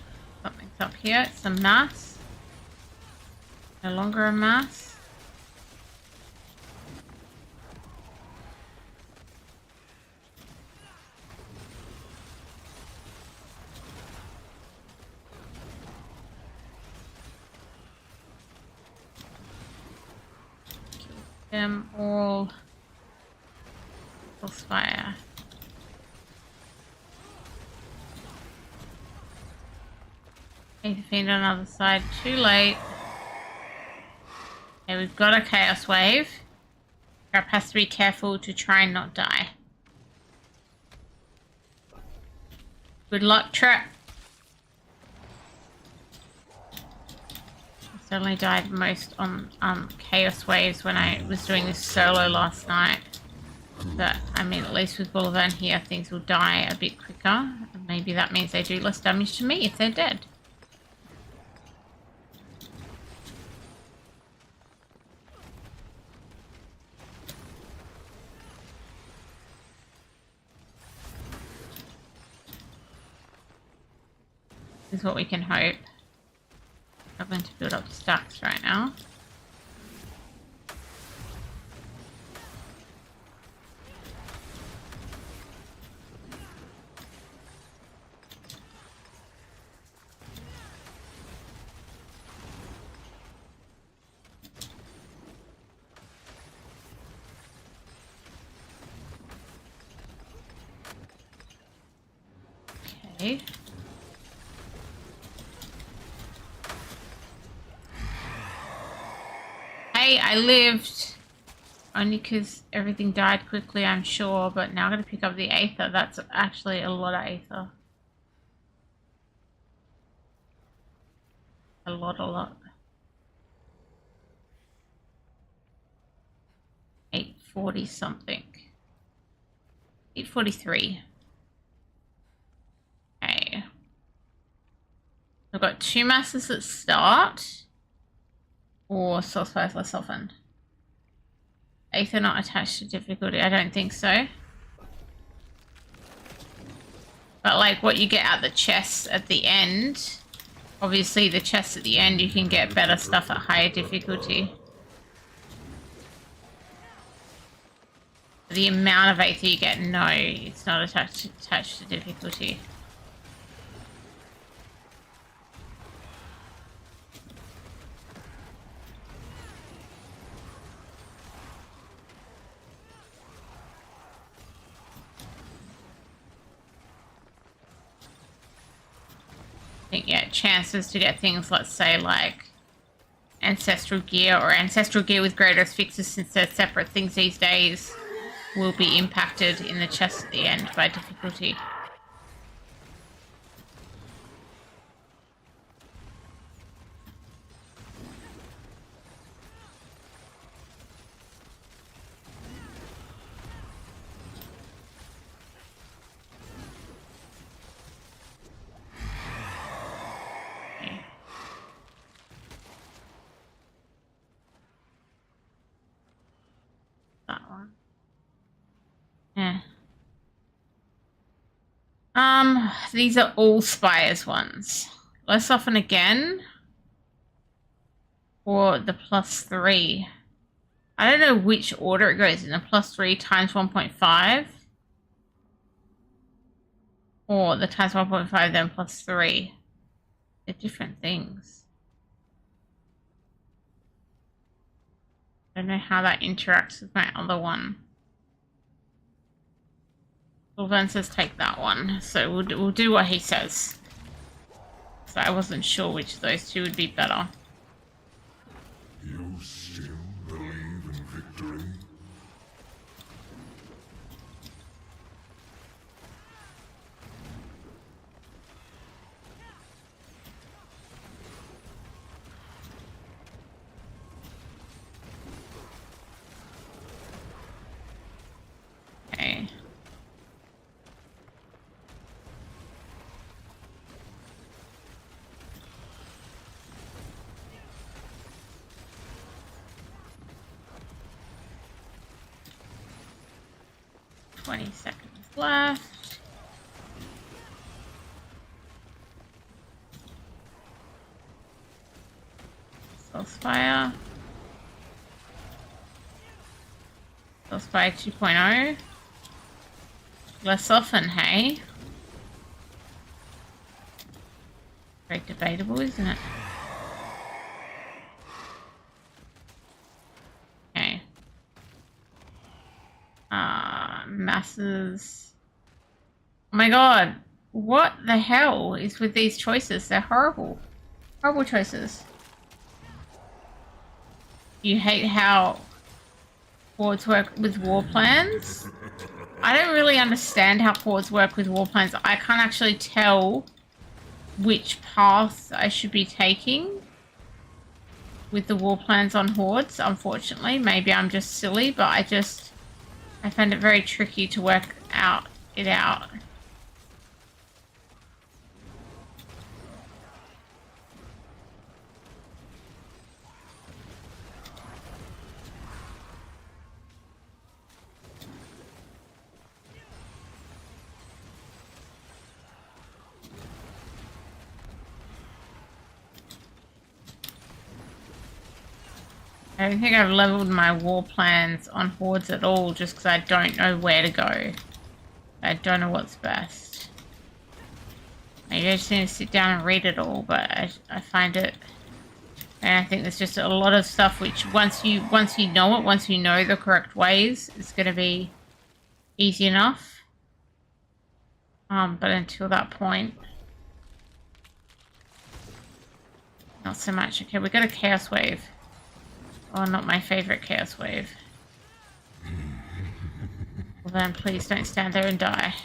something's up here. It's a mass. No longer a mass. Kill them all. Pulse fire. Aether Fiend on the other side. Too late. Okay, we've got a Chaos Wave. Trap has to be careful to try and not die. Good luck, Trap. I certainly died most on Chaos Waves when I was doing this solo last night. But, I mean, at least with Bolivan here, things will die a bit quicker. Maybe that means they do less damage to me if they're dead. Is what we can hope. I'm going to build up stacks right now. Okay. Hey, I lived. Only because everything died quickly, I'm sure. But now I'm going to pick up the Aether. That's actually a lot of Aether. A lot. 840 something. 843. Okay. I've got 2 masses at start. Or source fires less often. Aether not attached to difficulty. I don't think so. But like what you get at the chests at the end. Obviously the chests at the end you can get better stuff at higher difficulty. The amount of Aether you get, no, it's not attached to difficulty. I think, yeah, chances to get things, let's say, like Ancestral Gear or Ancestral Gear with greater fixes, since they're separate things these days, will be impacted in the chest at the end by difficulty. These are all Spires ones. Less often again. Or the +3. I don't know which order it goes in. The +3 times 1.5. Or the times 1.5 then +3. They're different things. I don't know how that interacts with my other one. Sylvan says take that one, so we'll do what he says. So I wasn't sure which of those two would be better. You still believe in victory? Okay. $20 seconds left. Spellspire. Spellspire 2.0. Less often, hey? Very debatable, isn't it? Okay. Masses. Oh my god. What the hell is with these choices? They're horrible. Horrible choices. You hate how boards work with war plans? I don't really understand how boards work with war plans. I can't actually tell which path I should be taking with the war plans on hordes, unfortunately. Maybe I'm just silly, but I find it very tricky to work it out. I don't think I've leveled my war plans on hordes at all, just because I don't know where to go. I don't know what's best. Maybe I just need to sit down and read it all, but I find it... And I think there's just a lot of stuff which once you know it, once you know the correct ways, it's going to be easy enough. But until that point... Not so much. Okay, we got a Chaos Wave. Oh, not my favorite Chaos Wave. Well then, please don't stand there and die.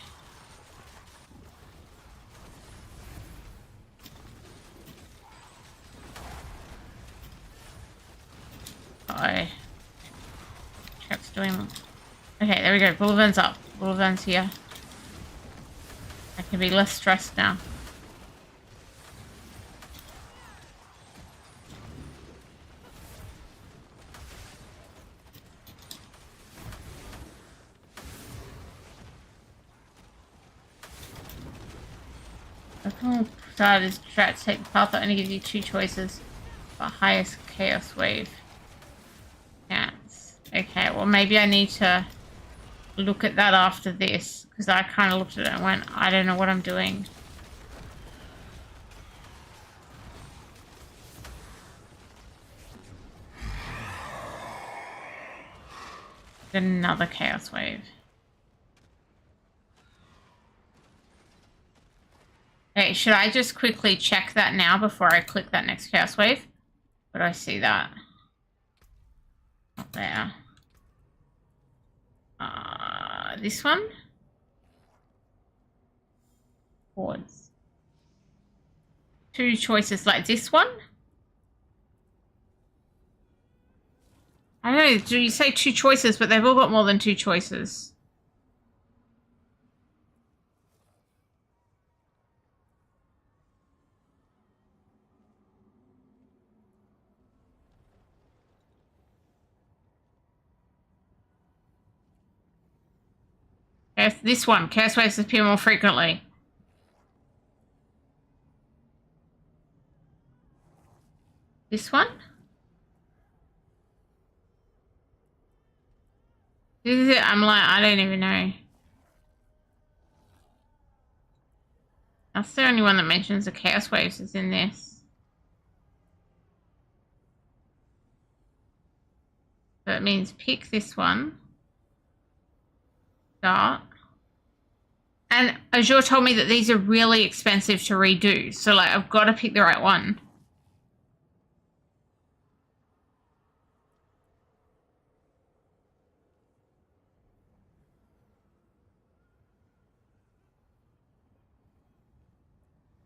Uh-oh. Trap's doing... Okay, there we go. Bullivern's up. Bullivern's here. I can be less stressed now. Starters strat to take the path that only gives you 2 choices for highest Chaos Wave chance. Okay, well maybe I need to look at that after this, because I kind of looked at it and went, I don't know what I'm doing. Another Chaos Wave. Okay, should I just quickly check that now before I click that next Chaos Wave? Where do I see that? Not there. This one? Hordes. 2 choices like this one? I don't know, do you say 2 choices, but they've all got more than 2 choices. This one, Chaos Waves appear more frequently. This one? This is it. I'm like, I don't even know. That's the only one that mentions the Chaos Waves is in this. So it means pick this one. Start. And Azure told me that these are really expensive to redo. So like, I've got to pick the right one.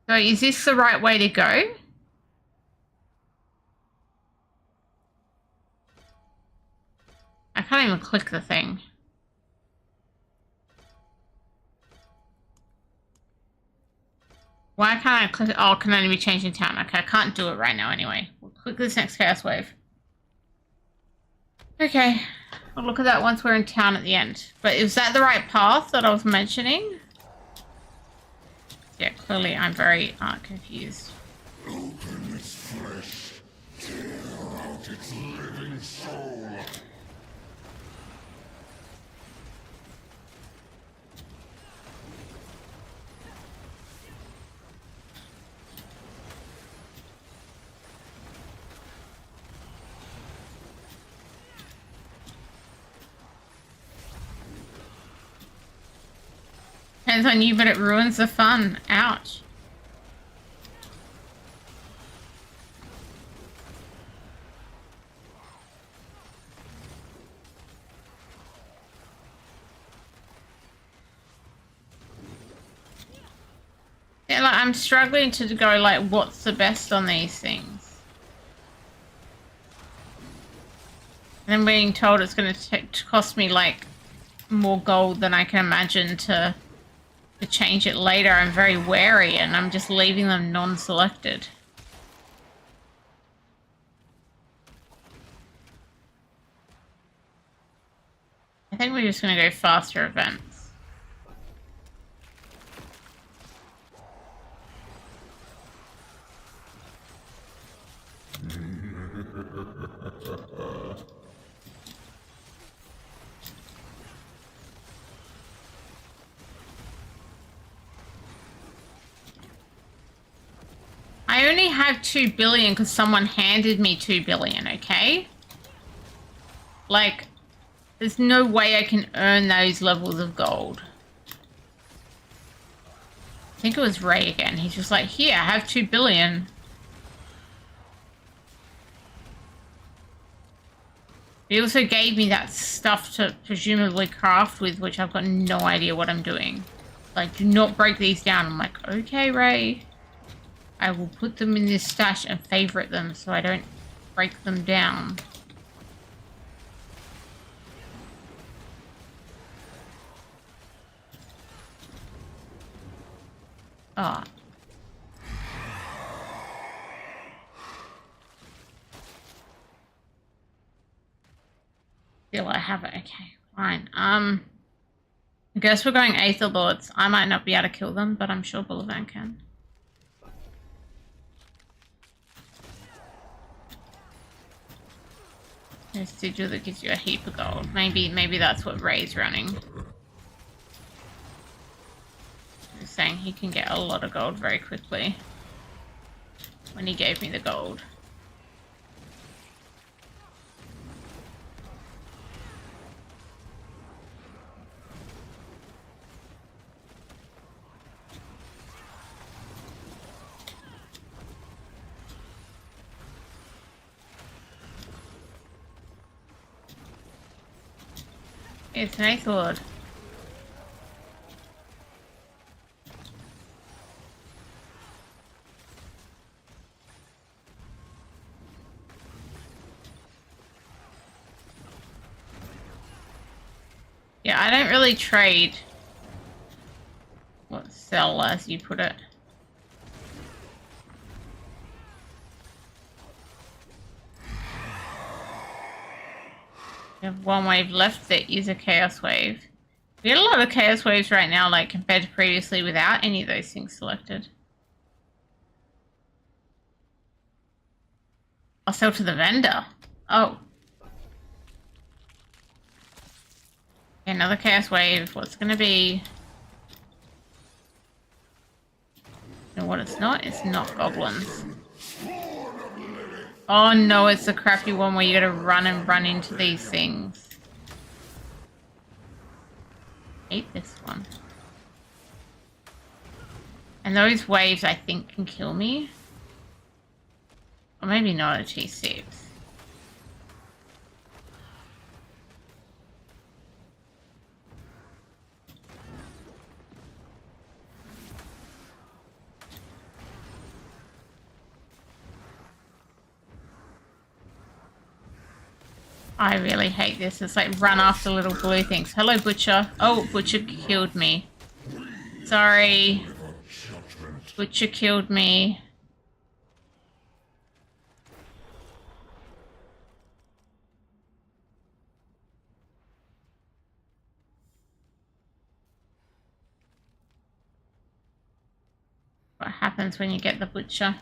So is this the right way to go? I can't even click the thing. Why can't I click? Oh, it can only be changed in town. Okay, I can't do it right now anyway. We'll click this next Chaos Wave. Okay, I'll look at that once we're in town at the end. But is that the right path that I was mentioning? Yeah, clearly I'm very confused. Open its flesh, tear out its living soul. Depends on you, but it ruins the fun. Ouch. Yeah, like, I'm struggling to go, like, what's the best on these things? And I'm being told it's going to cost me, like, more gold than I can imagine to change it later. I'm very wary, and I'm just leaving them non-selected. I think we're just going to go faster events. I only have 2 billion because someone handed me 2 billion, okay? Like, there's no way I can earn those levels of gold. I think it was Ray again. He's just like, here, I have 2 billion. He also gave me that stuff to presumably craft with, which I've got no idea what I'm doing. Like, do not break these down. I'm like, okay, Ray. I will put them in this stash and favorite them so I don't break them down. Ah. Still, I have it. Okay, fine. I guess we're going Aether Lords. I might not be able to kill them, but I'm sure Bullivant can. There's Sigil that gives you a heap of gold. Maybe that's what Ray's running. He's saying he can get a lot of gold very quickly. When he gave me the gold. It's an Aether Lord. Yeah, I don't really trade. What, sell as you put it. We have one wave left that is a Chaos Wave. We get a lot of Chaos Waves right now, like compared to previously without any of those things selected. I'll sell to the vendor. Oh. Okay, another chaos wave. What's gonna be? You know what it's not? It's not goblins. Oh no, it's the crappy one where you gotta run into these things. I hate this one. And those waves, I think, can kill me. Or maybe not a T6. I really hate this. It's like run after little blue things. Hello, Butcher. Oh, Butcher killed me. Sorry. Butcher killed me. What happens when you get the Butcher?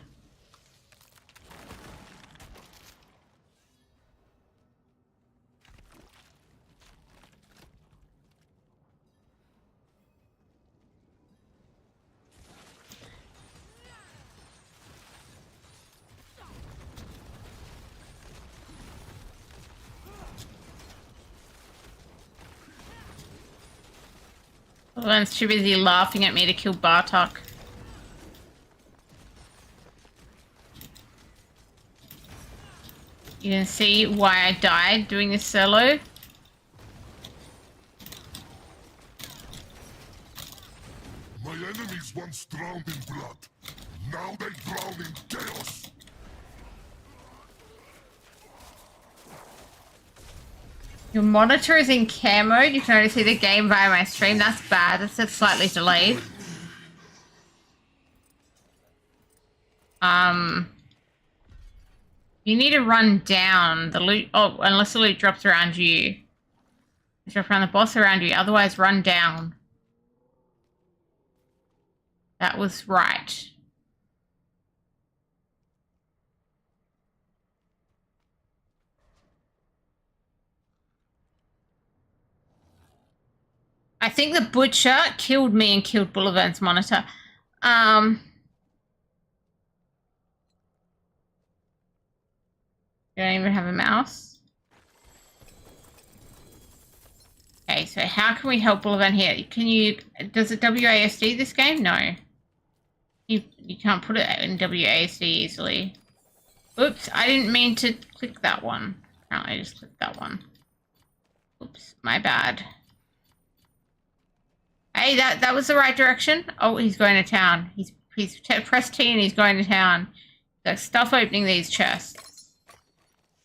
Everyone's too busy laughing at me to kill Bartok. You can see why I died doing this solo. My enemies once drowned in blood. Now they drown in chaos. Your monitor is in care mode. You can only see the game via my stream. That's bad. That's slightly delayed. You need to run down the loot. Oh, unless the loot drops around you. Drop around the boss around you. Otherwise, run down. That was right. I think the Butcher killed me and killed Bullivant's monitor. You don't even have a mouse. Okay, so how can we help Bullivant here? Can you... Does it WASD this game? No. You can't put it in WASD easily. Oops, I didn't mean to click that one. Apparently I just clicked that one. Oops, my bad. Hey, that was the right direction. Oh, he's going to town. He's pressed T and he's going to town. There's stuff opening these chests.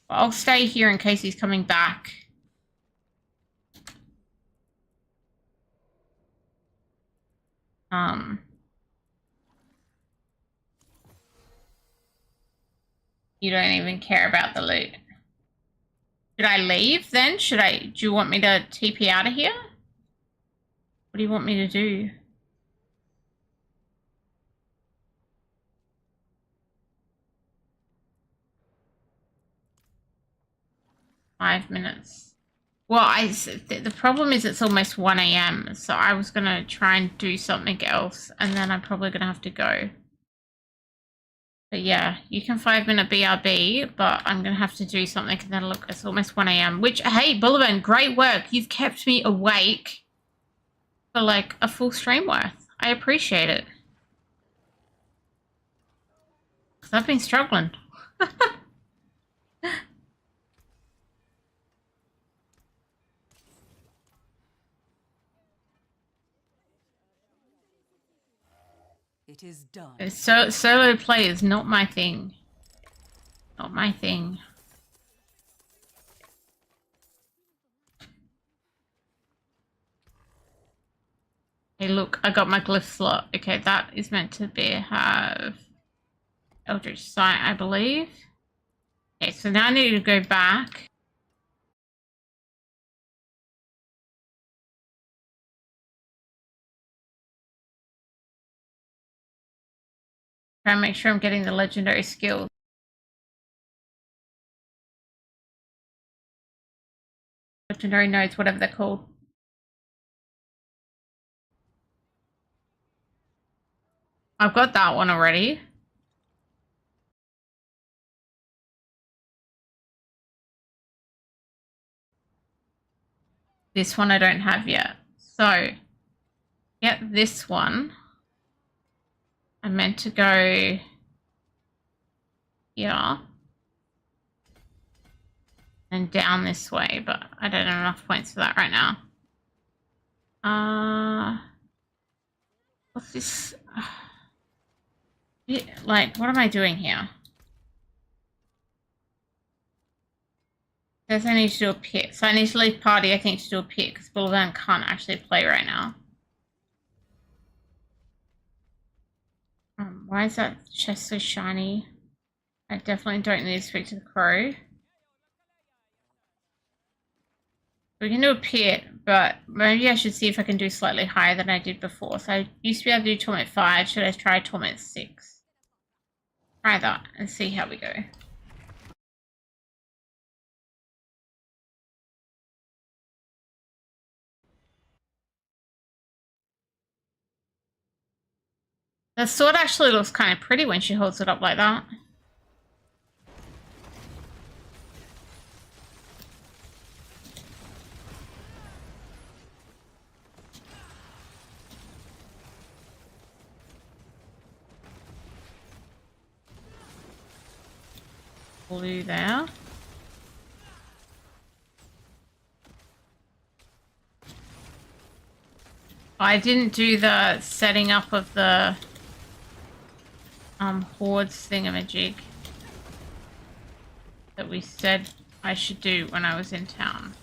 I'll stay here in case he's coming back. You don't even care about the loot. Should I leave then? Do you want me to TP out of here? What do you want me to do? Five minutes. Well, the problem is it's almost 1 a.m. So I was going to try and do something else. And then I'm probably going to have to go. But yeah, you can 5-minute BRB. But I'm going to have to do something. And then look, it's almost 1 a.m. Which, hey, Bullivant, great work. You've kept me awake for like a full stream worth. I appreciate it. Because I've been struggling. It is done. Solo play is not my thing. Not my thing. Hey, look, I got my glyph slot. Okay, that is meant to have Eldritch Sight, I believe. Okay, so now I need to go back. Try and make sure I'm getting the legendary skills. Legendary nodes, whatever they're called. I've got that one already. This one I don't have yet. So, get this one. I'm meant to go here and down this way, but I don't have enough points for that right now. What's this? Like, what am I doing here? Says I need to do a pit. So I need to leave party, I think, to do a pit, because Bullvan can't actually play right now. Why is that chest so shiny? I definitely don't need to speak to the crow. We can do a pit, but maybe I should see if I can do slightly higher than I did before. So I used to be able to do Torment 5. Should I try Torment 6? Try that and see how we go. The sword actually looks kind of pretty when she holds it up like that. Blue there. I didn't do the setting up of the hordes thingamajig that we said I should do when I was in town.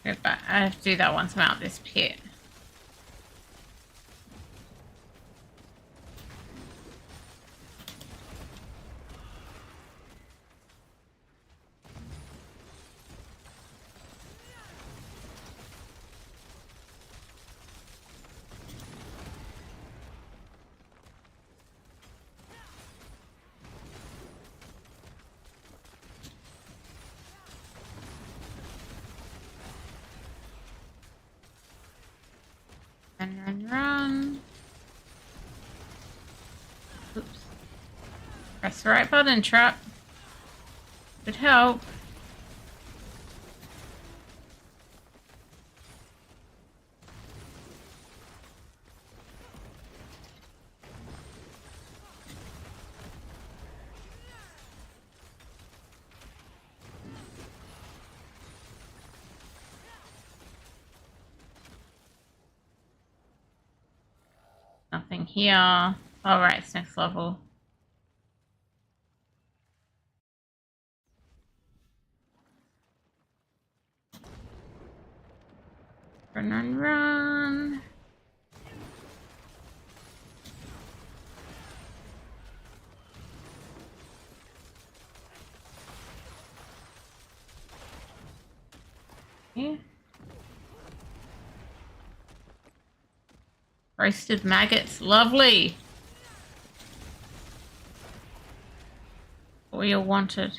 But I have to do that once I'm out this pit. Run. Oops. Press the right button, Trap. Could help. Nothing here. All right, it's next level. Run, run, run. Okay. Roasted maggots, lovely. What we all wanted.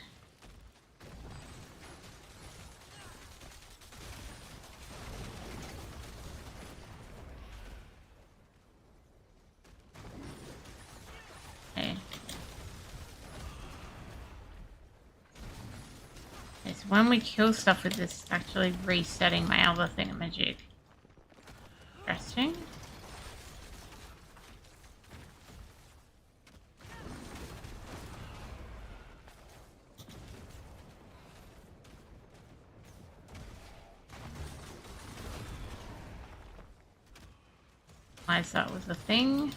Okay. Okay, so when we kill stuff with this, it's actually resetting my other thingamajig. Interesting. That was a thing.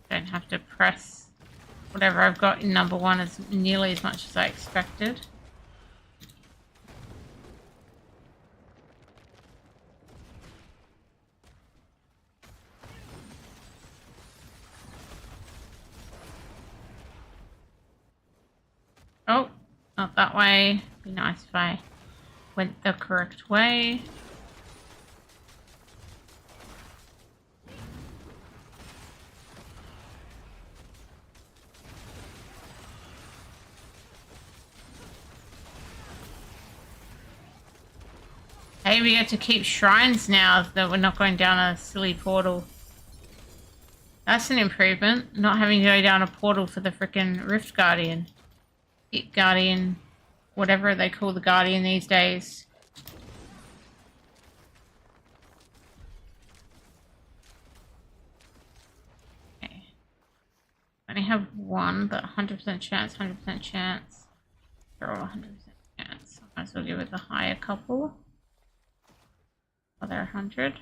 Don't have to press whatever I've got in number 1 as nearly as much as I expected. Oh, not that way. Be nice if I went the correct way. Hey, we get to keep shrines now that we're not going down a silly portal. That's an improvement. Not having to go down a portal for the frickin' Rift Guardian. It Guardian. Whatever they call the Guardian these days. Okay. I only have one, but 100% chance, 100% chance. They're all 100% chance. I might as well give it the higher couple. Oh, they're 100.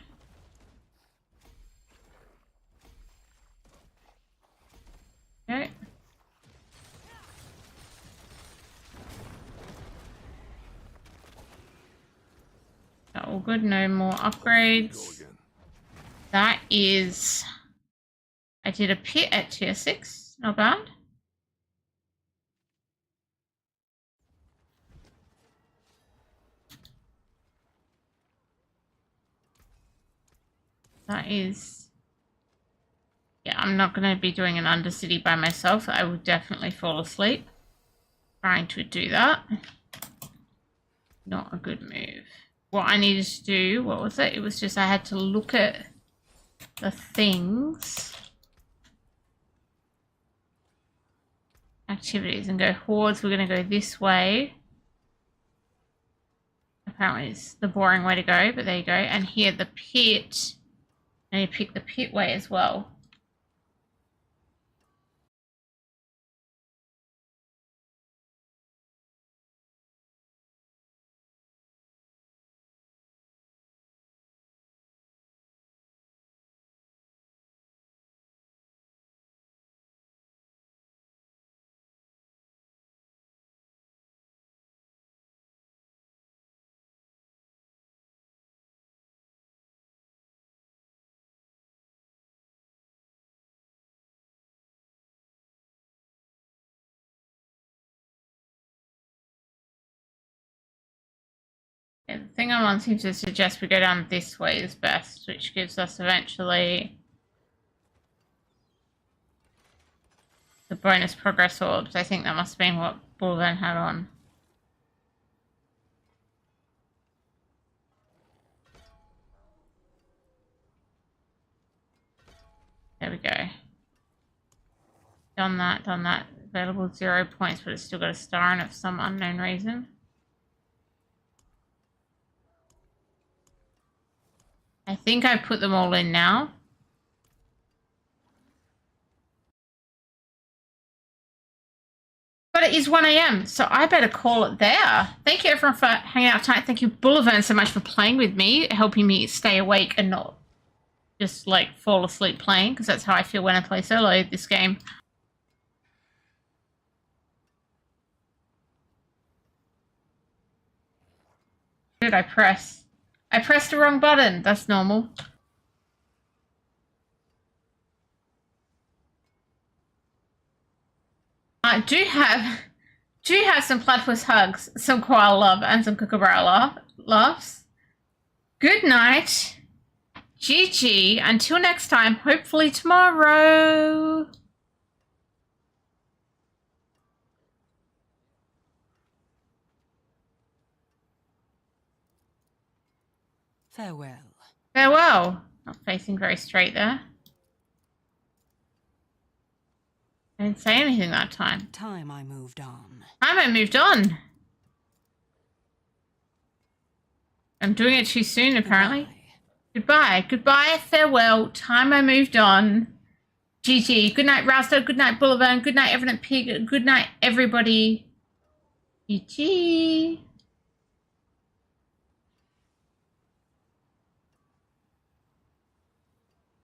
Okay. All good, no more upgrades. That is... I did a pit at tier 6, not bad. That is... Yeah, I'm not going to be doing an Undercity by myself. I will definitely fall asleep trying to do that. Not a good move. What I needed to do, what was it? It was just I had to look at the things. Activities and go hordes. We're going to go this way. Apparently it's the boring way to go, but there you go. And here the pit. And you pick the pit way as well. Yeah, the thing I'm on seems to suggest we go down this way is best, which gives us eventually the bonus progress orbs. I think that must have been what Bullven had on. There we go. Done that, done that. Available 0 points, but it's still got a star in it for some unknown reason. I think I put them all in now. But it is 1 AM, so I better call it there. Thank you everyone for hanging out tonight. Thank you, Bullivern, so much for playing with me, helping me stay awake and not just like fall asleep playing, because that's how I feel when I play solo this game. What did I press? I pressed the wrong button. That's normal. I do have some platypus hugs, some koala love, and some kookaburra loves. Good night. GG. Until next time, hopefully tomorrow. Farewell. Farewell. Not facing very straight there. I didn't say anything that time. Time I moved on. I moved on. I'm doing it too soon, apparently. Goodbye. Goodbye, farewell. Time I moved on. GG. Good night, Rouster. Good night, Bullivern. Good night, Evident Pig. Good night, everybody. GG.